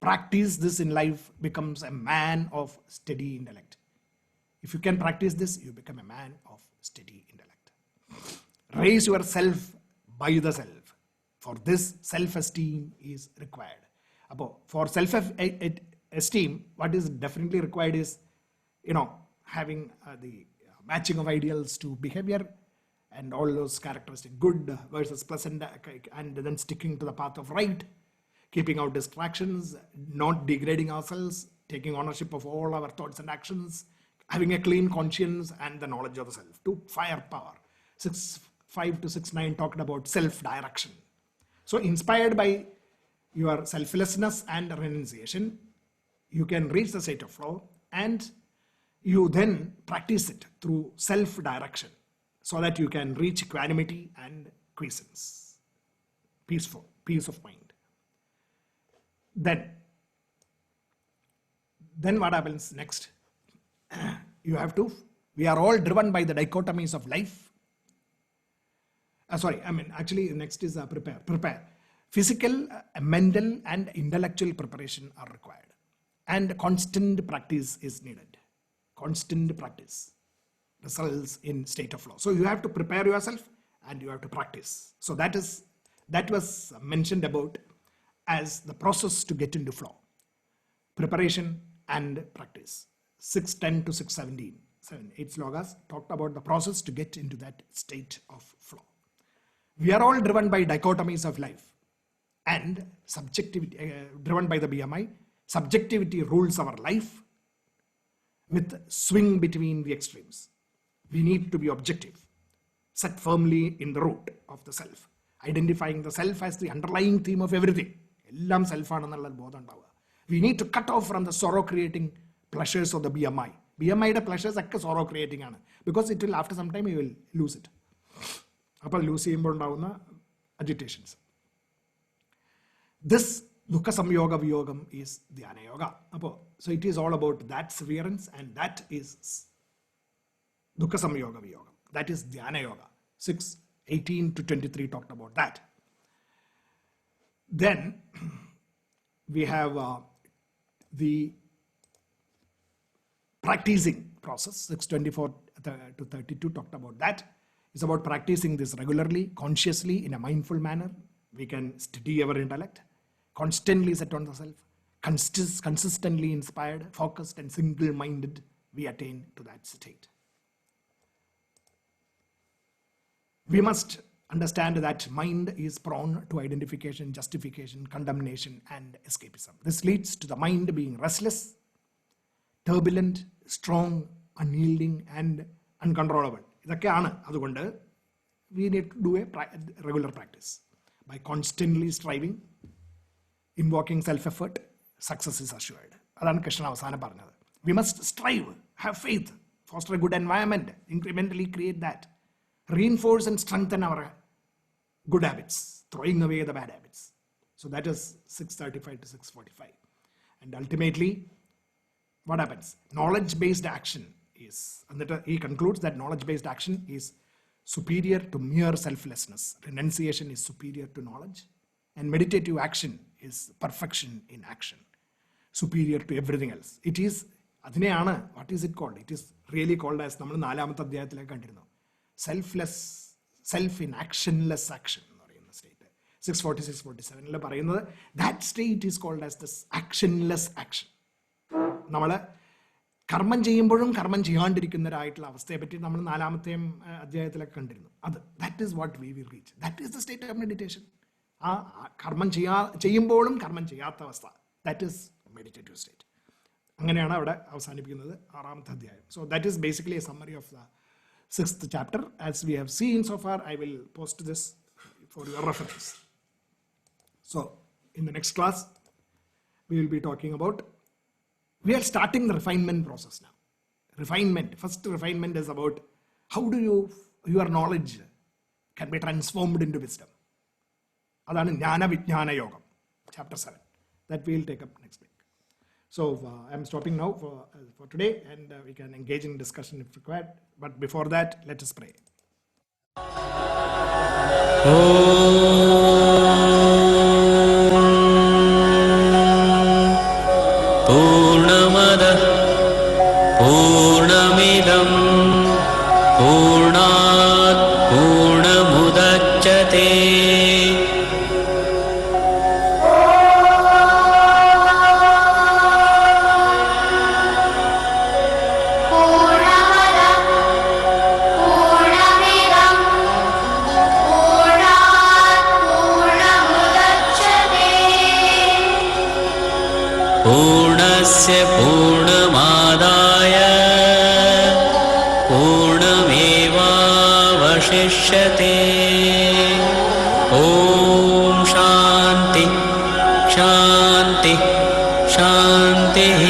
practice this in life becomes a man of steady intellect. If you can practice this, you become a man of steady intellect. Raise yourself by the self. For this, self-esteem is required. For self-esteem, what is definitely required is, having the matching of ideals to behavior and all those characteristics, good versus pleasant, and then sticking to the path of right, keeping out distractions, not degrading ourselves, taking ownership of all our thoughts and actions, having a clean conscience, and the knowledge of the self. To firepower. 6.5 to 6.9 talked about self-direction. So inspired by your selflessness and renunciation, you can reach the state of flow, and you then practice it through self-direction so that you can reach equanimity and quiescence, peace of mind. Then what happens next? We are all driven by the dichotomies of life. Next is prepare. Physical, mental, and intellectual preparation are required. And constant practice is needed. Constant practice results in state of flow. So you have to prepare yourself and you have to practice. So that was mentioned about as the process to get into flow. Preparation and practice. 6:10 to 6:17, 8 slokas talked about the process to get into that state of flow. We are all driven by dichotomies of life and subjectivity, driven by the BMI. Subjectivity rules our life with swing between the extremes. We need to be objective, set firmly in the root of the self, identifying the self as the underlying theme of everything. എല്ലാം സെൽഫാണെന്നുള്ള ബോധം ഉണ്ടാവുക. We need to cut off from the sorrow creating pleasures of the BMI. BMIയുടെ pleasures ഒക്കെ sorrow creating ആണ്. Because it will, after some time, you will lose it. അപ്പോൾ loose ചെയ്യുമ്പോൾ ഉണ്ടാവുന്ന agitations. This Dukkha Samyoga Viyogam is Dhyana Yoga. So it is all about that severance, and that is Dukkha Samyoga Viyogam. That is Dhyana Yoga. 6:18 to 23 talked about that. Then we have the practicing process. 6:24 to 32 talked about that. It's about practicing this regularly, consciously, in a mindful manner. We can steady our intellect, constantly set on the self, consistently inspired, focused, and single-minded, we attain to that state. We must understand that mind is prone to identification, justification, condemnation, and escapism. This leads to the mind being restless, turbulent, strong, unyielding, and uncontrollable. ഇതൊക്കെയാണ്. അതുകൊണ്ട് we need to do a regular practice. By constantly striving, invoking self-effort, success is assured. അതാണ് കൃഷ്ണൻ അവസാനം പറഞ്ഞത്. We must strive, have faith, foster a good environment, incrementally create that, reinforce and strengthen our good habits, throwing away the bad habits. So that is 6:35 to 6:45. And ultimately, what happens? Knowledge-based action is, and he concludes that knowledge-based action is superior to mere selflessness. Renunciation is superior to knowledge. And meditative action is perfection in action, superior to everything else. It is, അതിനെയാണ്, what is it called? It is really called as, നമ്മൾ 4ാമത്തെ അധ്യായത്തിലേക്ക് കണ്ടിരുന്നു, selfless, self in actionless action എന്ന് പറയുന്ന state. 6:46-47 പറയുന്നത്, that state is called as this actionless action. നമ്മൾ കർമ്മം ചെയ്യുമ്പോഴും കർമ്മം ചെയ്യാണ്ടിരിക്കുന്നവരായിട്ടുള്ള അവസ്ഥയെ പറ്റി നമ്മൾ 4ാമത്തെ അധ്യായത്തിലൊക്കെ കണ്ടിരുന്നു. that is what we will reach. That is the state of meditation. ആ കർമ്മം ചെയ്യുമ്പോഴും കർമ്മം ചെയ്യാത്ത അവസ്ഥ, that is meditative state. അങ്ങനെയാണ് അവിടെ അവസാനിപ്പിക്കുന്നത് 6ാമത്തെ അധ്യായം. So that is basically a summary of the 6th chapter. As we have seen so far, I will post this for your reference. So in the next class, we will be talking about, we are starting the refinement process now. Refinement, first refinement is about how do your knowledge can be transformed into wisdom. അതാണ് ജ്ഞാന വിജ്ഞാന യോഗം, chapter 7. That we will take up next week. So I am stopping now for today, and we can engage in discussion if required. But before that, let us pray. Purnamada Purnamidam Purnat Purnamudachyate पूर्णस्य पूर्णमादाय पूर्णमेवावशिष्यते. ॐ शान्ति शान्ति शान्तिः.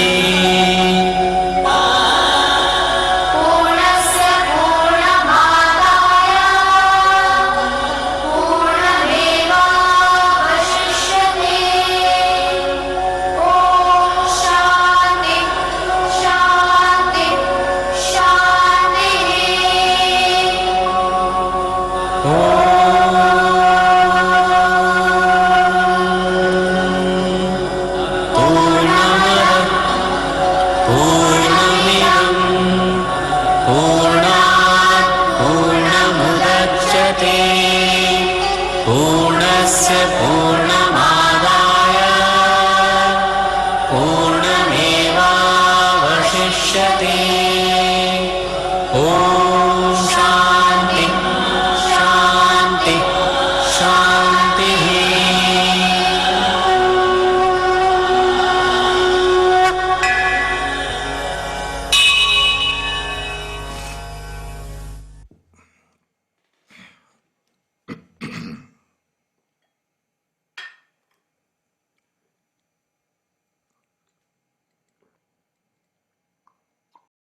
Oh पूर्णस्य पूर्णमादाय पूर्णमेवावशिष्यते। ॐ